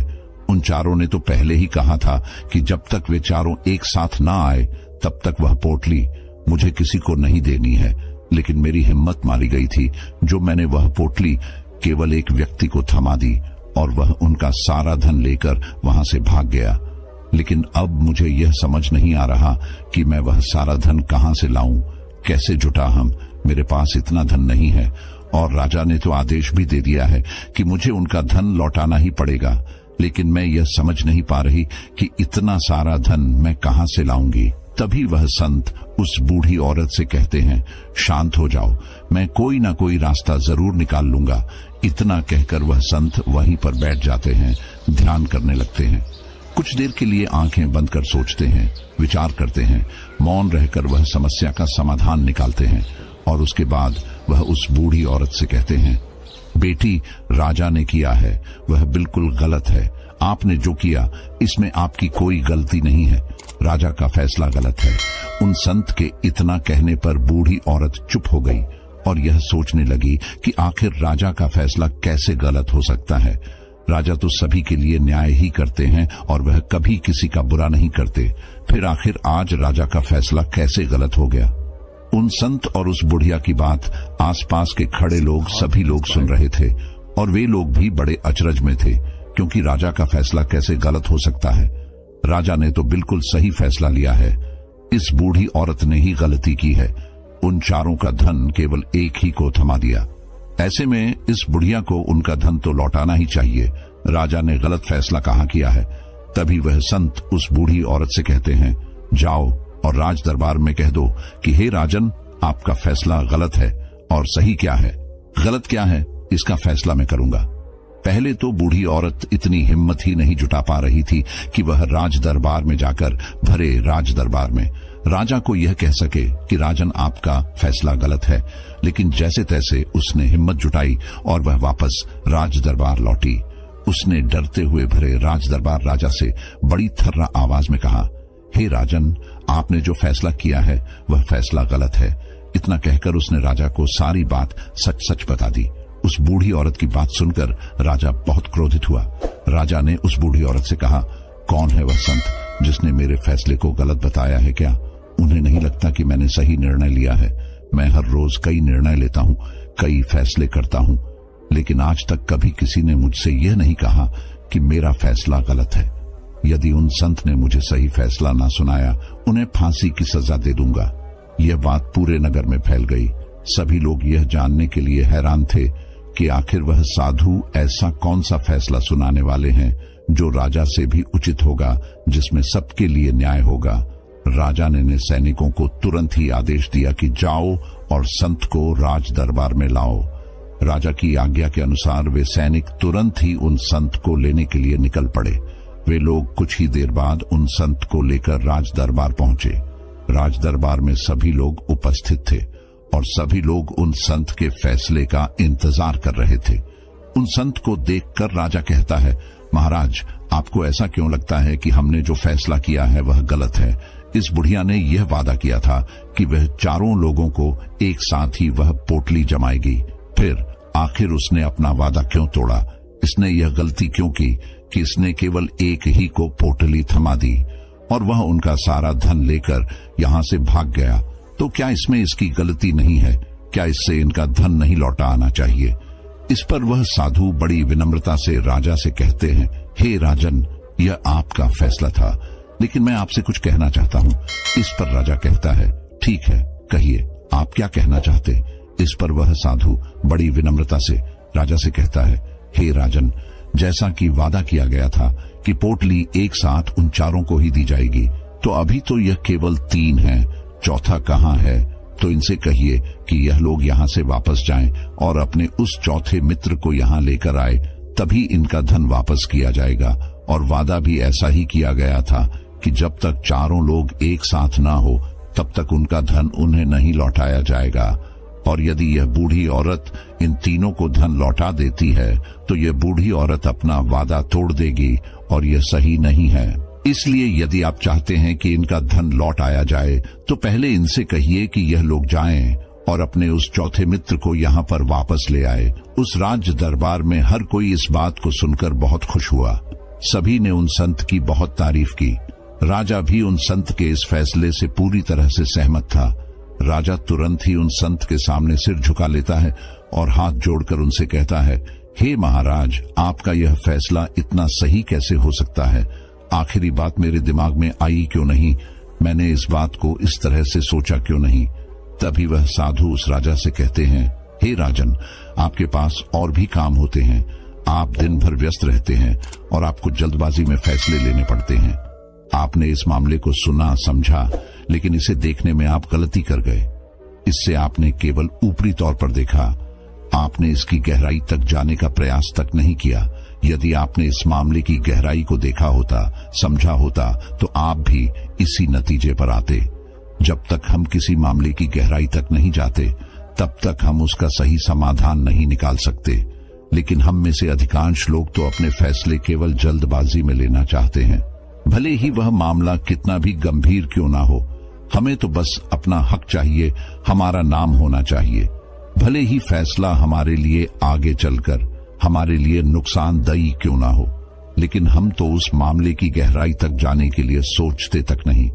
Speaker 2: उन चारों ने तो पहले ही कहा था कि जब तक वे चारों एक साथ ना आए तब तक वह पोटली मुझे किसी को नहीं देनी है। लेकिन मेरी हिम्मत मारी गई थी जो मैंने वह पोटली केवल एक व्यक्ति को थमा दी और वह उनका सारा धन लेकर वहां से भाग गया। लेकिन अब मुझे यह समझ नहीं आ रहा कि मैं वह सारा धन कहां से लाऊं, कैसे जुटा हम। मेरे पास इतना धन नहीं है और राजा ने तो आदेश भी दे दिया है कि मुझे उनका धन लौटाना ही पड़ेगा। लेकिन मैं यह समझ नहीं पा रही कि इतना सारा धन मैं कहां से लाऊंगी। तभी वह संत उस बूढ़ी औरत से कहते हैं, शांत हो जाओ, मैं कोई ना कोई रास्ता जरूर निकाल लूंगा। इतना कहकर वह संत वहीं पर बैठ जाते हैं, ध्यान करने लगते हैं। कुछ देर के लिए आंखें बंद कर सोचते हैं, विचार करते हैं। मौन रहकर वह समस्या का समाधान निकालते हैं और उसके बाद वह उस बूढ़ी औरत से कहते हैं, बेटी, राजा ने किया है वह बिल्कुल गलत है। आपने जो किया इसमें आपकी कोई गलती नहीं है। राजा का फैसला गलत है। उन संत के इतना कहने पर बूढ़ी औरत चुप हो गई और यह सोचने लगी कि आखिर राजा का फैसला कैसे गलत हो सकता है। राजा तो सभी के लिए न्याय ही करते हैं और वह कभी किसी का बुरा नहीं करते। फिर आखिर आज राजा का फैसला कैसे गलत हो गया? उन संत और उस बुढ़िया की बात आसपास के खड़े लोग सभी लोग सुन रहे थे और वे लोग भी बड़े अचरज में थे, क्योंकि राजा का फैसला कैसे गलत हो सकता है। राजा ने तो बिल्कुल सही फैसला लिया है। इस बूढ़ी औरत ने ही गलती की है। उन चारों का धन केवल एक ही को थमा दिया। ऐसे में इस बुढ़िया को उनका धन तो लौटाना ही चाहिए। राजा ने गलत फैसला कहाँ किया है? तभी वह संत उस बूढ़ी औरत से कहते हैं, जाओ और राज दरबार में कह दो कि हे राजन, आपका फैसला गलत है और सही क्या है, गलत क्या है, इसका फैसला मैं करूंगा। पहले तो बूढ़ी औरत इतनी हिम्मत ही नहीं जुटा पा रही थी कि वह राज दरबार में जाकर भरे राज दरबार में राजा को यह कह सके कि राजन, आपका फैसला गलत है। लेकिन जैसे तैसे उसने हिम्मत जुटाई और वह वापस राज दरबार लौटी। उसने डरते हुए भरे राज दरबार राजा से बड़ी थर्रा आवाज में कहा, हे राजन, आपने जो फैसला किया है वह फैसला गलत है। इतना कहकर उसने राजा को सारी बात सच सच बता दी। उस बूढ़ी औरत की बात सुनकर राजा बहुत क्रोधित हुआ। राजा ने उस बूढ़ी औरत से कहा, कौन है वह संत जिसने मेरे फैसले को गलत बताया है? क्या उन्हें नहीं लगता कि मैंने सही निर्णय लिया है? मैं हर रोज कई निर्णय लेता हूँ, कई फैसले करता हूँ, लेकिन आज तक कभी किसी ने मुझसे यह नहीं कहा कि मेरा फैसला गलत है। यदि उन संत ने मुझे सही फैसला ना सुनाया, उन्हें फांसी की सजा दे दूंगा। यह बात पूरे नगर में फैल गई। सभी लोग यह जानने के लिए हैरान थे कि आखिर वह साधु ऐसा कौन सा फैसला सुनाने वाले हैं जो राजा से भी उचित होगा, जिसमें सबके लिए न्याय होगा। राजा ने सैनिकों को तुरंत ही आदेश दिया कि जाओ और संत को राज दरबार में लाओ। राजा की आज्ञा के अनुसार वे सैनिक तुरंत ही उन संत को लेने के लिए निकल पड़े। वे लोग कुछ ही देर बाद उन संत को लेकर राज दरबार पहुंचे। राज दरबार में सभी लोग उपस्थित थे और सभी लोग उन संत के फैसले का इंतजार कर रहे थे। उन संत को देखकर राजा कहता है, महाराज, आपको ऐसा क्यों लगता है कि हमने जो फैसला किया है वह गलत है? इस बुढ़िया ने यह वादा किया था कि वह चारों लोगों को एक साथ ही वह पोटली जमाएगी। फिर आखिर उसने अपना वादा क्यों तोड़ा? इसने यह गलती क्यों की कि इसने केवल एक ही को पोटली थमा दी और वह उनका सारा धन लेकर यहाँ से भाग गया? तो क्या इसमें इसकी गलती नहीं है? क्या इससे इनका धन नहीं लौटा आना चाहिए? इस पर वह साधु बड़ी विनम्रता से राजा से कहते हैं, हे राजन, यह आपका फैसला था, लेकिन मैं आपसे कुछ कहना चाहता हूँ। इस पर राजा कहता है, ठीक है, कहिए, आप क्या कहना चाहते? इस पर वह साधु बड़ी विनम्रता से राजा से कहता है, हे राजन, जैसा कि वादा किया गया था कि पोटली एक साथ उन चारों को ही दी जाएगी, तो अभी तो यह केवल 3 है, चौथा कहाँ है? तो इनसे कहिए कि यह लोग यहाँ से वापस जाएं और अपने उस चौथे मित्र को यहाँ लेकर आए, तभी इनका धन वापस किया जाएगा। और वादा भी ऐसा ही किया गया था कि जब तक चारों लोग एक साथ ना हो तब तक उनका धन उन्हें नहीं लौटाया जाएगा। और यदि यह बूढ़ी औरत इन तीनों को धन लौटा देती है तो यह बूढ़ी औरत अपना वादा तोड़ देगी और यह सही नहीं है। इसलिए यदि आप चाहते हैं कि इनका धन लौट आया जाए तो पहले इनसे कहिए कि यह लोग जाएं और अपने उस चौथे मित्र को यहाँ पर वापस ले आए। उस राज दरबार में हर कोई इस बात को सुनकर बहुत खुश हुआ। सभी ने उन संत की बहुत तारीफ की। राजा भी उन संत के इस फैसले से पूरी तरह से सहमत था। राजा तुरंत ही उन संत के सामने सिर झुका लेता है और हाथ जोड़कर उनसे कहता है, हे महाराज, आपका यह फैसला इतना सही कैसे हो सकता है? आखिरी बात मेरे दिमाग में आई क्यों नहीं? मैंने इस बात को इस तरह से सोचा क्यों नहीं? तभी वह साधु उस राजा से कहते हैं, हे राजन, आपके पास और भी काम होते हैं। आप दिन भर व्यस्त रहते हैं और आपको जल्दबाजी में फैसले लेने पड़ते हैं। आपने इस मामले को सुना, समझा, लेकिन इसे देखने में आप गलती कर गए। इससे आपने केवल ऊपरी तौर पर देखा। आपने इसकी गहराई तक जाने का प्रयास तक नहीं किया। यदि आपने इस मामले की गहराई को देखा होता, समझा होता, तो आप भी इसी नतीजे पर आते। जब तक हम किसी मामले की गहराई तक नहीं जाते, तब तक हम उसका सही समाधान नहीं निकाल सकते। लेकिन हम में से अधिकांश लोग तो अपने फैसले केवल जल्दबाजी में लेना चाहते हैं, भले ही वह मामला कितना भी गंभीर क्यों ना हो। हमें तो बस अपना हक चाहिए, हमारा नाम होना चाहिए। भले ही फैसला हमारे लिए आगे चलकर हमारे लिए नुकसानदायी क्यों ना हो, लेकिन हम तो उस मामले की गहराई तक जाने के लिए सोचते तक नहीं।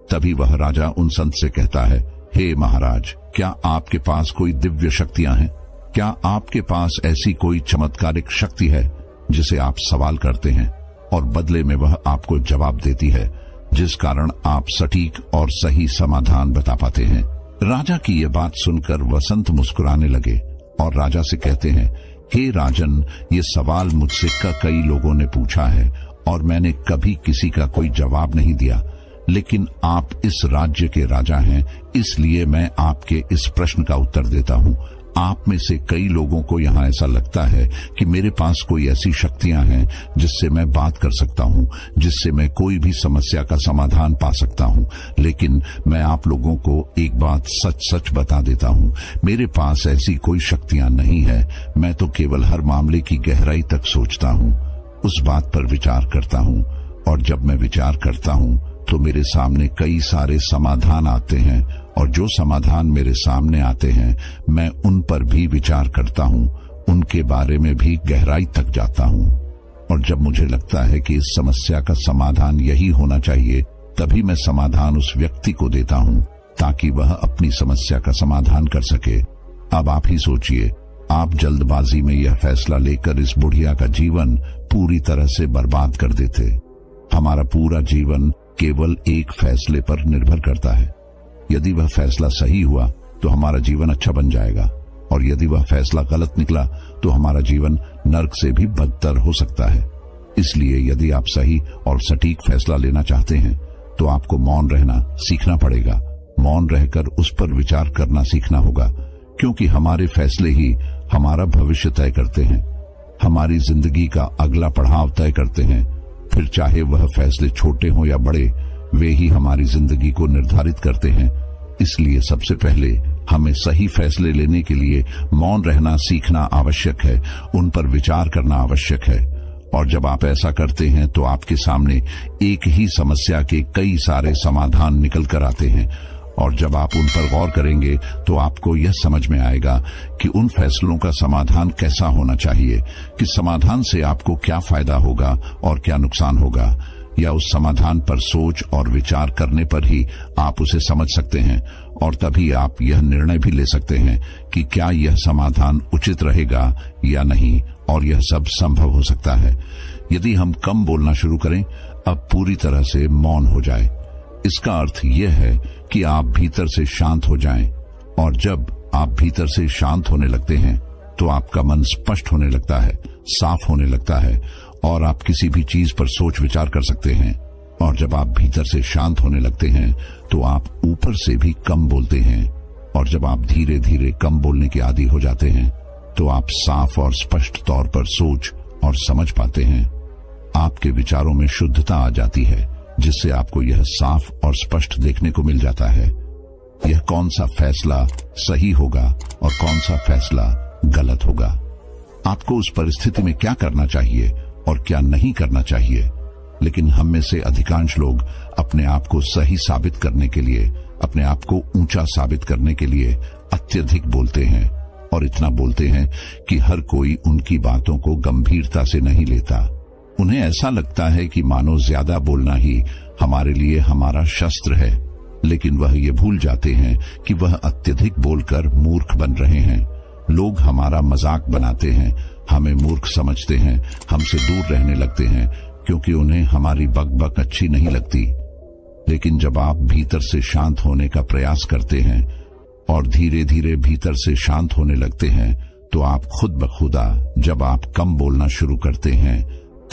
Speaker 2: तभी वह राजा उन संत से कहता है, हे महाराज, क्या आपके पास कोई दिव्य शक्तियां हैं? क्या आपके पास ऐसी कोई चमत्कारिक शक्ति है जिसे आप सवाल करते हैं और बदले में वह आपको जवाब देती है, जिस कारण आप सटीक और सही समाधान बता पाते हैं? राजा की ये बात सुनकर वसंत मुस्कुराने लगे और राजा से कहते हैं, हे राजन, ये सवाल मुझसे कई लोगों ने पूछा है और मैंने कभी किसी का कोई जवाब नहीं दिया, लेकिन आप इस राज्य के राजा हैं, इसलिए मैं आपके इस प्रश्न का उत्तर देता हूं। आप में से कई लोगों को यहाँ ऐसा लगता है कि मेरे पास कोई ऐसी शक्तियां हैं जिससे मैं बात कर सकता हूँ, जिससे मैं कोई भी समस्या का समाधान पा सकता हूँ। लेकिन मैं आप लोगों को एक बात सच सच बता देता हूँ, मेरे पास ऐसी कोई शक्तियां नहीं है। मैं तो केवल हर मामले की गहराई तक सोचता हूँ, उस बात पर विचार करता हूँ, और जब मैं विचार करता हूँ तो मेरे सामने कई सारे समाधान आते हैं, और जो समाधान मेरे सामने आते हैं मैं उन पर भी विचार करता हूँ, उनके बारे में भी गहराई तक जाता हूँ। और जब मुझे लगता है कि इस समस्या का समाधान यही होना चाहिए, तभी मैं समाधान उस व्यक्ति को देता हूँ ताकि वह अपनी समस्या का समाधान कर सके। अब आप ही सोचिए, आप जल्दबाजी में यह फैसला लेकर इस बुढ़िया का जीवन पूरी तरह से बर्बाद कर देते। हमारा पूरा जीवन केवल एक फैसले पर निर्भर करता है। यदि वह फैसला सही हुआ तो हमारा जीवन अच्छा बन जाएगा, और यदि वह फैसला गलत निकला तो हमारा जीवन नर्क से भी बदतर हो सकता है। इसलिए यदि आप सही और सटीक फैसला लेना चाहते हैं तो आपको मौन रहना सीखना पड़ेगा। मौन रहकर उस पर विचार करना सीखना होगा, क्योंकि हमारे फैसले ही हमारा भविष्य तय करते हैं, हमारी जिंदगी का अगला पड़ाव तय करते हैं। फिर चाहे वह फैसले छोटे हों या बड़े, वे ही हमारी जिंदगी को निर्धारित करते हैं। इसलिए सबसे पहले हमें सही फैसले लेने के लिए मौन रहना सीखना आवश्यक है, उन पर विचार करना आवश्यक है। और जब आप ऐसा करते हैं तो आपके सामने एक ही समस्या के कई सारे समाधान निकल कर आते हैं, और जब आप उन पर गौर करेंगे तो आपको यह समझ में आएगा कि उन फैसलों का समाधान कैसा होना चाहिए, कि समाधान से आपको क्या फायदा होगा और क्या नुकसान होगा। या उस समाधान पर सोच और विचार करने पर ही आप उसे समझ सकते हैं, और तभी आप यह निर्णय भी ले सकते हैं कि क्या यह समाधान उचित रहेगा या नहीं, और यह सब संभव हो सकता है यदि हम कम बोलना शुरू करें, अब पूरी तरह से मौन हो जाए। इसका अर्थ यह है कि आप भीतर से शांत हो जाएं, और जब आप भीतर से शांत होने लगते हैं तो आपका मन स्पष्ट होने लगता है, साफ होने लगता है, और आप किसी भी चीज पर सोच विचार कर सकते हैं। और जब आप भीतर से शांत होने लगते हैं तो आप ऊपर से भी कम बोलते हैं, और जब आप धीरे धीरे कम बोलने के आदी हो जाते हैं तो आप साफ और स्पष्ट तौर पर सोच और समझ पाते हैं। आपके विचारों में शुद्धता आ जाती है, जिससे आपको यह साफ और स्पष्ट देखने को मिल जाता है यह कौन सा फैसला सही होगा और कौन सा फैसला गलत होगा। आपको उस परिस्थिति में क्या करना चाहिए और क्या नहीं करना चाहिए। लेकिन हम में से अधिकांश लोग अपने आप को सही साबित करने के लिए, अपने आप को ऊंचा साबित करने के लिए अत्यधिक बोलते हैं, और इतना बोलते हैं कि हर कोई उनकी बातों को गंभीरता से नहीं लेता। उन्हें ऐसा लगता है कि मानो ज्यादा बोलना ही हमारे लिए हमारा शस्त्र है, लेकिन वह ये भूल जाते हैं कि वह अत्यधिक बोलकर मूर्ख बन रहे हैं। लोग हमारा मजाक बनाते हैं, हमें मूर्ख समझते हैं, हमसे दूर रहने लगते हैं, क्योंकि उन्हें हमारी बकबक अच्छी नहीं लगती। लेकिन जब आप भीतर से शांत होने का प्रयास करते हैं और धीरे धीरे भीतर से शांत होने लगते हैं, तो आप खुद ब खुदा, जब आप कम बोलना शुरू करते हैं,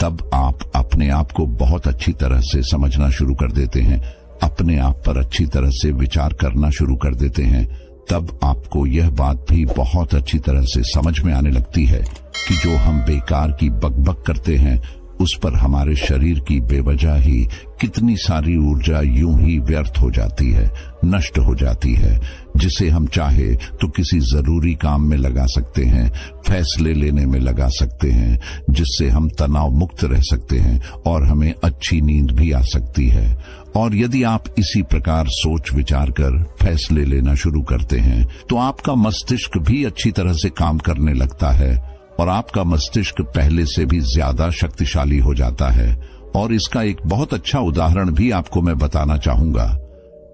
Speaker 2: तब आप अपने आप को बहुत अच्छी तरह से समझना शुरू कर देते हैं, अपने आप पर अच्छी तरह से विचार करना शुरू कर देते हैं। तब आपको यह बात भी बहुत अच्छी तरह से समझ में आने लगती है कि जो हम बेकार की बकबक करते हैं, उस पर हमारे शरीर की बेवजह ही कितनी सारी ऊर्जा यूं ही व्यर्थ हो जाती है, नष्ट हो जाती है, जिसे हम चाहे तो किसी जरूरी काम में लगा सकते हैं, फैसले लेने में लगा सकते हैं, जिससे हम तनाव मुक्त रह सकते हैं और हमें अच्छी नींद भी आ सकती है। और यदि आप इसी प्रकार सोच विचार कर फैसले लेना शुरू करते हैं तो आपका मस्तिष्क भी अच्छी तरह से काम करने लगता है और आपका मस्तिष्क पहले से भी ज्यादा शक्तिशाली हो जाता है। और इसका एक बहुत अच्छा उदाहरण भी आपको मैं बताना चाहूंगा।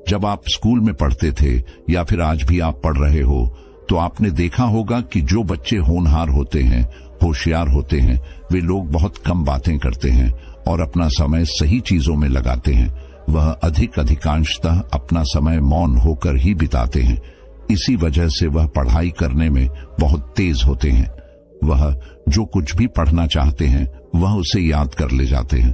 Speaker 2: जब आप स्कूल में पढ़ते थे या फिर आज भी आप पढ़ रहे हो, तो आपने देखा होगा कि जो बच्चे होनहार होते हैं, होशियार होते हैं, वे लोग बहुत कम बातें करते हैं और अपना समय सही चीजों में लगाते हैं। वह अधिकांशतः अपना समय मौन होकर ही बिताते हैं। इसी वजह से वह पढ़ाई करने में बहुत तेज होते हैं। वह जो कुछ भी पढ़ना चाहते हैं वह उसे याद कर ले जाते हैं।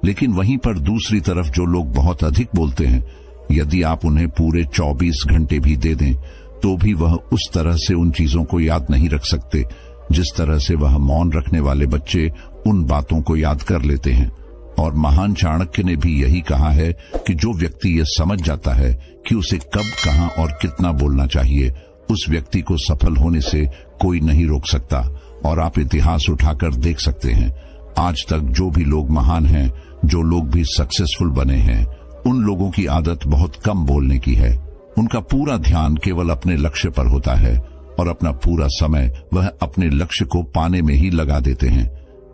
Speaker 2: लेकिन वहीं पर दूसरी तरफ जो लोग बहुत अधिक बोलते हैं, यदि आप उन्हें पूरे 24 घंटे भी दे दें तो भी वह उस तरह से उन चीजों को याद नहीं रख सकते जिस तरह से वह मौन रखने वाले बच्चे उन बातों को याद कर लेते हैं। और महान चाणक्य ने भी यही कहा है कि जो व्यक्ति ये समझ जाता है कि उसे कब, कहां और कितना बोलना चाहिए, उस व्यक्ति को सफल होने से कोई नहीं रोक सकता। और आप इतिहास उठाकर देख सकते हैं, आज तक जो भी लोग महान हैं, जो लोग भी सक्सेसफुल बने हैं, उन लोगों की आदत बहुत कम बोलने की है। उनका पूरा ध्यान केवल अपने लक्ष्य पर होता है और अपना पूरा समय वह अपने लक्ष्य को पाने में ही लगा देते हैं।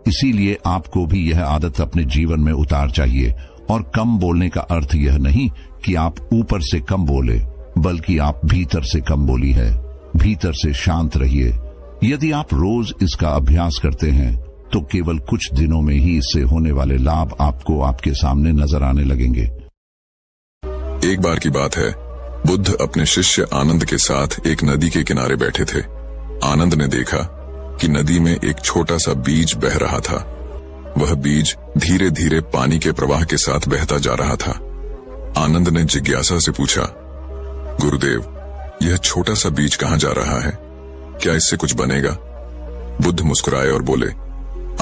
Speaker 2: इसीलिए आपको भी यह आदत अपने जीवन में उतार चाहिए। और कम बोलने का अर्थ यह नहीं कि आप ऊपर से कम बोले, बल्कि आप भीतर से कम बोली है। भीतर से शांत रहिए। यदि आप रोज इसका अभ्यास करते हैं तो केवल कुछ दिनों में ही इससे होने वाले लाभ आपको आपके सामने नजर आने लगेंगे।
Speaker 1: एक बार की बात है, बुद्ध अपने शिष्य आनंद के साथ एक नदी के किनारे बैठे थे। आनंद ने देखा कि नदी में एक छोटा सा बीज बह रहा था। वह बीज धीरे धीरे पानी के प्रवाह के साथ बहता जा रहा था। आनंद ने जिज्ञासा से पूछा, गुरुदेव, यह छोटा सा बीज कहां जा रहा है? क्या इससे कुछ बनेगा? बुद्ध मुस्कुराए और बोले,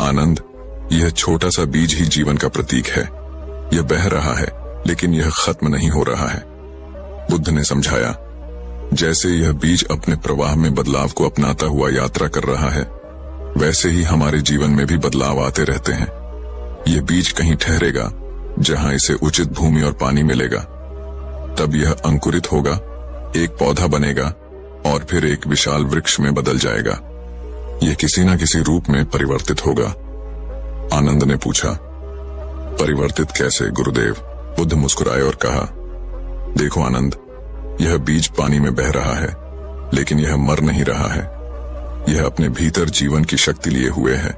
Speaker 1: आनंद, यह छोटा सा बीज ही जीवन का प्रतीक है। यह बह रहा है, लेकिन यह खत्म नहीं हो रहा है। बुद्ध ने समझाया, जैसे यह बीज अपने प्रवाह में बदलाव को अपनाता हुआ यात्रा कर रहा है, वैसे ही हमारे जीवन में भी बदलाव आते रहते हैं। यह बीज कहीं ठहरेगा जहां इसे उचित भूमि और पानी मिलेगा, तब यह अंकुरित होगा, एक पौधा बनेगा और फिर एक विशाल वृक्ष में बदल जाएगा। यह किसी न किसी रूप में परिवर्तित होगा। आनंद ने पूछा, परिवर्तित कैसे गुरुदेव? बुद्ध मुस्कुराए और कहा, देखो आनंद, यह बीज पानी में बह रहा है, लेकिन यह मर नहीं रहा है। यह अपने भीतर जीवन की शक्ति लिए हुए है।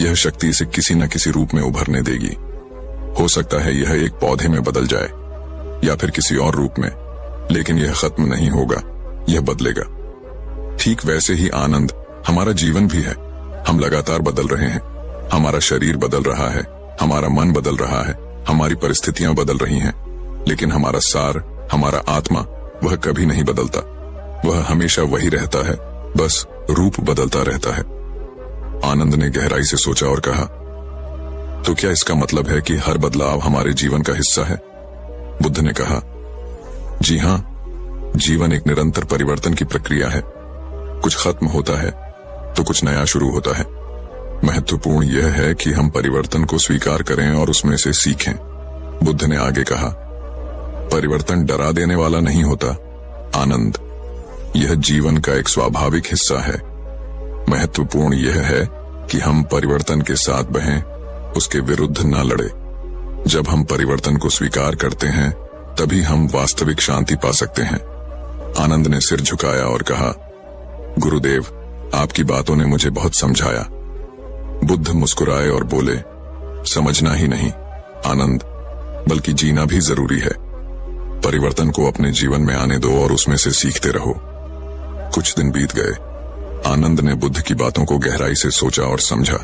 Speaker 1: यह शक्ति इसे किसी न किसी रूप में उभरने देगी। हो सकता है यह एक पौधे में बदल जाए या फिर किसी और रूप में, लेकिन यह खत्म नहीं होगा, यह बदलेगा। ठीक वैसे ही आनंद, हमारा जीवन भी है। हम लगातार बदल रहे हैं। हमारा शरीर बदल रहा है, हमारा मन बदल रहा है, हमारी परिस्थितियां बदल रही हैं, लेकिन हमारा सार, हमारा आत्मा, वह कभी नहीं बदलता। वह हमेशा वही रहता है, बस रूप बदलता रहता है। आनंद ने गहराई से सोचा और कहा, तो क्या इसका मतलब है कि हर बदलाव हमारे जीवन का हिस्सा है? बुद्ध ने कहा, जी हां, जीवन एक निरंतर परिवर्तन की प्रक्रिया है। कुछ खत्म होता है तो कुछ नया शुरू होता है। महत्वपूर्ण यह है कि हम परिवर्तन को स्वीकार करें और उसमें से सीखें। बुद्ध ने आगे कहा, परिवर्तन डरा देने वाला नहीं होता आनंद, यह जीवन का एक स्वाभाविक हिस्सा है। महत्वपूर्ण यह है कि हम परिवर्तन के साथ बहें, उसके विरुद्ध न लड़े। जब हम परिवर्तन को स्वीकार करते हैं तभी हम वास्तविक शांति पा सकते हैं। आनंद ने सिर झुकाया और कहा, गुरुदेव, आपकी बातों ने मुझे बहुत समझाया। बुद्ध मुस्कुराए और बोले, समझना ही नहीं आनंद, बल्कि जीना भी जरूरी है। परिवर्तन को अपने जीवन में आने दो और उसमें से सीखते रहो। कुछ दिन बीत गए। आनंद ने बुद्ध की बातों को गहराई से सोचा और समझा।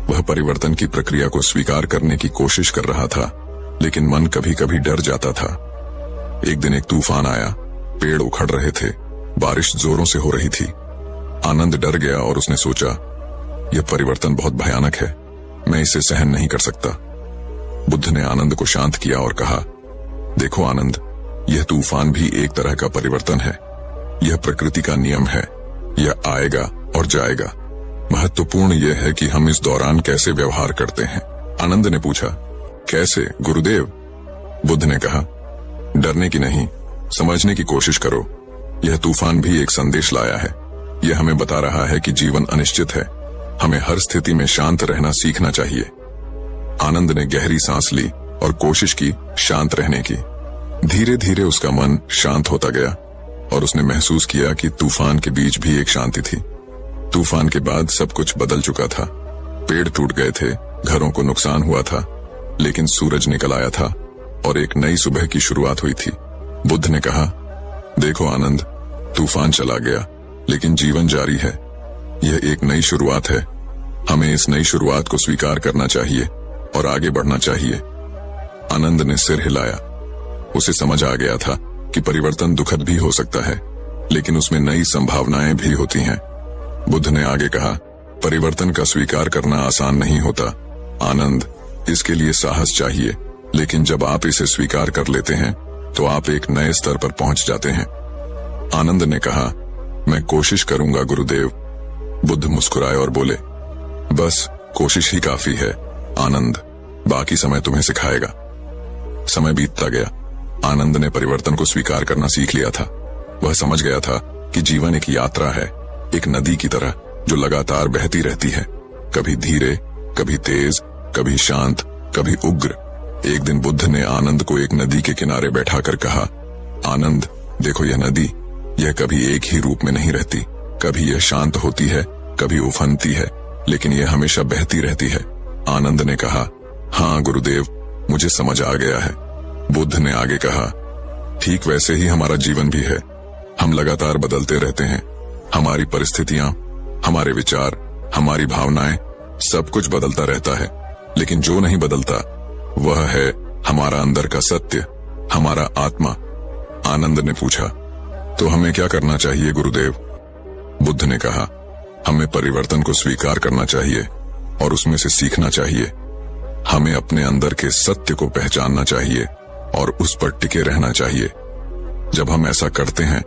Speaker 1: वह परिवर्तन की प्रक्रिया को स्वीकार करने की कोशिश कर रहा था, लेकिन मन कभी कभी डर जाता था। एक दिन एक तूफान आया, पेड़ उखड़ रहे थे, बारिश जोरों से हो रही थी। आनंद डर गया और उसने सोचा, यह परिवर्तन बहुत भयानक है, मैं इसे सहन नहीं कर सकता। बुद्ध ने आनंद को शांत किया और कहा, देखो आनंद, यह तूफान भी एक तरह का परिवर्तन है। यह प्रकृति का नियम है, यह आएगा और जाएगा। महत्वपूर्ण यह है कि हम इस दौरान कैसे व्यवहार करते हैं। आनंद ने पूछा, कैसे गुरुदेव? बुद्ध ने कहा, डरने की नहीं, समझने की कोशिश करो। यह तूफान भी एक संदेश लाया है। यह हमें बता रहा है कि जीवन अनिश्चित है, हमें हर स्थिति में शांत रहना सीखना चाहिए। आनंद ने गहरी सांस ली और कोशिश की शांत रहने की। धीरे धीरे उसका मन शांत होता गया और उसने महसूस किया कि तूफान के बीच भी एक शांति थी। तूफान के बाद सब कुछ बदल चुका था। पेड़ टूट गए थे, घरों को नुकसान हुआ था, लेकिन सूरज निकल आया था और एक नई सुबह की शुरुआत हुई थी। बुद्ध ने कहा, देखो आनंद, तूफान चला गया लेकिन जीवन जारी है। यह एक नई शुरुआत है। हमें इस नई शुरुआत को स्वीकार करना चाहिए और आगे बढ़ना चाहिए। आनंद ने सिर हिलाया। उसे समझ आ गया था कि परिवर्तन दुखद भी हो सकता है, लेकिन उसमें नई संभावनाएं भी होती हैं। बुद्ध ने आगे कहा, परिवर्तन का स्वीकार करना आसान नहीं होता आनंद, इसके लिए साहस चाहिए, लेकिन जब आप इसे स्वीकार कर लेते हैं तो आप एक नए स्तर पर पहुंच जाते हैं। आनंद ने कहा, मैं कोशिश करूंगा गुरुदेव। बुद्ध मुस्कुराए और बोले, बस कोशिश ही काफी है आनंद, बाकी समय तुम्हें सिखाएगा। समय बीतता गया। आनंद ने परिवर्तन को स्वीकार करना सीख लिया था। वह समझ गया था कि जीवन एक यात्रा है, एक नदी की तरह जो लगातार बहती रहती है, कभी धीरे, कभी तेज, कभी शांत, कभी उग्र। एक दिन बुद्ध ने आनंद को एक नदी के किनारे बैठाकर कहा, आनंद, देखो यह नदी, यह कभी एक ही रूप में नहीं रहती। कभी यह शांत होती है, कभी उफनती है, लेकिन यह हमेशा बहती रहती है। आनंद ने कहा, हाँ गुरुदेव, मुझे समझ आ गया है। बुद्ध ने आगे कहा, ठीक वैसे ही हमारा जीवन भी है। हम लगातार बदलते रहते हैं। हमारी परिस्थितियां, हमारे विचार, हमारी भावनाएं, सब कुछ बदलता रहता है, लेकिन जो नहीं बदलता वह है हमारा अंदर का सत्य, हमारा आत्मा। आनंद ने पूछा, तो हमें क्या करना चाहिए गुरुदेव? बुद्ध ने कहा, हमें परिवर्तन को स्वीकार करना चाहिए और उसमें से सीखना चाहिए। हमें अपने अंदर के सत्य को पहचानना चाहिए और उस पर टिके रहना चाहिए। जब हम ऐसा करते हैं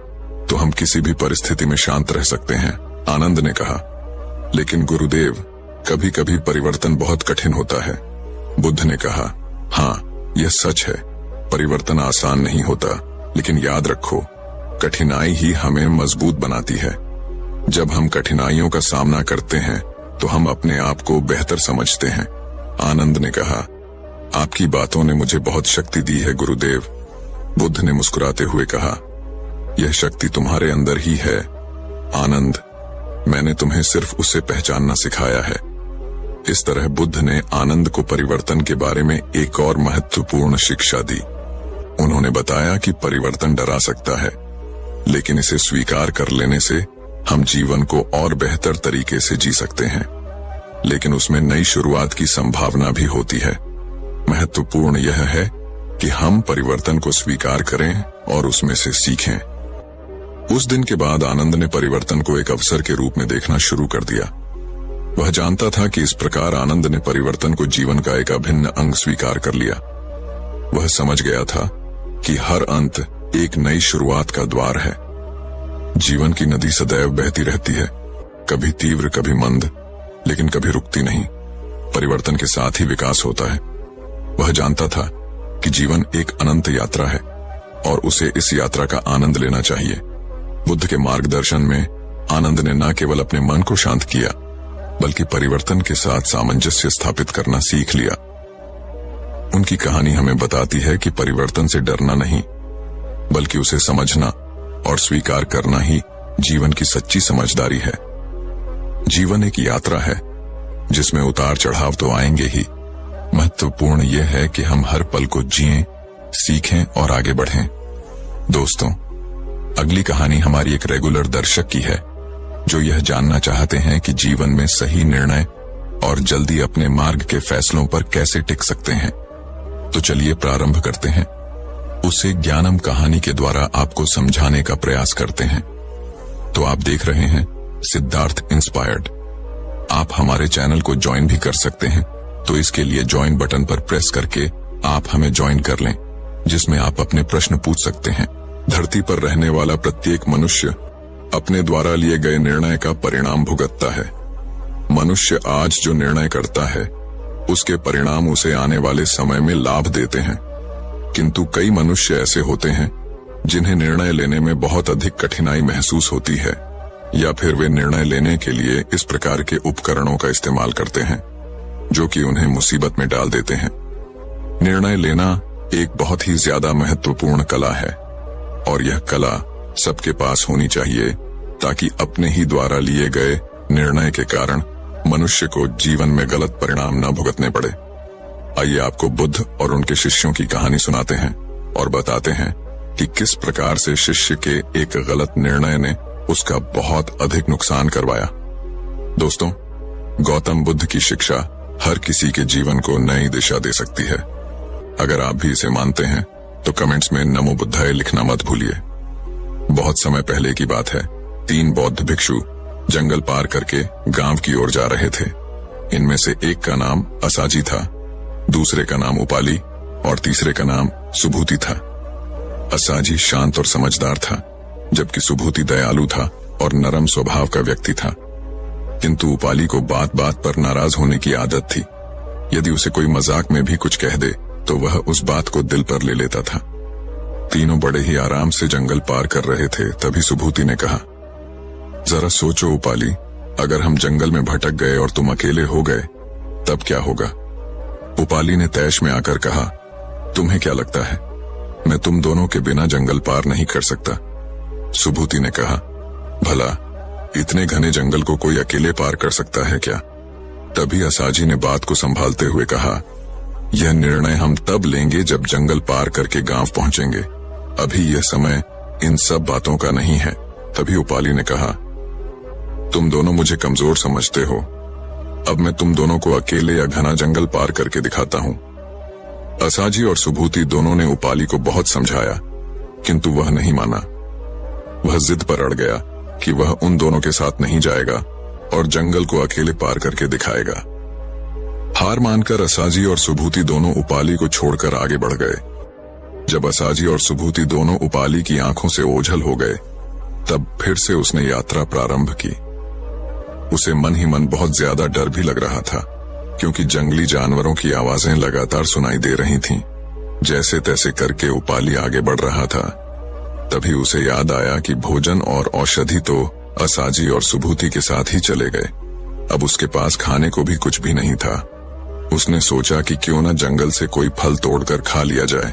Speaker 1: तो हम किसी भी परिस्थिति में शांत रह सकते हैं। आनंद ने कहा, लेकिन गुरुदेव, कभी कभी परिवर्तन बहुत कठिन होता है। बुद्ध ने कहा, हाँ, यह सच है, परिवर्तन आसान नहीं होता, लेकिन याद रखो, कठिनाई ही हमें मजबूत बनाती है। जब हम कठिनाइयों का सामना करते हैं तो हम अपने आप को बेहतर समझते हैं। आनंद ने कहा, आपकी बातों ने मुझे बहुत शक्ति दी है गुरुदेव। बुद्ध ने मुस्कुराते हुए कहा, यह शक्ति तुम्हारे अंदर ही है आनंद, मैंने तुम्हें सिर्फ उसे पहचानना सिखाया है। इस तरह बुद्ध ने आनंद को परिवर्तन के बारे में एक और महत्वपूर्ण शिक्षा दी। उन्होंने बताया कि परिवर्तन डरा सकता है, लेकिन इसे स्वीकार कर लेने से हम जीवन को और बेहतर तरीके से जी सकते हैं, लेकिन उसमें नई शुरुआत की संभावना भी होती है। महत्वपूर्ण यह है कि हम परिवर्तन को स्वीकार करें और उसमें से सीखें। उस दिन के बाद आनंद ने परिवर्तन को एक अवसर के रूप में देखना शुरू कर दिया। वह जानता था कि इस प्रकार आनंद ने परिवर्तन को जीवन का एक अभिन्न अंग स्वीकार कर लिया। वह समझ गया था कि हर अंत एक नई शुरुआत का द्वार है। जीवन की नदी सदैव बहती रहती है, कभी तीव्र, कभी मंद, लेकिन कभी रुकती नहीं। परिवर्तन के साथ ही विकास होता है। वह जानता था कि जीवन एक अनंत यात्रा है और उसे इस यात्रा का आनंद लेना चाहिए। बुद्ध के मार्गदर्शन में आनंद ने न केवल अपने मन को शांत किया, बल्कि परिवर्तन के साथ सामंजस्य स्थापित करना सीख लिया। उनकी कहानी हमें बताती है कि परिवर्तन से डरना नहीं, बल्कि उसे समझना और स्वीकार करना ही जीवन की सच्ची समझदारी है। जीवन एक यात्रा है जिसमें उतार चढ़ाव तो आएंगे ही। महत्वपूर्ण यह है कि हम हर पल को जिएं, सीखें और आगे बढ़ें। दोस्तों, अगली कहानी हमारी एक रेगुलर दर्शक की है जो यह जानना चाहते हैं कि जीवन में सही निर्णय और जल्दी अपने मार्ग के फैसलों पर कैसे टिक सकते हैं। तो चलिए प्रारंभ करते हैं। उसे ज्ञानम कहानी के द्वारा आपको समझाने का प्रयास करते हैं। तो आप देख रहे हैं सिद्धार्थ इंस्पायर्ड। आप हमारे चैनल को ज्वाइन भी कर सकते हैं, तो इसके लिए ज्वाइन बटन पर प्रेस करके आप हमें ज्वाइन कर लें, जिसमें आप अपने प्रश्न पूछ सकते हैं। धरती पर रहने वाला प्रत्येक मनुष्य अपने द्वारा लिए गए निर्णय का परिणाम भुगतता है। मनुष्य आज जो निर्णय करता है उसके परिणाम उसे आने वाले समय में लाभ देते हैं, किंतु कई मनुष्य ऐसे होते हैं जिन्हें निर्णय लेने में बहुत अधिक कठिनाई महसूस होती है, या फिर वे निर्णय लेने के लिए इस प्रकार के उपकरणों का इस्तेमाल करते हैं जो कि उन्हें मुसीबत में डाल देते हैं। निर्णय लेना एक बहुत ही ज्यादा महत्वपूर्ण कला है और यह कला सबके पास होनी चाहिए ताकि अपने ही द्वारा लिए गए निर्णय के कारण मनुष्य को जीवन में गलत परिणाम न भुगतने पड़े। आइए आपको बुद्ध और उनके शिष्यों की कहानी सुनाते हैं और बताते हैं कि किस प्रकार से शिष्य के एक गलत निर्णय ने उसका बहुत अधिक नुकसान करवाया। दोस्तों, गौतम बुद्ध की शिक्षा हर किसी के जीवन को नई दिशा दे सकती है। अगर आप भी इसे मानते हैं तो कमेंट्स में नमो बुद्धाय लिखना मत भूलिए। बहुत समय पहले की बात है, 3 बौद्ध भिक्षु जंगल पार करके गांव की ओर जा रहे थे। इनमें से एक का नाम असाजी था, दूसरे का नाम उपाली और तीसरे का नाम सुभूति था। असाजी शांत और समझदार था, जबकि सुभूति दयालु था और नरम स्वभाव का व्यक्ति था। किंतु उपाली को बात बात पर नाराज होने की आदत थी। यदि उसे कोई मजाक में भी कुछ कह दे तो वह उस बात को दिल पर ले लेता था। तीनों बड़े ही आराम से जंगल पार कर रहे थे। तभी सुभूति ने कहा, जरा सोचो उपाली, अगर हम जंगल में भटक गए और तुम अकेले हो गए तब क्या होगा? उपाली ने तैश में आकर कहा, तुम्हें क्या लगता है मैं तुम दोनों के बिना जंगल पार नहीं कर सकता? सुभूति ने कहा, भला इतने घने जंगल को कोई अकेले पार कर सकता है क्या? तभी असाजी ने बात को संभालते हुए कहा, यह निर्णय हम तब लेंगे जब जंगल पार करके गांव पहुंचेंगे। अभी यह समय इन सब बातों का नहीं है। तभी उपाली ने कहा, तुम दोनों मुझे कमजोर समझते हो। अब मैं तुम दोनों को अकेले या घना जंगल पार करके दिखाता हूं। असाजी और सुभूति दोनों ने उपाली को बहुत समझाया, किंतु वह नहीं माना। वह जिद पर अड़ गया कि वह उन दोनों के साथ नहीं जाएगा और जंगल को अकेले पार करके दिखाएगा। हार मानकर असाजी और सुभूति दोनों उपाली को छोड़कर आगे बढ़ गए। जब असाजी और सुभूति दोनों उपाली की आंखों से ओझल हो गए, तब फिर से उसने यात्रा प्रारंभ की। उसे मन ही मन बहुत ज्यादा डर भी लग रहा था, क्योंकि जंगली जानवरों की आवाजें लगातार सुनाई दे रही थीं। जैसे तैसे करके उपाली आगे बढ़ रहा था। तभी उसे याद आया कि भोजन और औषधि तो असाजी और सुभूति के साथ ही चले गए। अब उसके पास खाने को भी कुछ भी नहीं था। उसने सोचा कि क्यों न जंगल से कोई फल तोड़कर खा लिया जाए।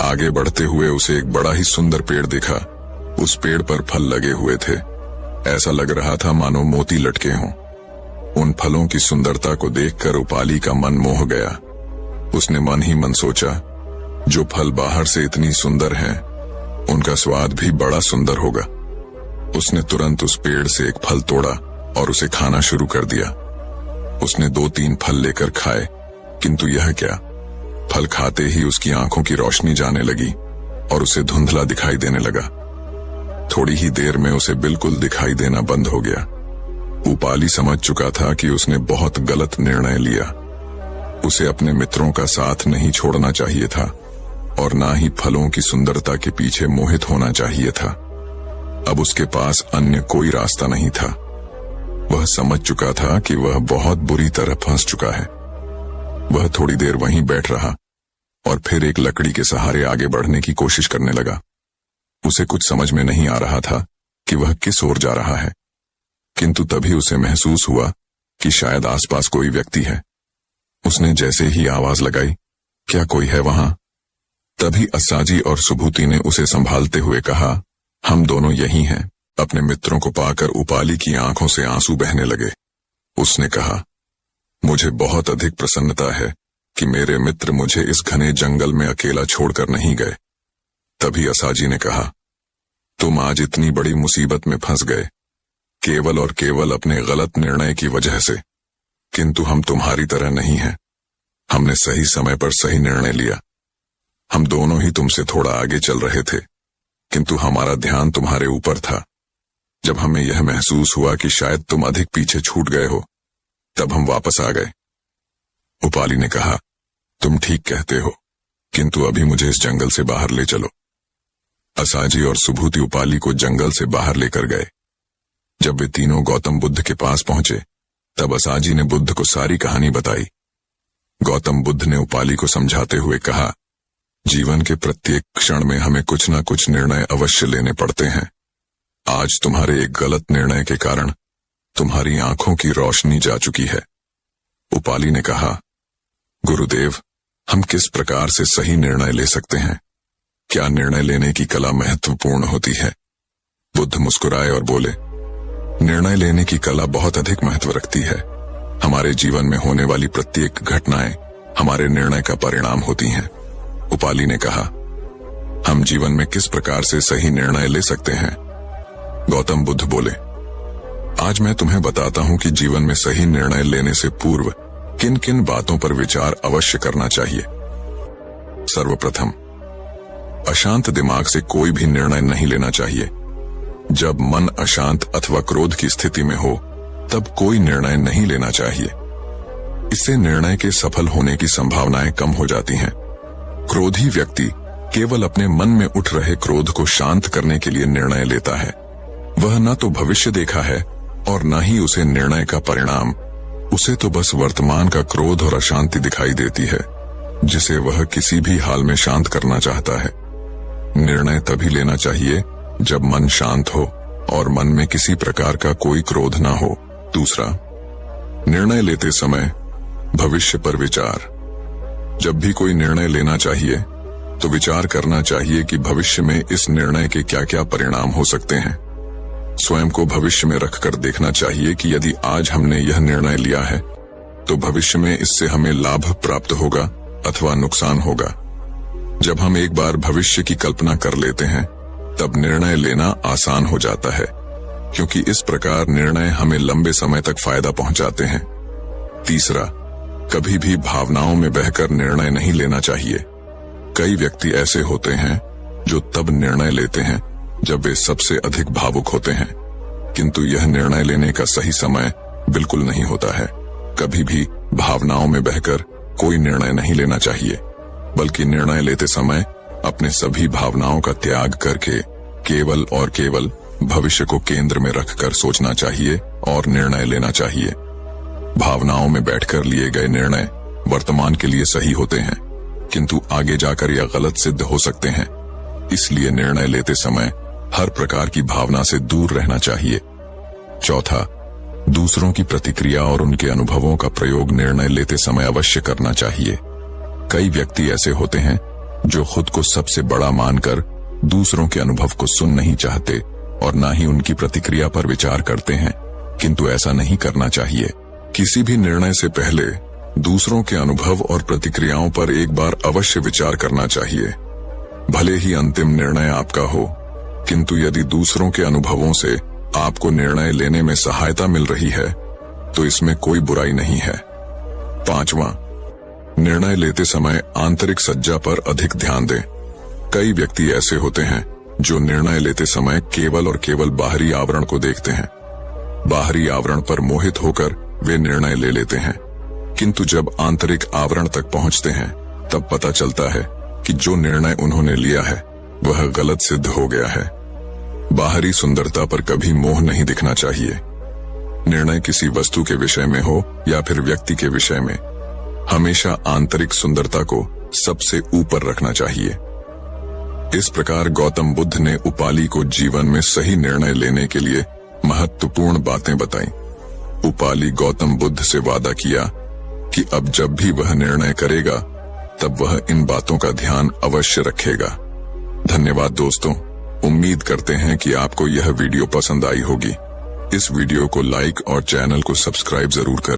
Speaker 1: आगे बढ़ते हुए उसे एक बड़ा ही सुंदर पेड़ दिखा। उस पेड़ पर फल लगे हुए थे। ऐसा लग रहा था मानो मोती लटके हों। उन फलों की सुंदरता को देखकर उपाली का मन मोह गया। उसने मन ही मन सोचा, जो फल बाहर से इतनी सुंदर हैं, उनका स्वाद भी बड़ा सुंदर होगा। उसने तुरंत उस पेड़ से एक फल तोड़ा और उसे खाना शुरू कर दिया। उसने 2-3 फल लेकर खाए, किंतु यह क्या, फल खाते ही उसकी आंखों की रोशनी जाने लगी और उसे धुंधला दिखाई देने लगा। थोड़ी ही देर में उसे बिल्कुल दिखाई देना बंद हो गया। उपाली समझ चुका था कि उसने बहुत गलत निर्णय लिया। उसे अपने मित्रों का साथ नहीं छोड़ना चाहिए था और ना ही फलों की सुंदरता के पीछे मोहित होना चाहिए था। अब उसके पास अन्य कोई रास्ता नहीं था। वह समझ चुका था कि वह बहुत बुरी तरह फंस चुका है। वह थोड़ी देर वहीं बैठ रहा और फिर एक लकड़ी के सहारे आगे बढ़ने की कोशिश करने लगा। उसे कुछ समझ में नहीं आ रहा था कि वह किस ओर जा रहा है, किंतु तभी उसे महसूस हुआ कि शायद आसपास कोई व्यक्ति है। उसने जैसे ही आवाज लगाई, क्या कोई है वहां? तभी असाजी और सुभूति ने उसे संभालते हुए कहा, हम दोनों यही हैं। अपने मित्रों को पाकर उपाली की आंखों से आंसू बहने लगे। उसने कहा, मुझे बहुत अधिक प्रसन्नता है कि मेरे मित्र मुझे इस घने जंगल में अकेला छोड़कर नहीं गए। तभी असाजी ने कहा, तुम आज इतनी बड़ी मुसीबत में फंस गए, केवल और केवल अपने गलत निर्णय की वजह से। किंतु हम तुम्हारी तरह नहीं हैं। हमने सही समय पर सही निर्णय लिया। हम दोनों ही तुमसे थोड़ा आगे चल रहे थे, किंतु हमारा ध्यान तुम्हारे ऊपर था। जब हमें यह महसूस हुआ कि शायद तुम अधिक पीछे छूट गए हो, तब हम वापस आ गए। उपाली ने कहा, तुम ठीक कहते हो, किंतु अभी मुझे इस जंगल से बाहर ले चलो। असाजी और सुभूति उपाली को जंगल से बाहर लेकर गए। जब वे तीनों गौतम बुद्ध के पास पहुंचे, तब असाजी ने बुद्ध को सारी कहानी बताई। गौतम बुद्ध ने उपाली को समझाते हुए कहा, जीवन के प्रत्येक क्षण में हमें कुछ न कुछ निर्णय अवश्य लेने पड़ते हैं। आज तुम्हारे एक गलत निर्णय के कारण तुम्हारी आंखों की रोशनी जा चुकी है। उपाली ने कहा, गुरुदेव, हम किस प्रकार से सही निर्णय ले सकते हैं? क्या निर्णय लेने की कला महत्वपूर्ण होती है? बुद्ध मुस्कुराए और बोले, निर्णय लेने की कला बहुत अधिक महत्व रखती है। हमारे जीवन में होने वाली प्रत्येक घटनाएं हमारे निर्णय का परिणाम होती हैं। उपाली ने कहा, हम जीवन में किस प्रकार से सही निर्णय ले सकते हैं? गौतम बुद्ध बोले, आज मैं तुम्हें बताता हूं कि जीवन में सही निर्णय लेने से पूर्व किन किन बातों पर विचार अवश्य करना चाहिए। सर्वप्रथम, अशांत दिमाग से कोई भी निर्णय नहीं लेना चाहिए। जब मन अशांत अथवा क्रोध की स्थिति में हो, तब कोई निर्णय नहीं लेना चाहिए। इससे निर्णय के सफल होने की संभावनाएं कम हो जाती हैं। क्रोधी व्यक्ति केवल अपने मन में उठ रहे क्रोध को शांत करने के लिए निर्णय लेता है। वह न तो भविष्य देखा है और न ही उसे निर्णय का परिणाम। उसे तो बस वर्तमान का क्रोध और अशांति दिखाई देती है, जिसे वह किसी भी हाल में शांत करना चाहता है। निर्णय तभी लेना चाहिए जब मन शांत हो और मन में किसी प्रकार का कोई क्रोध ना हो। दूसरा, निर्णय लेते समय भविष्य पर विचार। जब भी कोई निर्णय लेना चाहिए तो विचार करना चाहिए कि भविष्य में इस निर्णय के क्या क्या परिणाम हो सकते हैं। स्वयं को भविष्य में रखकर देखना चाहिए कि यदि आज हमने यह निर्णय लिया है तो भविष्य में इससे हमें लाभ प्राप्त होगा अथवा नुकसान होगा। जब हम एक बार भविष्य की कल्पना कर लेते हैं तब निर्णय लेना आसान हो जाता है, क्योंकि इस प्रकार निर्णय हमें लंबे समय तक फायदा पहुंचाते हैं। तीसरा, कभी भी भावनाओं में बहकर निर्णय नहीं लेना चाहिए। कई व्यक्ति ऐसे होते हैं जो तब निर्णय लेते हैं जब वे सबसे अधिक भावुक होते हैं, किंतु यह निर्णय लेने का सही समय बिल्कुल नहीं होता है। कभी भी भावनाओं में बहकर कोई निर्णय नहीं लेना चाहिए, बल्कि निर्णय लेते समय अपने सभी भावनाओं का त्याग करके केवल और केवल भविष्य को केंद्र में रखकर सोचना चाहिए और निर्णय लेना चाहिए। भावनाओं में बैठकर लिए गए निर्णय वर्तमान के लिए सही होते हैं, किंतु आगे जाकर यह गलत सिद्ध हो सकते हैं। इसलिए निर्णय लेते समय हर प्रकार की भावना से दूर रहना चाहिए। चौथा, दूसरों की प्रतिक्रिया और उनके अनुभवों का प्रयोग निर्णय लेते समय अवश्य करना चाहिए। कई व्यक्ति ऐसे होते हैं जो खुद को सबसे बड़ा मानकर दूसरों के अनुभव को सुन नहीं चाहते और न ही उनकी प्रतिक्रिया पर विचार करते हैं, किंतु ऐसा नहीं करना चाहिए। किसी भी निर्णय से पहले दूसरों के अनुभव और प्रतिक्रियाओं पर एक बार अवश्य विचार करना चाहिए। भले ही अंतिम निर्णय आपका हो, किंतु यदि दूसरों के अनुभवों से आपको निर्णय लेने में सहायता मिल रही है तो इसमें कोई बुराई नहीं है। पांचवां, निर्णय लेते समय आंतरिक सज्जा पर अधिक ध्यान दें। कई व्यक्ति ऐसे होते हैं जो निर्णय लेते समय केवल और केवल बाहरी आवरण को देखते हैं। बाहरी आवरण पर मोहित होकर वे निर्णय ले लेते हैं, किंतु जब आंतरिक आवरण तक पहुंचते हैं तब पता चलता है कि जो निर्णय उन्होंने लिया है वह गलत सिद्ध हो गया है। बाहरी सुंदरता पर कभी मोह नहीं दिखना चाहिए। निर्णय किसी वस्तु के विषय में हो या फिर व्यक्ति के विषय में, हमेशा आंतरिक सुंदरता को सबसे ऊपर रखना चाहिए। इस प्रकार गौतम बुद्ध ने उपाली को जीवन में सही निर्णय लेने के लिए महत्वपूर्ण बातें बताई। उपाली गौतम बुद्ध से वादा किया कि अब जब भी वह निर्णय करेगा तब वह इन बातों का ध्यान अवश्य रखेगा। धन्यवाद दोस्तों, उम्मीद करते हैं कि आपको यह वीडियो पसंद आई होगी। इस वीडियो को लाइक और चैनल को सब्सक्राइब जरूर करें।